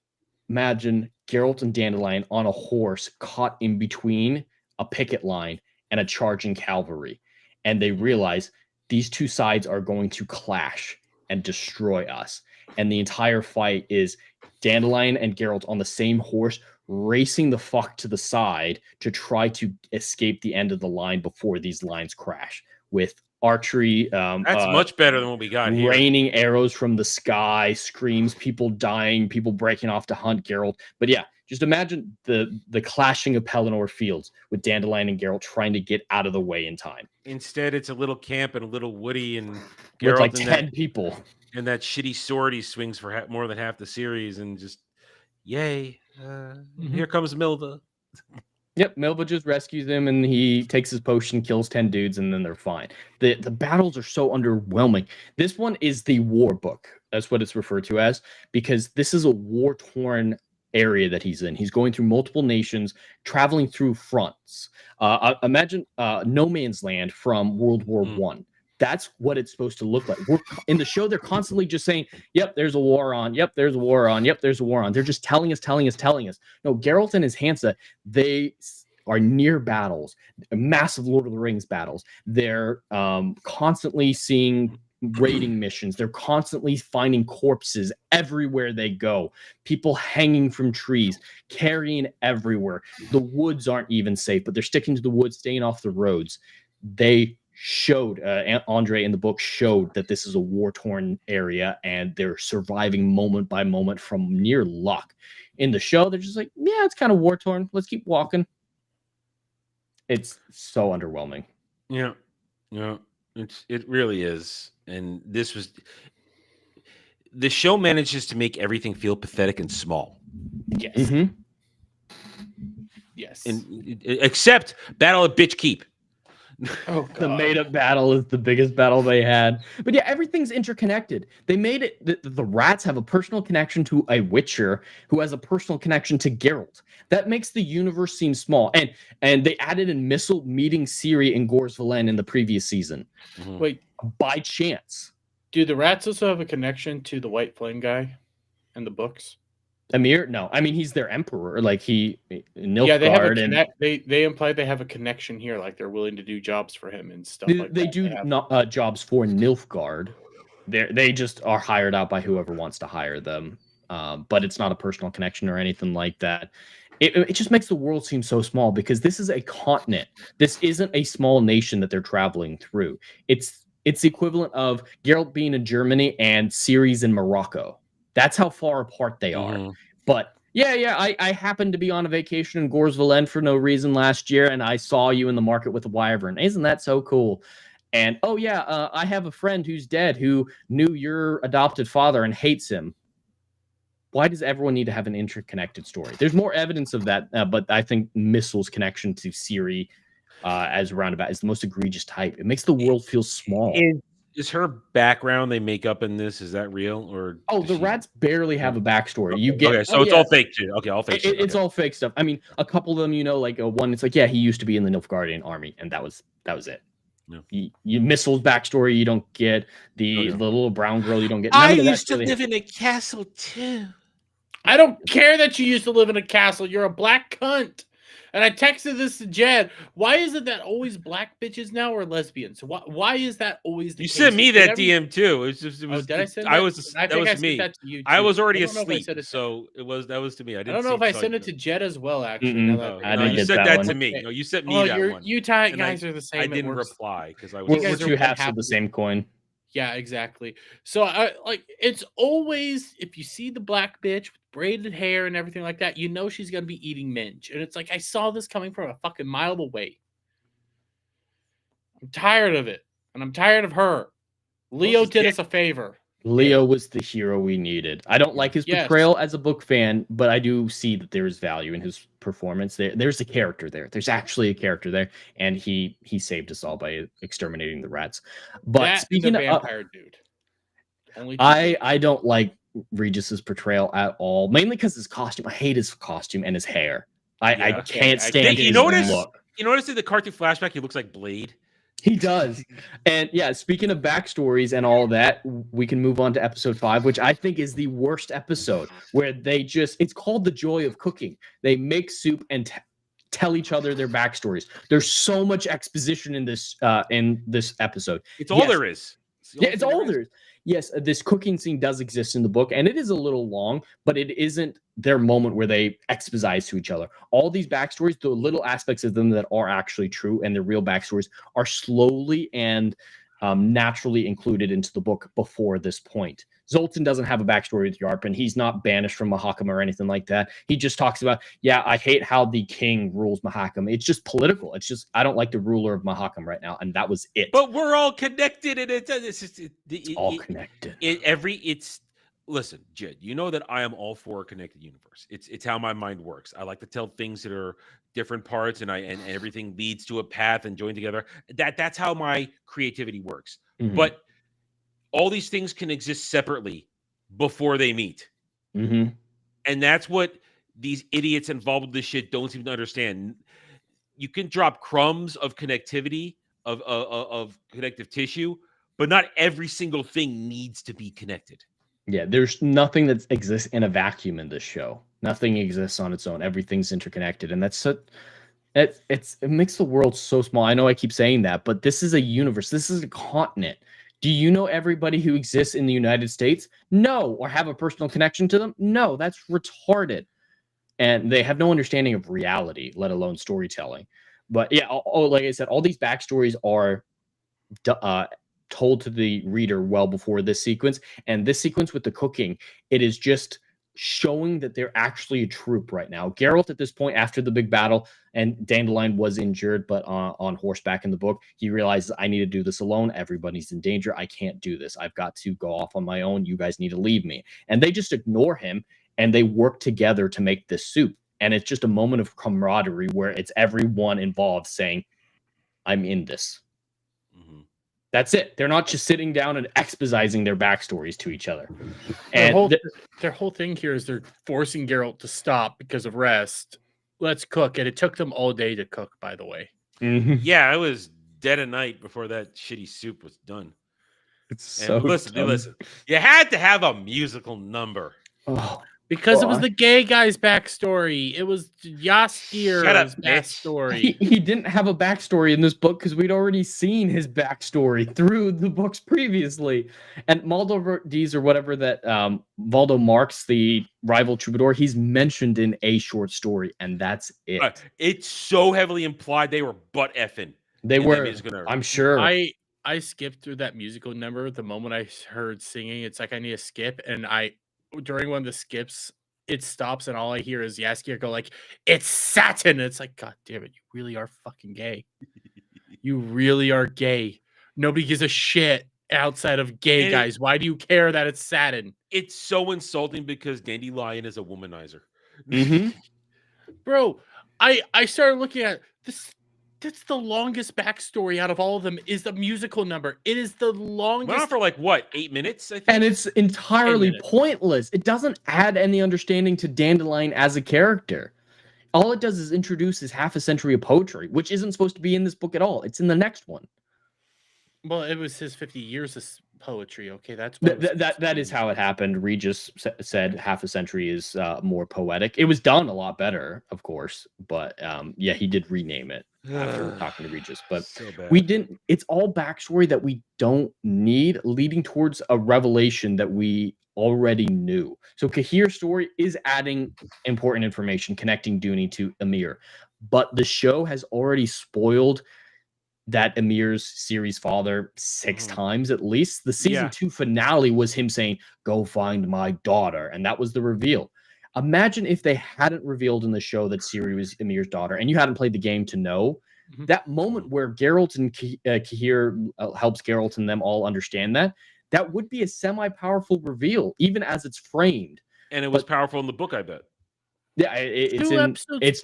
imagine Geralt and Dandelion on a horse caught in between a picket line and a charging cavalry. And they realize these two sides are going to clash and destroy us. And the entire fight is Dandelion and Geralt on the same horse racing the fuck to the side to try to escape the end of the line before these lines crash with archery. That's much better than what we got here. Raining arrows from the sky, screams, people dying, people breaking off to hunt Geralt. But yeah, just imagine the clashing of Pelennor Fields with Dandelion and Geralt trying to get out of the way in time. Instead, it's a little camp and a little woody and Geralt with like 10 people. And that shitty sword he swings for more than half the series, and just yay! Here comes Milva. Yep, Milva just rescues him, and he takes his potion, kills 10 dudes, and then they're fine. The battles are so underwhelming. This one is the war book. That's what it's referred to as, because this is a war-torn area that he's in. He's going through multiple nations, traveling through fronts. Imagine No Man's Land from World War I. That's what it's supposed to look like. In the show, they're constantly just saying, yep, there's a war on. Yep, there's a war on. Yep, there's a war on. They're just telling us. No, Geralt and his Hansa, they are near battles, massive Lord of the Rings battles. They're constantly seeing raiding missions. They're constantly finding corpses everywhere they go. People hanging from trees, carrying everywhere. The woods aren't even safe, but they're sticking to the woods, staying off the roads. They showed Andre in the book showed that this is a war-torn area and they're surviving moment by moment from near luck. In the show, they're just like, yeah, it's kind of war-torn. Let's keep walking. It's so underwhelming. Yeah, it really is. And the show manages to make everything feel pathetic and small. Yes. Yes. Except Battle of Bitch Keep. Oh, the made-up battle is the biggest battle they had. But yeah, everything's interconnected. They made it the rats have a personal connection to a Witcher who has a personal connection to Geralt. That makes the universe seem small. And they added in Missile meeting Ciri in Gors Velen in the previous season. Wait, by chance. Do the rats also have a connection to the White Flame guy in the books? Emir? No, I mean he's their emperor. Like Nilfgaard. Yeah, they have they imply they have a connection here, like they're willing to do jobs for him and stuff. They do not jobs for Nilfgaard. They just are hired out by whoever wants to hire them. But it's not a personal connection or anything like that. It just makes the world seem so small because this is a continent. This isn't a small nation that they're traveling through. It's the equivalent of Geralt being in Germany and Ciri's in Morocco. That's how far apart they are. But yeah, I happened to be on a vacation in Gors Velen for no reason last year, and I saw you in the market with a wyvern. Isn't that so cool? And oh yeah, I have a friend who's dead who knew your adopted father and hates him. Why does everyone need to have an interconnected story? There's more evidence of that, but I think Missile's connection to Ciri as Roundabout. It's the most egregious type. It makes the world feel small. Is her background they make up in this, is that real? Or Oh, does the she- rats barely have a backstory. You get Okay, so it's all fake too. Okay, all fake. It's all fake stuff. I mean, a couple of them, like one, it's like, yeah, he used to be in the Nilfgaardian army, and that was it. Yeah. You Missile's backstory, you don't get the little brown girl, you don't get. None I of that used to really live in a castle too. I don't care that you used to live in a castle. You're a black cunt. And I texted this to Jed. Why is it that always black bitches now are lesbians? Why is that always the You case? sent me that Whenever DM too. It was just. It Oh, was. did I send I that? was. I That think I was sent me. that to you. I too. was already don't know if I asleep, sent it to- so that was to me. I I didn't. don't know if I sent it it to Jed as well. Actually, Mm-mm. now that No, I no, didn't you get sent that that to one. me. No, you sent me Oh, that you're one. you And I- guys are the same. I It didn't works. reply because I was. We're, guys we're are two one halves half of the of- same coin. Yeah, exactly. So I like it's always if you see the black bitch with braided hair and everything like that, you know she's gonna be eating minge. And it's like I saw this coming from a fucking mile away. I'm tired of it. And I'm tired of her. Leo just did get- us a favor. Leo was the hero we needed. I don't like his Yes. portrayal as a book fan, but I do see that there is value in his performance. There's a character there. There's actually a character there, and he saved us all by exterminating the rats. But That and speaking the of, vampire dude. Only two I don't like Regis's portrayal at all, mainly because his costume. I hate his costume and his hair. I Yeah. can't I stand think his you notice- look. You notice in the cartoon flashback, he looks like Blade. He does. And yeah, speaking of backstories and all that, we can move on to episode 5, which I think is the worst episode, where it's called The Joy of Cooking. They make soup and tell each other their backstories. There's so much exposition in this episode. It's all Yes. there is. It's all there is. Yes, this cooking scene does exist in the book, and it is a little long, but it isn't their moment where they exposize to each other. All these backstories, the little aspects of them that are actually true and their real backstories, are slowly and naturally included into the book before this point. Zoltan doesn't have a backstory with Yarpen. He's not banished from Mahakam or anything like that. He just talks about, yeah, I hate how the king rules Mahakam. It's just political. It's just, I don't like the ruler of Mahakam right now. And that was it. But we're all connected, and it's all connected. Listen, Jed, you know that I am all for a connected universe. It's how my mind works. I like to tell things that are different parts, and everything leads to a path and join together. That's how my creativity works. Mhm. But all these things can exist separately before they meet. Mhm. And that's what these idiots involved with this shit don't seem to understand. You can drop crumbs of connectivity, of connective tissue, but not every single thing needs to be connected. Yeah, there's nothing that exists in a vacuum in this show. Nothing exists on its own. Everything's interconnected, and it makes the world so small. I know I keep saying that, but this is a universe. This is a continent. Do you know everybody who exists in the United States? No. Or have a personal connection to them? No. That's retarded. And they have no understanding of reality, let alone storytelling. But yeah, like I said, all these backstories are told to the reader well before this sequence. And this sequence with the cooking, it is just showing that they're actually a troop right now. Geralt, at this point, after the big battle, and Dandelion was injured, but on horseback in the book, he realizes, I need to do this alone. Everybody's in danger. I can't do this. I've got to go off on my own. You guys need to leave me. And they just ignore him, and they work together to make this soup. And it's just a moment of camaraderie where it's everyone involved saying, I'm in this. Mhm. That's it. They're not just sitting down and exposing their backstories to each other. And their whole thing here is they're forcing Geralt to stop because of rest. Let's cook. And it took them all day to cook, by the way. Mhm. Yeah, it was dead of night before that shitty soup was done. It's And so listen, dumb. listen. You had to have a musical number. Oh, Because it was Why? the gay guy's backstory. It was Shut up, Jaskir's bitch. backstory. he didn't have a backstory in this book because we'd already seen his backstory through the books previously. And Maldo Dees, or whatever that Valdo Marx, the rival troubadour, he's mentioned in a short story, and that's it. It's so heavily implied they were butt effing. They in that were, musical number. I'm sure. I skipped through that musical number the moment I heard singing. It's like I need to skip, and during one of the skips, it stops, and all I hear is Jaskier go like, "It's Satin." And it's like, God damn it, you really are fucking gay. You really are gay. Nobody gives a shit outside of gay And guys. Why do you care that it's Satin, It's so insulting because Dandelion is a womanizer. Mhm. bro? I started looking at this. That's the longest backstory out of all of them. Is the musical number? It is the Went on longest. for like what, 8 minutes? I think. And it's entirely minutes. pointless. It doesn't add any understanding to Dandelion as a character. All it does is introduce his half a century of poetry, which isn't supposed to be in this book at all. It's in the next one. Well, it was his 50 years of poetry. Okay, that's what That is how it happened. Regis said half a century is more poetic. It was done a lot better, of course, but yeah, he did rename it after talking to Regis. But So bad. we didn't. It's all backstory that we don't need, leading towards a revelation that we already knew. So Cahir's story is adding important information, connecting Dooney to Emir, but the show has already spoiled that Emir's series father 6 times at least. The season 2 finale was him saying, "Go find my daughter," and that was the reveal. Imagine if they hadn't revealed in the show that Ciri was Emir's daughter, and you hadn't played the game to know. That moment where Geralt and Cahir helps Geralt and them all understand that would be a semi-powerful reveal, even as it's framed. And it was powerful in the book, I bet. Yeah, it's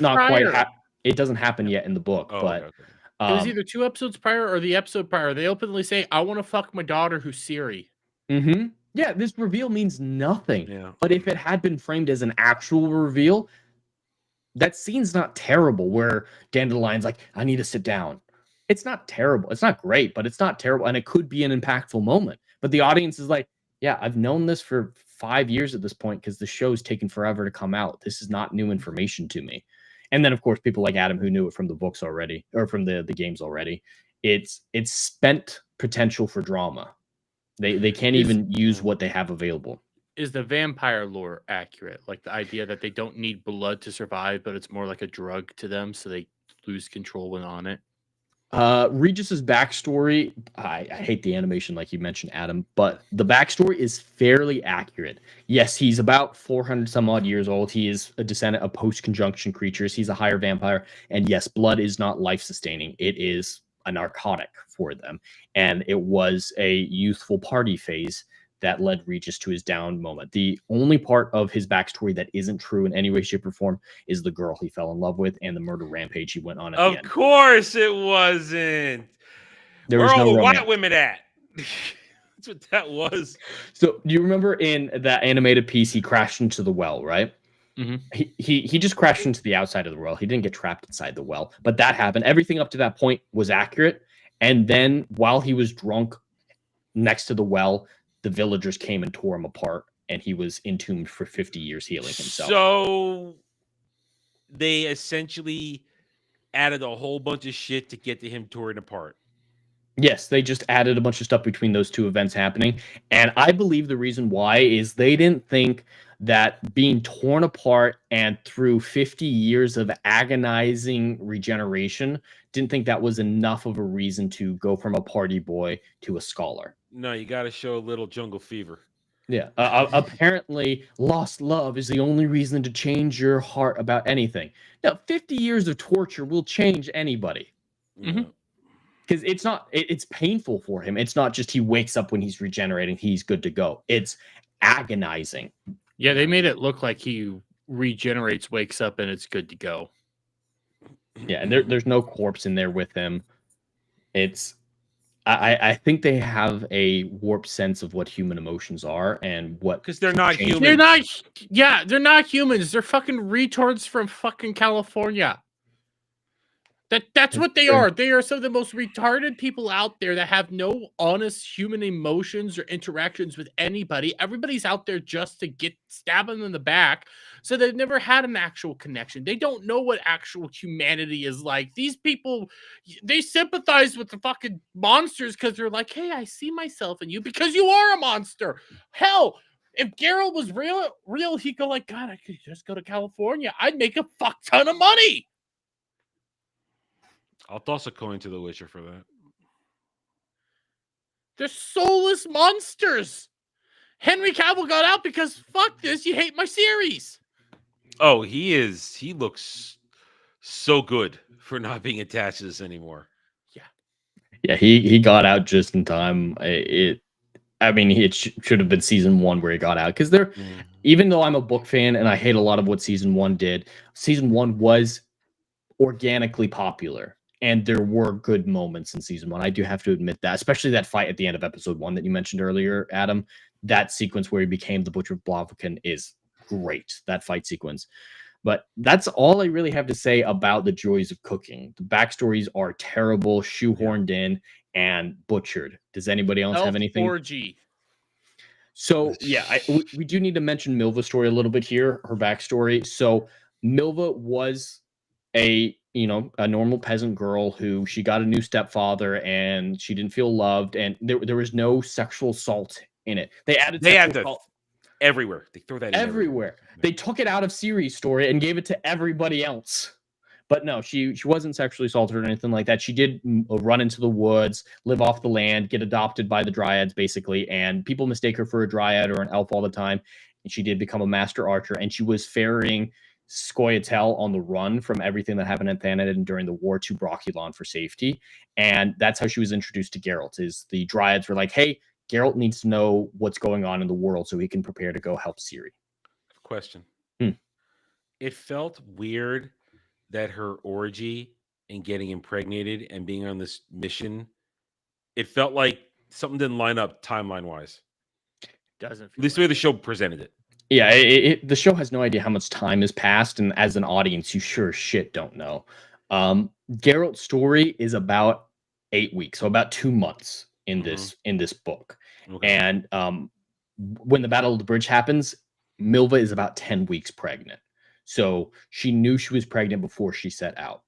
not prior. quite. It doesn't happen yet in the book, but. Okay. It was either 2 episodes prior or the episode prior. They openly say, "I want to fuck my daughter, who's Ciri." Yeah, this reveal means nothing. Yeah. But if it had been framed as an actual reveal, that scene's not terrible. Where Dandelion's like, "I need to sit down." It's not terrible. It's not great, but it's not terrible, and it could be an impactful moment. But the audience is like, "Yeah, I've known this for 5 years at this point because the show's taken forever to come out. This is not new information to me." And then, of course, people like Adam who knew it from the books already, or from the games already. It's spent potential for drama. They can't even use what they have available. Is the vampire lore accurate? Like the idea that they don't need blood to survive, but it's more like a drug to them, so they lose control when on it? Regis's backstory, I hate the animation like you mentioned, Adam, but the backstory is fairly accurate. Yes, he's about 400 some odd years old. He is a descendant of post-conjunction creatures. He's a higher vampire. And yes, blood is not life-sustaining. It is a narcotic for them. And it was a youthful party phase that led Regis to his down moment. The only part of his backstory that isn't true in any way, shape, or form is the girl he fell in love with and the murder rampage he went on at the end. Of course it wasn't. There Where was are no all the romance. white women at? That's what that was. So do you remember in that animated piece, he crashed into the well, right? He just crashed into the outside of the well. He didn't get trapped inside the well, but that happened. Everything up to that point was accurate. And then while he was drunk next to the well, the villagers came and tore him apart, and he was entombed for 50 years healing himself. So they essentially added a whole bunch of shit to get to him torn apart. Yes, they just added a bunch of stuff between those two events happening. And I believe the reason why is they didn't think that being torn apart and through 50 years of agonizing regeneration, didn't think that was enough of a reason to go from a party boy to a scholar. No, you got to show a little jungle fever. Yeah. Apparently, lost love is the only reason to change your heart about anything. Now, 50 years of torture will change anybody. Because it's painful for him. It's not just he wakes up when he's regenerating, he's good to go. It's agonizing. Yeah, they made it look like he regenerates, wakes up, and it's good to go. Yeah, and there's no corpse in there with him. I think they have a warped sense of what human emotions are and what, because they're not human. They're not humans. They're fucking retards from fucking California. That's what they are. They are some of the most retarded people out there that have no honest human emotions or interactions with anybody. Everybody's out there just to stab them in the back. So they've never had an actual connection. They don't know what actual humanity is like. These people, they sympathize with the fucking monsters because they're like, hey, I see myself in you because you are a monster. Hell, if Geralt was real, he'd go like, God, I could just go to California. I'd make a fuck ton of money. I'll toss a coin to The Witcher for that. They're soulless monsters. Henry Cavill got out because fuck this, you hate my series. Oh, he looks so good for not being attached to this anymore. Yeah, he got out just in time. It should have been season 1 where he got out, because even though I'm a book fan and I hate a lot of what season 1 did, season 1 was organically popular. And there were good moments in season 1. I do have to admit that, especially that fight at the end of episode 1 that you mentioned earlier, Adam. That sequence where he became the Butcher of Blaviken is great. That fight sequence. But that's all I really have to say about the joys of cooking. The backstories are terrible, shoehorned in, and butchered. Does anybody else have anything? Orgy. So yeah, we do need to mention Milva's story a little bit here, her backstory. So Milva was a normal peasant girl who she got a new stepfather and she didn't feel loved, and there was no sexual assault in it. They added everywhere. They throw that in everywhere. They took it out of Ciri's story and gave it to everybody else. But no, she wasn't sexually assaulted or anything like that. She did run into the woods, live off the land, get adopted by the Dryads, basically. And people mistake her for a Dryad or an elf all the time. And she did become a master archer. And she was ferrying Scoia'tael on the run from everything that happened at Thanedd during the war to Brokilon for safety. And that's how she was introduced to Geralt, is the Dryads were like, hey, Geralt needs to know what's going on in the world so he can prepare to go help Ciri. Question. It felt weird that her orgy and getting impregnated and being on this mission, it felt like something didn't line up timeline-wise. Doesn't feel At least the way the show presented it. Yeah, the show has no idea how much time has passed, and as an audience, you sure as shit don't know. Geralt's story is about 8 weeks, so about 2 months in this book. Okay. And when the Battle of the Bridge happens, Milva is about 10 weeks pregnant. So she knew she was pregnant before she set out.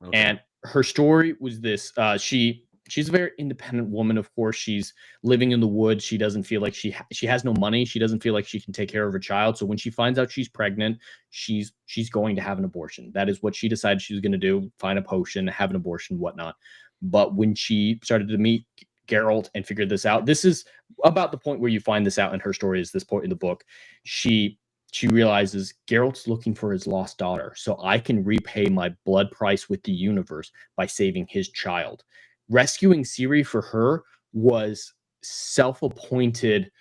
Okay. And her story was this. She's a very independent woman. Of course, she's living in the woods. She doesn't feel like she has no money. She doesn't feel like she can take care of her child. So when she finds out she's pregnant, she's going to have an abortion. That is what she decided she was going to do: find a potion, have an abortion, whatnot. But when she started to meet Geralt and figured this out, this is about the point where you find this out in her story. Is this point in the book? She realizes Geralt's looking for his lost daughter, so I can repay my blood price with the universe by saving his child. Rescuing Ciri for her was self-appointed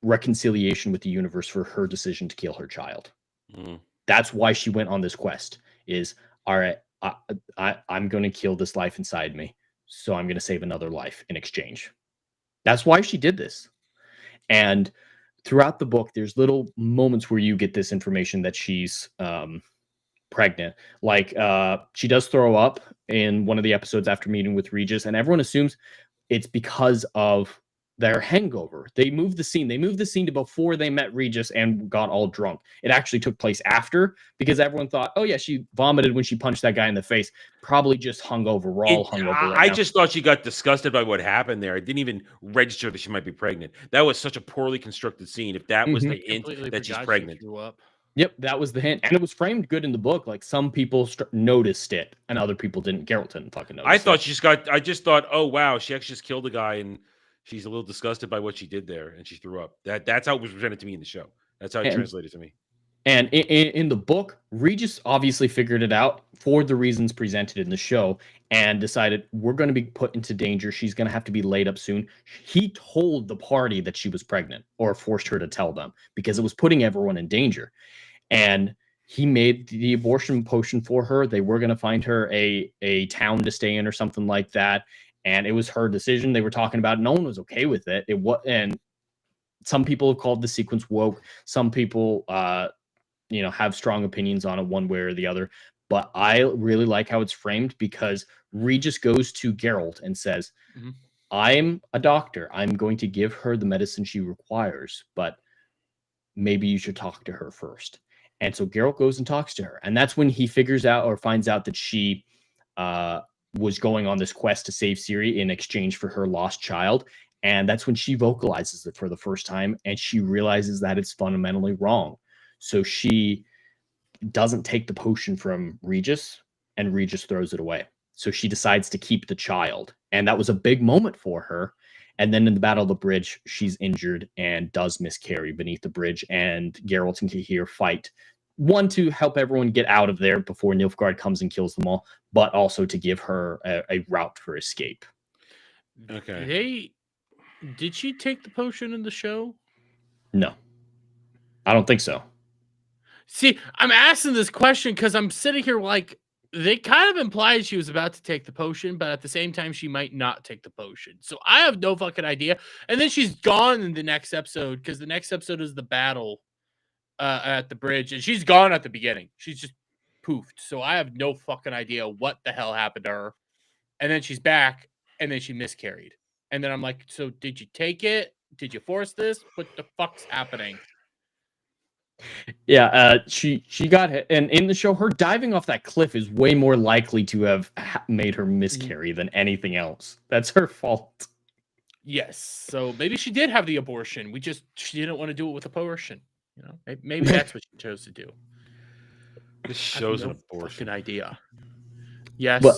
reconciliation with the universe for her decision to kill her child. That's why she went on this quest. Is all right, I'm going to kill this life inside me, so I'm going to save another life in exchange. That's why she did this. And throughout the book, there's little moments where you get this information that she's pregnant. Like she does throw up in one of the episodes after meeting with Regis, and everyone assumes it's because of their hangover. They moved the scene to before they met Regis and got all drunk. It actually took place after, because everyone thought, oh yeah, she vomited when she punched that guy in the face. Probably just hungover. We're all hungover. I just thought she got disgusted by what happened there. I didn't even register that she might be pregnant. That was such a poorly constructed scene. If that was the hint that she's pregnant. Yep, that was the hint, and it was framed good in the book. Like, some people noticed it, and other people didn't. Geralt didn't fucking notice. I just thought, oh wow, she actually just killed a guy, and she's a little disgusted by what she did there, and she threw up. That's how it was presented to me in the show. That's how it translated to me. And in the book, Regis obviously figured it out for the reasons presented in the show and decided, we're going to be put into danger. She's going to have to be laid up soon. He told the party that she was pregnant, or forced her to tell them, because it was putting everyone in danger. And he made the abortion potion for her. They were going to find her a town to stay in or something like that. And it was her decision. They were talking about it. No one was okay with it. And some people have called the sequence woke. Some people, have strong opinions on it one way or the other. But I really like how it's framed, because Regis goes to Geralt and says, I'm a doctor. I'm going to give her the medicine she requires, but maybe you should talk to her first. And so Geralt goes and talks to her. And that's when he figures out, or finds out, that she was going on this quest to save Ciri in exchange for her lost child. And that's when she vocalizes it for the first time, and she realizes that it's fundamentally wrong. So she doesn't take the potion from Regis, and Regis throws it away. So she decides to keep the child. And that was a big moment for her. And then in the Battle of the Bridge, she's injured and does miscarry beneath the bridge. And Geralt and Cahir fight. One, to help everyone get out of there before Nilfgaard comes and kills them all, but also to give her a route for escape. Okay. Did she take the potion in the show? No, I don't think so. See, I'm asking this question because I'm sitting here like, they kind of implied she was about to take the potion, but at the same time, she might not take the potion. So I have no fucking idea. And then she's gone in the next episode because the next episode is the battle at the bridge, and she's gone at the beginning. She's just poofed. So I have no fucking idea what the hell happened to her. And then she's back, and then she miscarried. And then I'm like, so did you take it? Did you force this? What the fuck's happening? Yeah, she got hit, and in the show, her diving off that cliff is way more likely to have made her miscarry than anything else. That's her fault. Yes. So maybe she did have the abortion. She didn't want to do it with abortion. You know, maybe that's what she chose to do. This show's I an have no abortion. fucking idea. Yes. But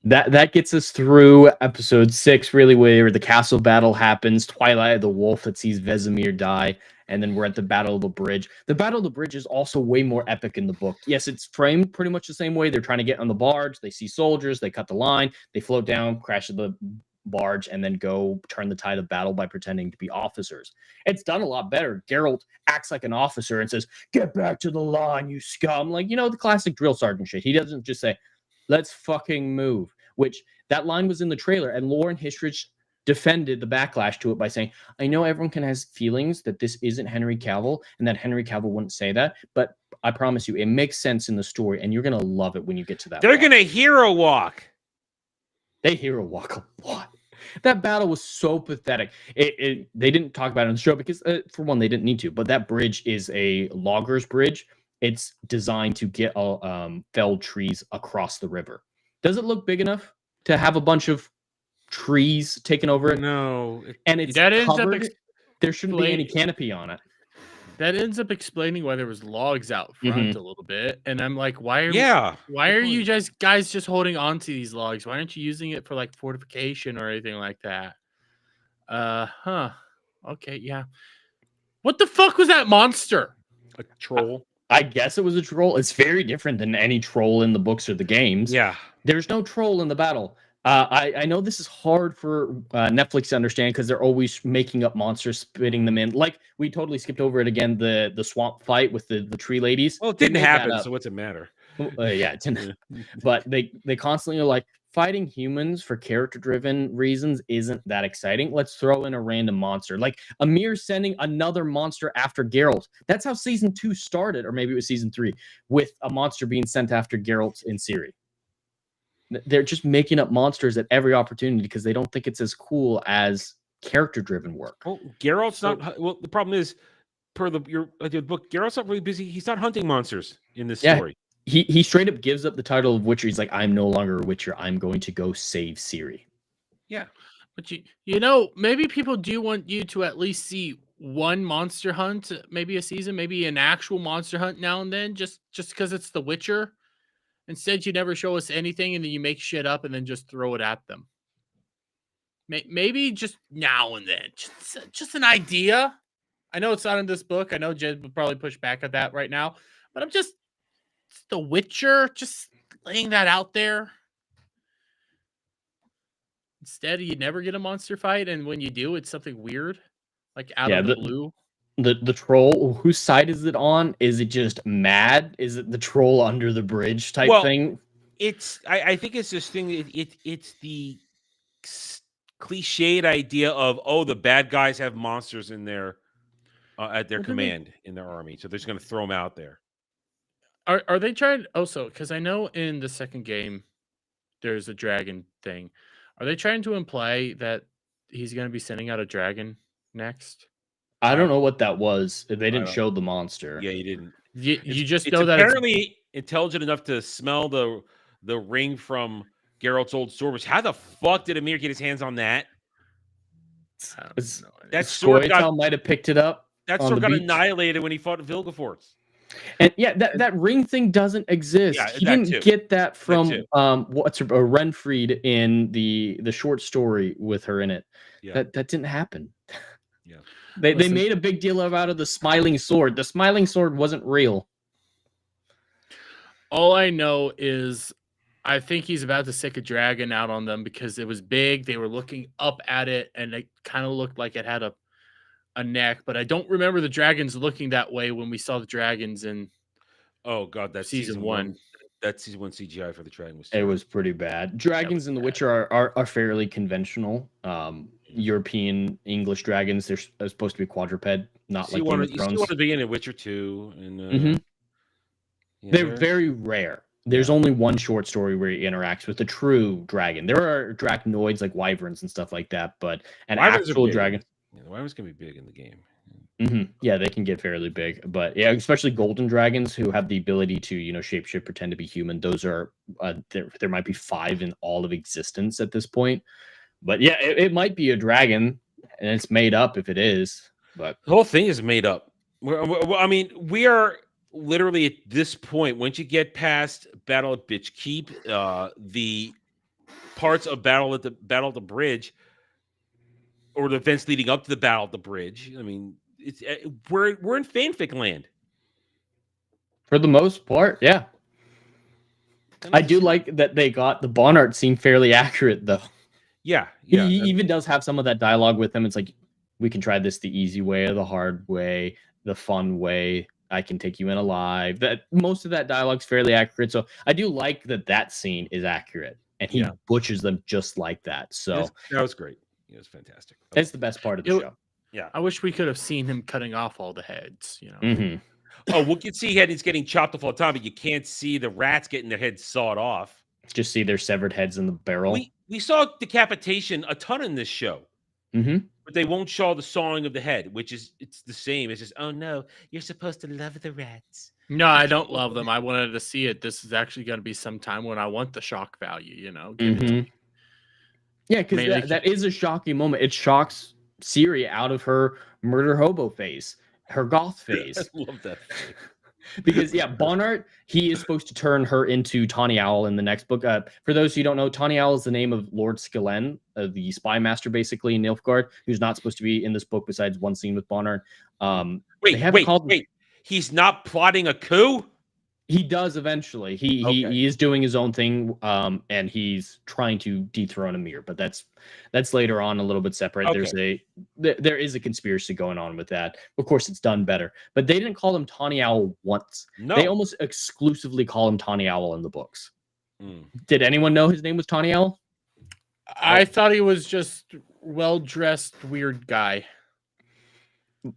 that gets us through episode 6, really, where the castle battle happens. Twilight of the Wolf that sees Vesemir die, and then we're at the Battle of the Bridge. The Battle of the Bridge is also way more epic in the book. Yes, it's framed pretty much the same way. They're trying to get on the barge. They see soldiers. They cut the line. They float down, crash the barge, and then go turn the tide of battle by pretending to be officers. It's done a lot better. Geralt acts like an officer and says, "Get back to the line, you scum." Like, the classic drill sergeant shit. He doesn't just say, "Let's fucking move," which that line was in the trailer, and Lauren Histrich defended the backlash to it by saying, "I know everyone can has feelings that this isn't Henry Cavill and that Henry Cavill wouldn't say that, but I promise you it makes sense in the story, and you're going to love it when you get to that." They're going to hero walk. They hero walk a lot. That battle was so pathetic. They didn't talk about it on the show because, for one, they didn't need to, but that bridge is a logger's bridge. It's designed to get felled trees across the river. Does it look big enough to have a bunch of trees taken over it? No. And it's That ends up covered. There shouldn't be any canopy on it. That ends up explaining why there was logs out front a little bit, and I'm like, why are you guys just holding on to these logs? Why aren't you using it for like fortification or anything like that? Okay, yeah. What the fuck was that monster? A troll. I guess it was a troll. It's very different than any troll in the books or the games. Yeah. There's no troll in the battle. I know this is hard for Netflix to understand because they're always making up monsters, spitting them in. Like, we totally skipped over it again, the swamp fight with the tree ladies. Well, it didn't happen, so what's it matter? Yeah, it didn't. But they constantly are like, fighting humans for character-driven reasons isn't that exciting. Let's throw in a random monster. Like, Amir sending another monster after Geralt. That's how season 2 started, or maybe it was season 3, with a monster being sent after Geralt in Ciri. They're just making up monsters at every opportunity because they don't think it's as cool as character-driven work. Well, Geralt's not. Well, the problem is, per your book, Geralt's not really busy. He's not hunting monsters in this story. He straight up gives up the title of Witcher. He's like, "I'm no longer a Witcher. I'm going to go save Ciri." Yeah, but maybe people do want you to at least see one monster hunt, maybe a season, maybe an actual monster hunt now and then, just because it's The Witcher. Instead, you never show us anything, and then you make shit up and then just throw it at them. Maybe just now and then, just an idea. I know it's not in this book. I know Jed would probably push back at that right now, but it's The Witcher, just laying that out there. Instead, you never get a monster fight, and when you do, it's something weird, like out of the blue. The troll, whose side is it on? Is it just mad? Is it the troll under the bridge type thing? I think it's this thing. It's the cliched idea of, the bad guys have monsters in their at their command in their army, so they're just going to throw them out there. Are they trying also? Because I know in the second game there's a dragon thing. Are they trying to imply that he's going to be sending out a dragon next? I don't know what that was. They didn't show the monster. Yeah, you didn't. You just it's know that apparently intelligent enough to smell the ring from Geralt's old sword. Which, how the fuck did Amir get his hands on that? That sword might have picked it up. That sword got annihilated when he fought Vilgefortz. And yeah, that ring thing doesn't exist. Yeah, he didn't get that from Renfried in the short story with her in it. Yeah. That didn't happen. Yeah. They made a big deal out of the smiling sword. The smiling sword wasn't real. All I know is I think he's about to sick a dragon out on them because it was big. They were looking up at it, and it kind of looked like it had a neck. But I don't remember the dragons looking that way when we saw the dragons in that's season 1. That season 1 CGI for the dragon was It terrible. was pretty bad. Dragons in The Witcher are fairly conventional. European English dragons, they're supposed to be quadruped, not like Game of You see Thrones. one at the beginning of Witcher 2, and Mhm. yeah, They're very rare. There's only one short story where he interacts with a true dragon. There are dracnoids like wyverns and stuff like that, but an Wyverns are actual big. dragon. Yeah, the wyverns can be big in the game. Yeah, they can get fairly big, but yeah, especially golden dragons who have the ability to, shapeshift, pretend to be human. Those are there might be 5 in all of existence at this point. But yeah, it might be a dragon, and it's made up if it is. But The whole thing is made up. I mean, we are literally at this point. Once you get past Battle at Bitch Keep, the parts of Battle at the Bridge, or the events leading up to the Battle at the Bridge. I mean, it's we're in fanfic land. for the most part, yeah. I do like that they got the Bonnart scene fairly accurate, though. Yeah. He even does have some of that dialogue with him. It's like, we can try this the easy way or the hard way, the fun way. I can take you in alive. That most of that dialogue's fairly accurate. So I do like that scene is accurate, and he butchers them just like that. So that was great. It was fantastic. That's the best part of the show. Yeah. I wish we could have seen him cutting off all the heads, Oh, we can see heads getting chopped off all the time, but you can't see the rats getting their heads sawed off. Just see their severed heads in the barrel. We saw decapitation a ton in this show. But they won't show the sawing of the head, which it's the same. It's just, oh no, you're supposed to love the rats. No, I don't love them. I wanted to see it. This is actually going to be some time when I want the shock value, Give it to me. Yeah, because that is a shocking moment. It shocks Ciri out of her murder hobo phase, her goth phase. I love that. Because Bonnart, he is supposed to turn her into Tawny Owl in the next book. For those who don't know, Tawny Owl is the name of Lord Skellen, the spy master, basically in Nilfgaard, who's not supposed to be in this book besides one scene with Bonnart. Wait! He's not plotting a coup? He does eventually. He is doing his own thing, and he's trying to dethrone Emir. But that's later on, a little bit separate. Okay. There is a conspiracy going on with that. Of course, it's done better. But they didn't call him Tawny Owl once. No. They almost exclusively call him Tawny Owl in the books. Did anyone know his name was Tawny Owl? I thought he was just well-dressed weird guy.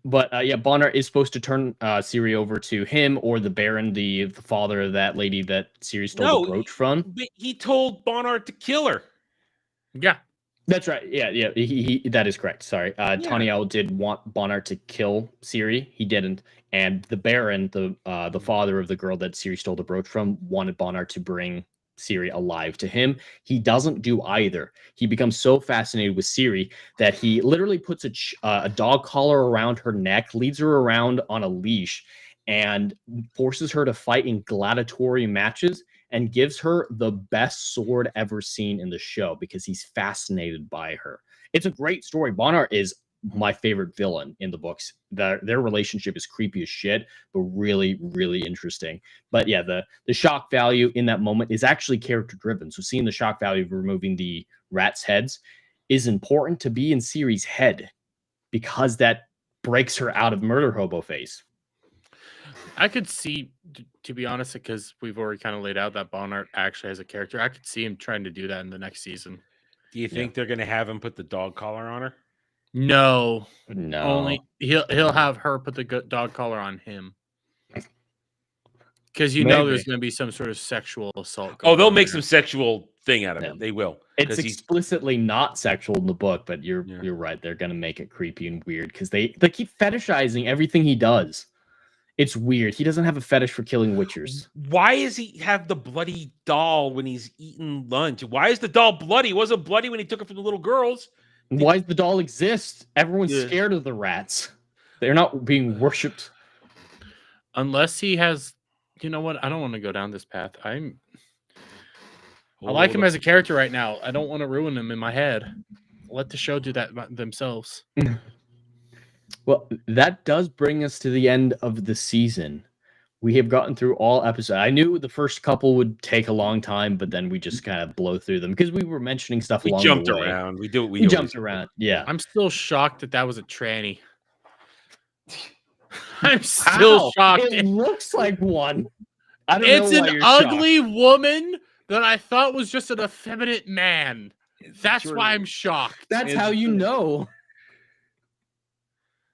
But Bonnart is supposed to turn Ciri over to him or the Baron, the father of that lady that Ciri stole the brooch from. He told Bonnart to kill her. Yeah. That's right. Yeah. He that is correct. Sorry. Tawny Owl did want Bonnart to kill Ciri. He didn't. And the Baron, the father of the girl that Ciri stole the brooch from, wanted Bonnart to bring Ciri alive to him. He doesn't do either. He becomes so fascinated with Ciri that he literally puts a dog collar around her neck, leads her around on a leash, and forces her to fight in gladiatory matches, and gives her the best sword ever seen in the show because he's fascinated by her. It's a great story. Bonnart is my favorite villain in the books. Their relationship is creepy as shit, but really, really interesting. But yeah, the shock value in that moment is actually character driven. So seeing the shock value of removing the rats' heads is important to be in Ciri's head because that breaks her out of murder hobo phase. I could see, to be honest, because we've already kind of laid out that Bonnart actually has a character. I could see him trying to do that in the next season. Do you think they're going to have him put the dog collar on her? No. Only he'll have her put the dog collar on him. Because there's going to be some sort of sexual assault. They'll make some sexual thing out of it. They will. It's explicitly not sexual in the book, but you're right. They're going to make it creepy and weird because they keep fetishizing everything he does. It's weird. He doesn't have a fetish for killing witchers. Why does he have the bloody doll when he's eating lunch? Why is the doll bloody? It wasn't bloody when he took it from the little girls. Why does the doll exist? Everyone's scared of the rats. They're not being worshipped. Unless he has... You know what? I don't want to go down this path. I like him as a character right now. I don't want to ruin him in my head. Let the show do that themselves. Well, that does bring us to the end of the season. We have gotten through all episodes. I knew the first couple would take a long time, but then we just kind of blow through them because we were mentioning stuff along the way. We jumped around. We jumped around. Yeah. I'm still shocked that was a tranny. I'm still shocked. It looks like one. I don't It's know why an you're shocked. ugly woman that I thought was just an effeminate man. That's True. why I'm shocked. That's It's how you true. know.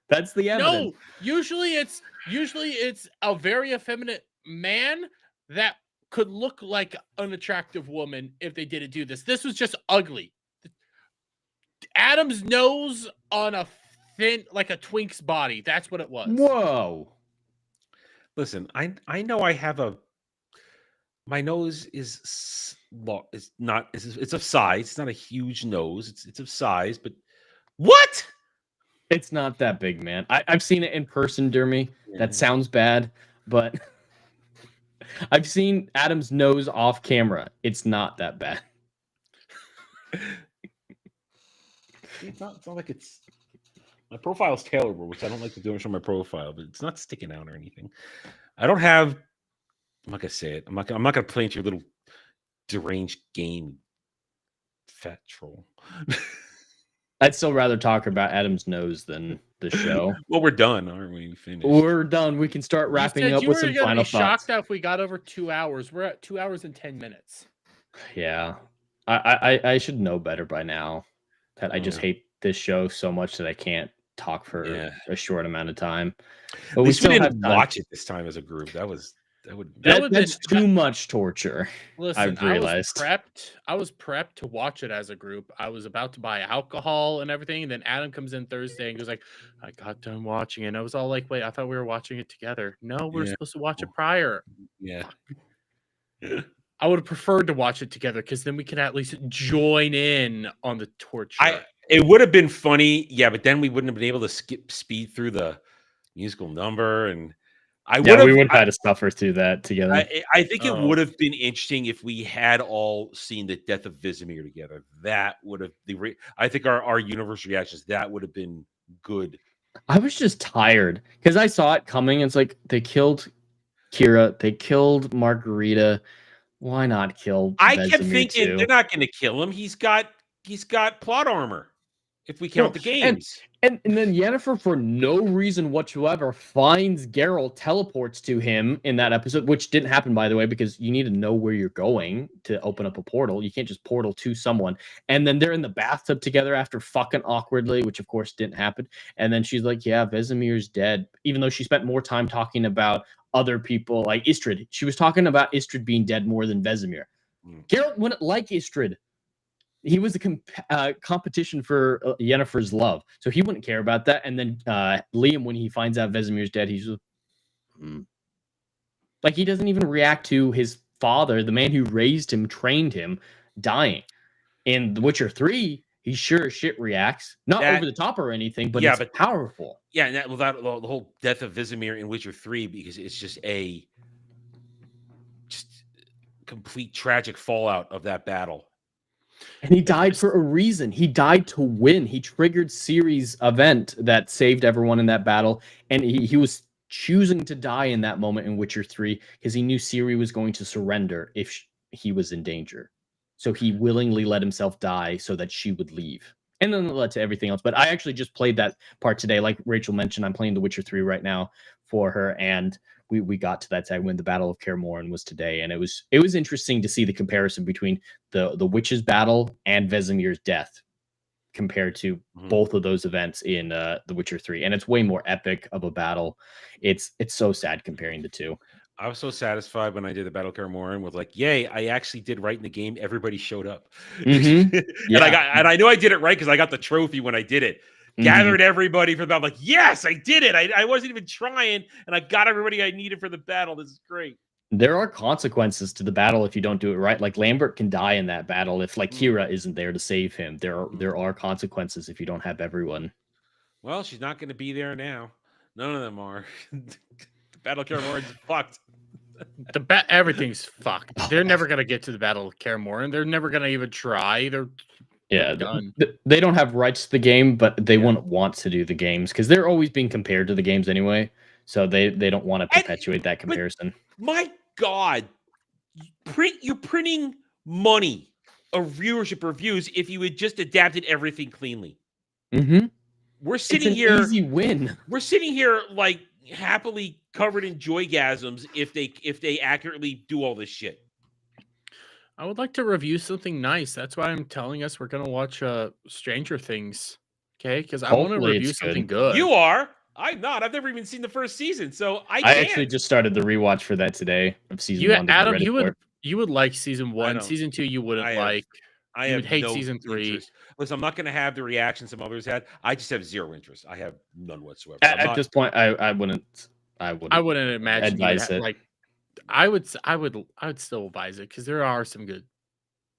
That's the evidence. No, usually it's a very effeminate man that could look like an attractive woman if they didn't do this. This was just ugly. Adam's nose on a thin, like a twink's body. That's what it was. Whoa. Listen, I know I have my nose is not it's of size. It's not a huge nose. It's of size, but what? It's not that big, man. I've seen it in person, Dermy. Yeah. That sounds bad, but I've seen Adam's nose off camera. It's not that bad. It's not like it's my profile's tailorable, which I don't like to do on my profile, but it's not sticking out or anything. I don't have. I'm not gonna say it. I'm not gonna play into your little deranged game, fat troll. I'd still rather talk about Adam's nose than the show. Well, we're done, aren't we? We finished. We're done. We can start wrapping up with some final Shocked thoughts. that if we got over 2 hours. We're at 2 hours and 10 minutes. Yeah, I should know better by now. That I just Yeah. hate this show so much that I can't talk for Yeah. a short amount of time. At But least we still didn't have time. watch it this time as a group. That would. That's too much torture. Listen, realized. I was prepped to watch it as a group. I was about to buy alcohol and everything, and then Adam comes in Thursday and goes like, "I got done watching it." And I was all like, "Wait, I thought we were watching it together." No, we're Yeah. supposed to watch it prior. Yeah. I would have preferred to watch it together because then we can at least join in on the torture. It would have been funny, yeah, but then we wouldn't have been able to speed through the musical number, and We would have had to suffer through that together. I think it Oh. would have been interesting if we had all seen the death of Vizimir together. That would have I think our universe reactions, that would have been good. I was just tired because I saw it coming. It's like they killed Kira, they killed Margarita. Why not kill? I kept Vesemir thinking too? they're not going to kill him. He's got plot armor. If we count Well, the games. And then Yennefer, for no reason whatsoever, finds Geralt, teleports to him in that episode, which didn't happen, by the way, because you need to know where you're going to open up a portal. You can't just portal to someone. And then they're in the bathtub together after fucking awkwardly, which of course didn't happen. And then she's like, yeah, Vesemir's dead, even though she spent more time talking about other people like Istrid. She was talking about Istrid being dead more than Vesemir. Geralt wouldn't like Istrid. He was a competition for Yennefer's love, so he wouldn't care about that. And then Liam, when he finds out Vesemir's dead, he's just, like, he doesn't even react to his father, the man who raised him, trained him, dying. In The Witcher 3, he sure as shit reacts, not over the top or anything, but it's powerful. Yeah, and that without the whole death of Vizimir in Witcher 3, because it's just complete tragic fallout of that battle. And he died for a reason. He died to win. He triggered Ciri's event that saved everyone in that battle. And he was choosing to die in that moment in Witcher 3 because he knew Ciri was going to surrender if he was in danger. So he willingly let himself die so that she would leave. And then it led to everything else. But I actually just played that part today. Like Rachel mentioned, I'm playing The Witcher 3 right now for her. And we got to that time when the Battle of Kaer Morhen was today, and it was interesting to see the comparison between the witches' battle and Vesemir's death compared to both of those events in The Witcher 3, and it's way more epic of a battle. It's so sad comparing the two. I was so satisfied when I did the Battle of Kaer Morhen with like, yay, I actually did right in the game. Everybody showed up. Mm-hmm. And I knew I did it right because I got the trophy when I did it. Gathered everybody for the battle. Like, yes, I did it. I wasn't even trying, and I got everybody I needed for the battle. This is great. There are consequences to the battle if you don't do it right. Like Lambert can die in that battle if like Kira isn't there to save him. There are consequences if you don't have everyone. Well, she's not going to be there now. None of them are. The Battle of Kaer Morhen's fucked. Everything's fucked. They're never gonna get to the Battle of Kaer Morhen. They're never gonna even try. They're done. They don't have rights to the game, but they wouldn't want to do the games because they're always being compared to the games anyway. So they don't want to perpetuate that comparison. My God, you're printing money of viewership reviews if you had just adapted everything cleanly. Mm-hmm. We're sitting It's an here. easy win. We're sitting here like happily covered in joygasms if they accurately do all this shit. I would like to review something nice. That's why I'm telling us we're gonna watch Stranger Things. Okay, because I want to Hopefully review it's something good. good. You are. I'm not. I've never even seen the first season, so I I can't. actually just started the rewatch for that today of season You, 1 to get Adam, ready for it. you would like season I 1. know. Season 2, you wouldn't I have- like. I You have would hate no season 3. interest. Listen, I'm not going to have the reaction some others had. I just have zero interest. I have none whatsoever. I'm At not- this point, I wouldn't. I wouldn't. I wouldn't imagine you would advise it. like. I would still advise it because there are some good.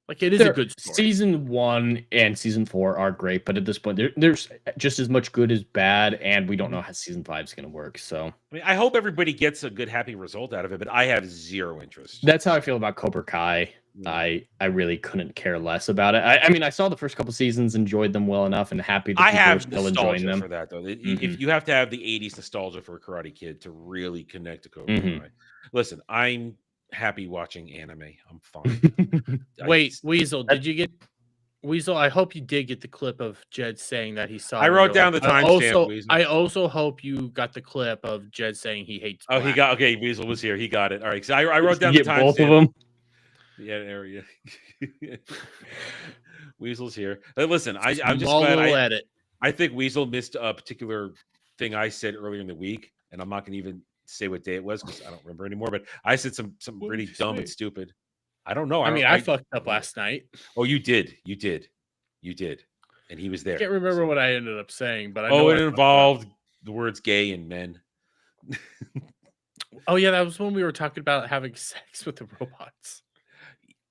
Like it is a good story. Season 1 and season 4 are great, but at this point, there's just as much good as bad, and we don't know how season 5 is going to work. So I mean, I hope everybody gets a good, happy result out of it, but I have zero interest. that's how I feel about Cobra Kai. Mm. I really couldn't care less about it. I mean, I saw the first couple seasons, enjoyed them well enough, and happy that I people are have still enjoying nostalgia them. for that, though. Mhm. If you have to have the 80s nostalgia for a Karate Kid to really connect to Cobra Mhm. Kai. Listen, I'm happy watching anime. I'm fine. Wait, Weasel, did you get Weasel? I hope you did get the clip of Jed saying that he saw. I it. wrote down the timestamp, Weasel. I also hope you got the clip of Jed saying he hates. Oh, he black. got okay. Weasel was here. He got it. All right. So I wrote down You the get both of timestamp. them. Yeah, there we go. Weasel's here. Listen, I'm just Small glad little edit. I think Weasel missed a particular thing I said earlier in the week, and I'm not going to even say what day it was because I don't remember anymore. But I said some What really did you dumb say? and stupid. I don't know. I mean, I fucked up last night. Oh, you did. You did. You did. And he was there. I can't remember So- what I ended up saying, but I know Oh, I it fucked up. involved the words "gay" and "men." Oh yeah, that was when we were talking about having sex with the robots.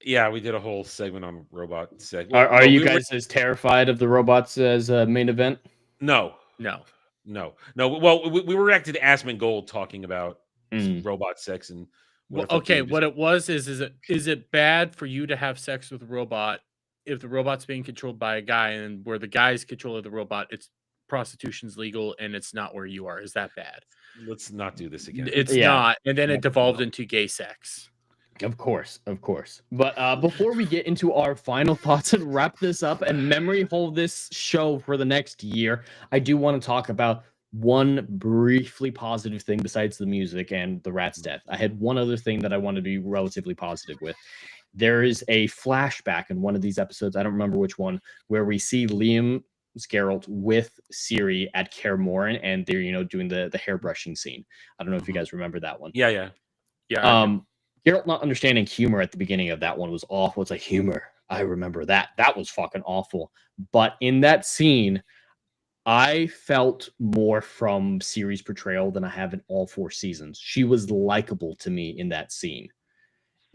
Yeah, we did a whole segment on robot sex. Are you guys as terrified of the robots as a main event? No, No. no. Well, we reacted to Asmongold talking about Mm. robot sex and. Well, what the fuck okay, we were what it was is it bad for you to have sex with a robot if the robot's being controlled by a guy and where the guy's controlling the robot, it's prostitution's legal and it's not where you are. Is that bad? Let's not do this again. It's Yeah. not. And then No, it devolved no. into gay sex. Of course. But before we get into our final thoughts and wrap this up and memory hold this show for the next year, I do want to talk about one briefly positive thing besides the music and the rat's death. I had one other thing that I wanted to be relatively positive with. There is a flashback in one of these episodes, I don't remember which one, where we see Liam Geralt with Ciri at Kaer Morhen, and they're doing the hairbrushing scene. I don't know if you guys remember that one. Yeah. Yeah. Geralt not understanding humor at the beginning of that one was awful. It's like, humor, I remember that. That was fucking awful. But in that scene, I felt more from Ciri's portrayal than I have in all 4 seasons. She was likable to me in that scene.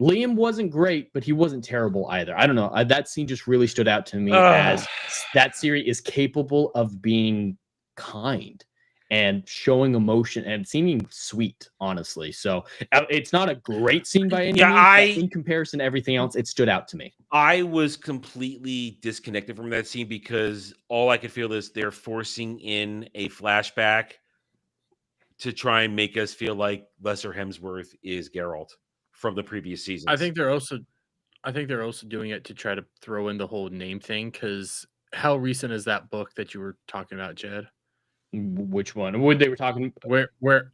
Liam wasn't great, but he wasn't terrible either. I don't know. That scene just really stood out to me as that Ciri is capable of being kind and showing emotion and seeming sweet, honestly. So it's not a great scene by any Yeah, means, but in comparison to everything else, it stood out to me. I was completely disconnected from that scene because all I could feel is they're forcing in a flashback to try and make us feel like Lesser Hemsworth is Geralt from the previous seasons. I think they're also doing it to try to throw in the whole name thing because how recent is that book that you were talking about, Jed? Which one? What they were talking? Where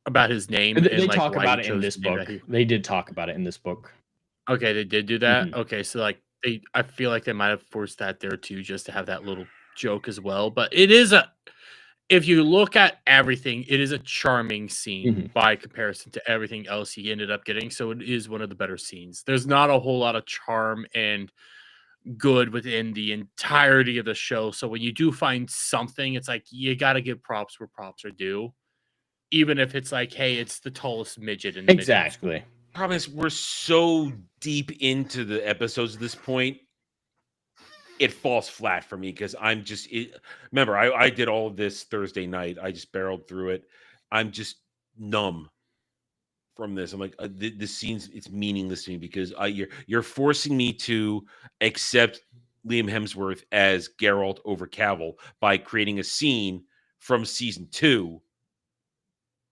about his name? They and, like, talk why about he it in chose this the name book. that he- They did talk about it in this book. Okay, they did do that. Mhm. Okay, so like I feel like they might have forced that there too, just to have that little joke as well. But it is if you look at everything, it is a charming scene Mhm. by comparison to everything else he ended up getting. So it is one of the better scenes. There's not a whole lot of charm and good within the entirety of the show. So when you do find something, it's like you got to give props where props are due, even if it's like, hey, it's the tallest midget in midget school. Exactly. problem is we're so deep into the episodes at this point, it falls flat for me because I'm just remember I did all of this Thursday night. I just barreled through it. I'm just numb from this. I'm like this scene's it's meaningless to me because you're forcing me to accept Liam Hemsworth as Geralt over Cavill by creating a scene from season 2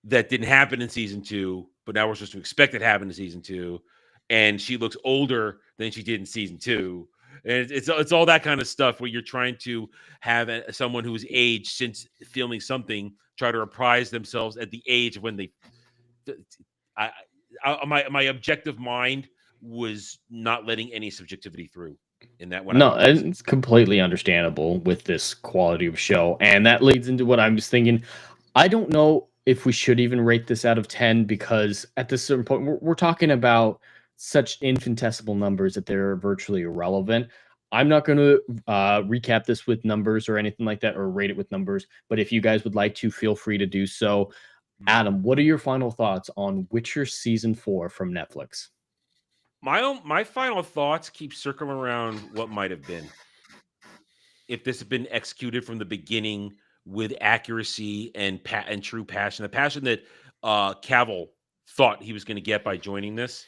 that didn't happen in season 2, but now we're supposed to expect it to happen in season 2, and she looks older than she did in season 2. And it's all that kind of stuff where you're trying to have someone who's aged since filming something try to reprise themselves at the age when they. My objective mind was not letting any subjectivity through in that one. No, and it's completely understandable with this quality of show. And that leads into what I was thinking. I don't know if we should even rate this out of 10 because at this certain point, we're talking about such infinitesimal numbers that they're virtually irrelevant. I'm not going to recap this with numbers or anything like that or rate it with numbers. But if you guys would like to, feel free to do so. Adam, what are your final thoughts on Witcher Season 4 from Netflix? My final thoughts keep circling around what might have been if this had been executed from the beginning with accuracy and true passion, the passion that Cavill thought he was going to get by joining this.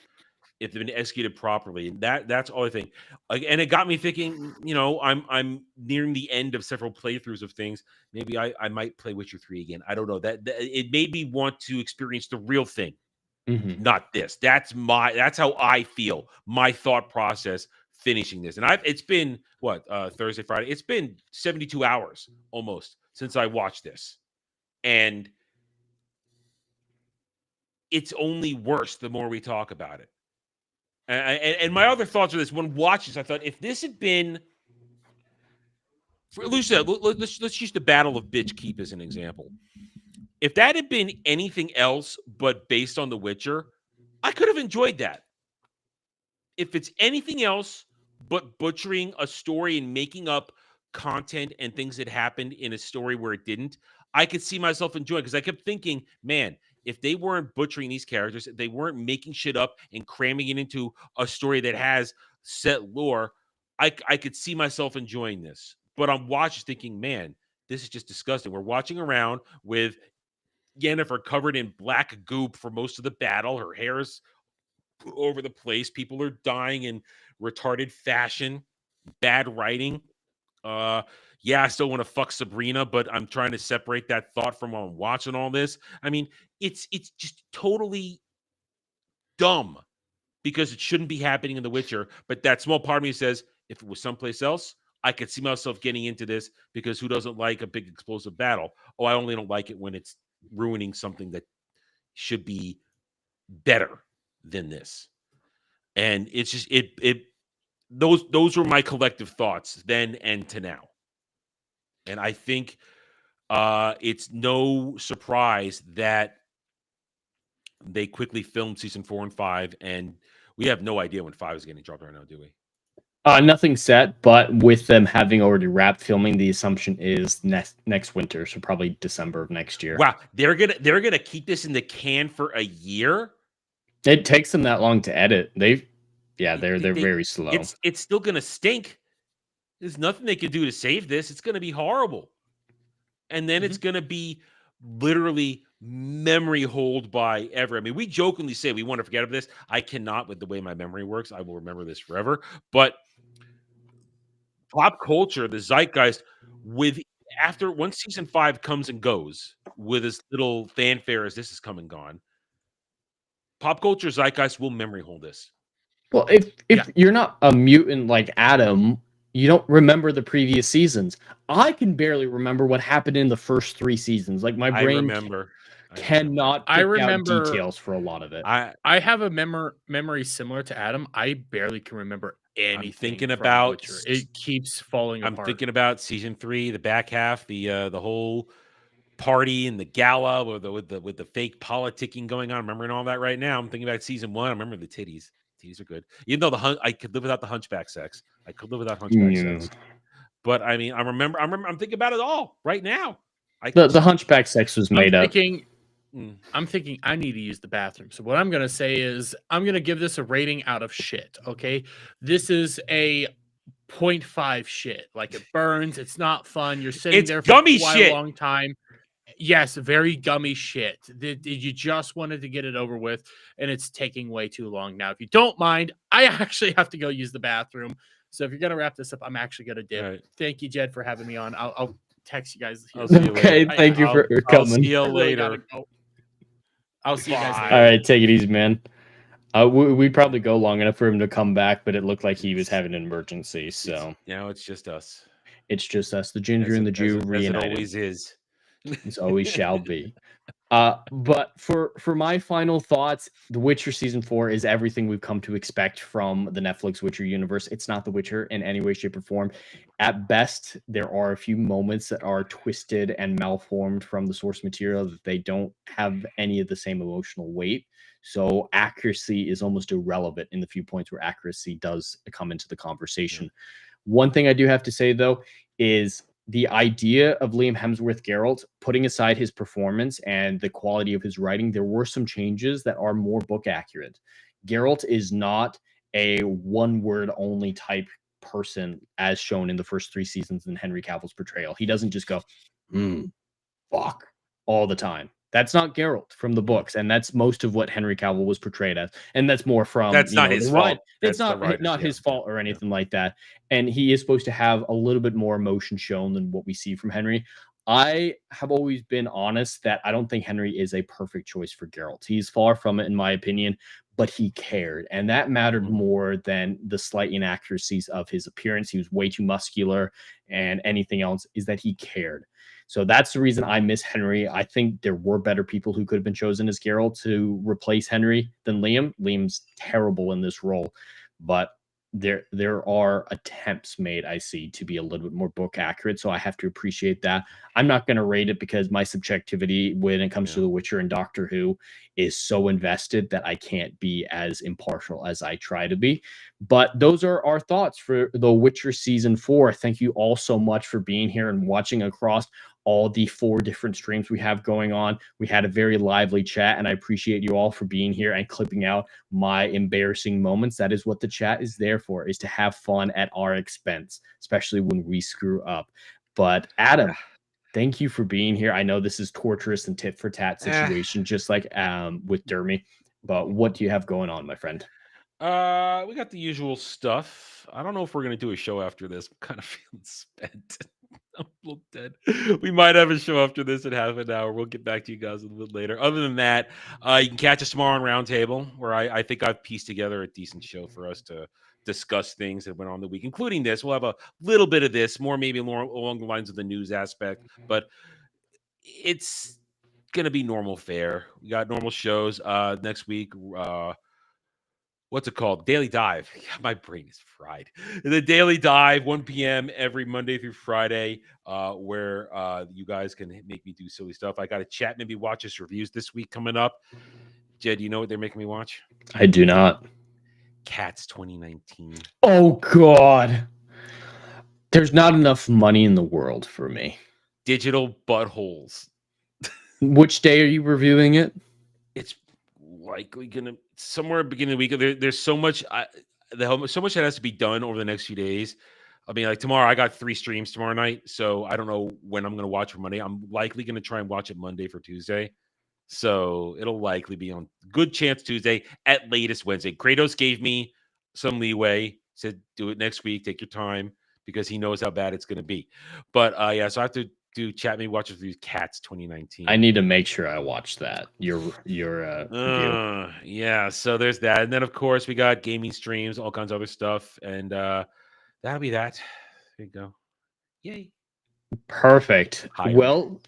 If they've been executed properly, that's all I think. And it got me thinking. I'm nearing the end of several playthroughs of things. Maybe I might play Witcher 3 again. I don't know. That it made me want to experience the real thing. Not this. That's how I feel. My thought process finishing this. And it's been what, Thursday, Friday. It's been 72 hours almost since I watched this. And it's only worse the more we talk about it. And my other thoughts are this: when watching this, I thought if this had been, let's use the Battle of Bitch Keep as an example. If that had been anything else but based on The Witcher, I could have enjoyed that. If it's anything else but butchering a story and making up content and things that happened in a story where it didn't, I could see myself enjoying, because I kept thinking, man, if they weren't butchering these characters, if they weren't making shit up and cramming it into a story that has set lore, I could see myself enjoying this. But I'm watching thinking, man, this is just disgusting. We're watching around with Yennefer covered in black goop for most of the battle. Her hair's over the place. People are dying in retarded fashion. Bad writing. Yeah, I still want to fuck Sabrina, but I'm trying to separate that thought from while I'm watching all this. I mean, it's just totally dumb because it shouldn't be happening in The Witcher. But that small part of me says, if it was someplace else, I could see myself getting into this, because who doesn't like a big explosive battle? Oh, I only don't like it when it's ruining something that should be better than this. And it's just those were my collective thoughts then and to now. And I think it's no surprise that they quickly filmed season 4 and 5, and we have no idea when 5 is getting dropped right now, do we? Nothing set, but with them having already wrapped filming, the assumption is next winter, so probably December of next year. Wow, they're gonna keep this in the can for a year. It takes them that long to edit. They're very slow. It's still gonna stink. There's nothing they can do to save this. It's gonna be horrible, and then it's gonna be literally memory hold by ever. I mean, we jokingly say we want to forget about this. I cannot, with the way my memory works. I will remember this forever. But pop culture, the zeitgeist, once season 5 comes and goes with as little fanfare as this has come and gone, pop culture zeitgeist will memory hold this. Well, if you're not a mutant like Adam, you don't remember the previous seasons. I can barely remember what happened in the first 3 seasons. Like my brain cannot pick out details for a lot of it. I have a memory similar to Adam. I barely can remember anything. I'm thinking about Witcher. It keeps falling apart. I'm thinking about season 3, the back half, the whole party and the gala with the fake politicking going on. I'm remembering all that right now. I'm thinking about season 1. I remember the titties. Titties are good. Even though I could live without the hunchback sex. I could live without hunchback sex. But I mean, I'm thinking about it all right now. The hunchback sex was made up. I'm thinking I need to use the bathroom. So what I'm going to say is I'm going to give this a rating out of shit. Okay. This is a 0.5 shit. Like, it burns. It's not fun. You're sitting there for quite a long time. Yes, very gummy shit. You just wanted to get it over with, and it's taking way too long. Now, if you don't mind, I actually have to go use the bathroom. So if you're going to wrap this up, I'm actually going to dip. Right. Thank you, Jed, for having me on. I'll text you guys. Okay, thank you for coming. I'll see you later. I'll see you guys later. All right, take it easy, man. We'd probably go long enough for him to come back, but it looked like he was having an emergency. So now it's just us. It's just us, the Ginger and the Jew reunited. As it always is. This always shall be. But for my final thoughts, The Witcher season 4 is everything we've come to expect from the Netflix Witcher universe. It's not The Witcher in any way, shape, or form. At best, there are a few moments that are twisted and malformed from the source material that they don't have any of the same emotional weight. So accuracy is almost irrelevant in the few points where accuracy does come into the conversation. One thing I do have to say though is the idea of Liam Hemsworth Geralt, putting aside his performance and the quality of his writing, there were some changes that are more book accurate. Geralt is not a one word only type person as shown in the first 3 seasons in Henry Cavill's portrayal. He doesn't just go, fuck, all the time. That's not Geralt from the books, and that's most of what Henry Cavill was portrayed as. And that's more from That's not his the fault. write- It's That's the not writers, not yeah, his fault or anything like that. And he is supposed to have a little bit more emotion shown than what we see from Henry. I have always been honest that I don't think Henry is a perfect choice for Geralt. He's far from it, in my opinion, but he cared. And that mattered Mhm. more than the slight inaccuracies of his appearance. He was way too muscular, and anything else is that he cared. So that's the reason I miss Henry. I think there were better people who could have been chosen as Geralt to replace Henry than Liam. Liam's terrible in this role, but there are attempts made, I see, to be a little bit more book accurate. So I have to appreciate that. I'm not going to rate it because my subjectivity when it comes to Yeah. The Witcher and Doctor Who is so invested that I can't be as impartial as I try to be. But those are our thoughts for The Witcher season 4. Thank you all so much for being here and watching across all the 4 different streams we have going on. We had a very lively chat, and I appreciate you all for being here and clipping out my embarrassing moments. That is what the chat is there for, is to have fun at our expense, especially when we screw up. But Adam, thank you for being here. I know this is torturous and tit for tat situation, just like with Dermy. But what do you have going on, my friend? We got the usual stuff. I don't know if we're gonna do a show after this. I'm kind of feeling spent. I'm a little dead. We might have a show after this in half an hour. We'll get back to you guys a little bit later. Other than that, you can catch us tomorrow on Roundtable, where I think I've pieced together a decent show for us to discuss things that went on the week, including this. We'll have a little bit of this, more maybe more along the lines of the news aspect, but it's gonna be normal fare. We got normal shows next week. What's it called? Daily Dive. My brain is fried. The Daily Dive, 1 p.m. every Monday through Friday, where you guys can make me do silly stuff. I got to chat, maybe watch us reviews this week coming up. Jed, you know what they're making me watch? I do not. Cats 2019. Oh, God. There's not enough money in the world for me. Digital buttholes. Which day are you reviewing it? It's likely gonna somewhere beginning of the week. There's so much so much that has to be done over the next few days. I mean, like tomorrow, I got 3 streams tomorrow night, so I don't know when I'm gonna watch for Monday. I'm likely gonna try and watch it Monday for Tuesday, so it'll likely be on good chance Tuesday, at latest Wednesday. Kratos gave me some leeway, said do it next week, take your time, because he knows how bad it's gonna be. But yeah, so I have to do chat me watch reviews Cats 2019. I need to make sure I watch that. Your review. Yeah, so there's that. And then of course we got gaming streams, all kinds of other stuff. And that'll be that. There you go. Yay. Perfect. Hi. Well,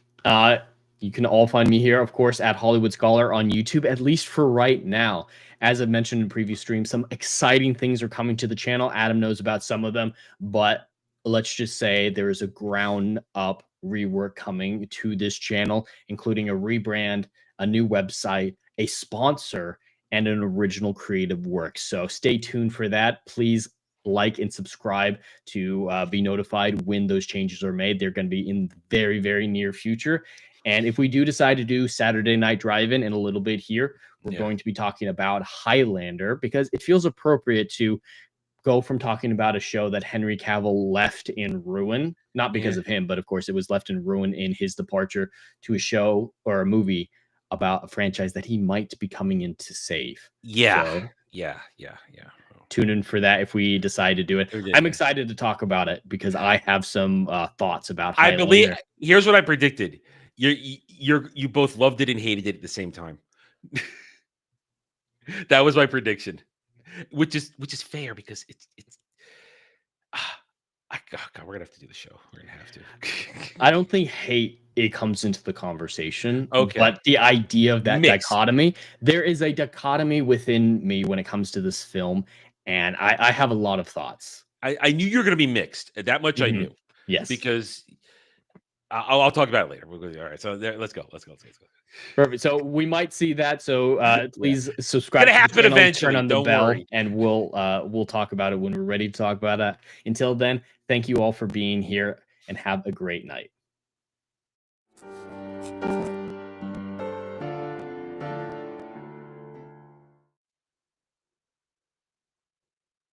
you can all find me here, of course, at Hollywood Scholar on YouTube, at least for right now. As I've mentioned in previous streams, some exciting things are coming to the channel. Adam knows about some of them, but let's just say there is a ground up rework coming to this channel, including a rebrand, a new website, a sponsor, and an original creative work. So stay tuned for that. Please like and subscribe to be notified when those changes are made. They're going to be in the very, very near future. And if we do decide to do Saturday Night Drive-In in a little bit here, we're going to be talking about Highlander, because it feels appropriate to go from talking about a show that Henry Cavill left in ruin, not because of him, but of course it was left in ruin in his departure, to a show or a movie about a franchise that he might be coming in to save. Yeah. So, yeah. tune in for that if we decide to do it. I'm excited to talk about it because I have some thoughts about Highlander. I believe here's what I predicted. You both loved it and hated it at the same time. That was my prediction. Which is fair, because it's God, we're gonna have to do the show. We're gonna have to. I don't think hate it comes into the conversation. Okay. But the idea of that Mixed. dichotomy, there is a dichotomy within me when it comes to this film, and I have a lot of thoughts. I knew you were gonna be mixed. That much I Mhm. knew. Yes. Because I'll talk about it later. All right. So let's go. Perfect. So we might see that. So please subscribe Gonna to the happen channel, eventually, turn on the don't bell, worry. and we'll talk about it when we're ready to talk about it. Until then, thank you all for being here and have a great night.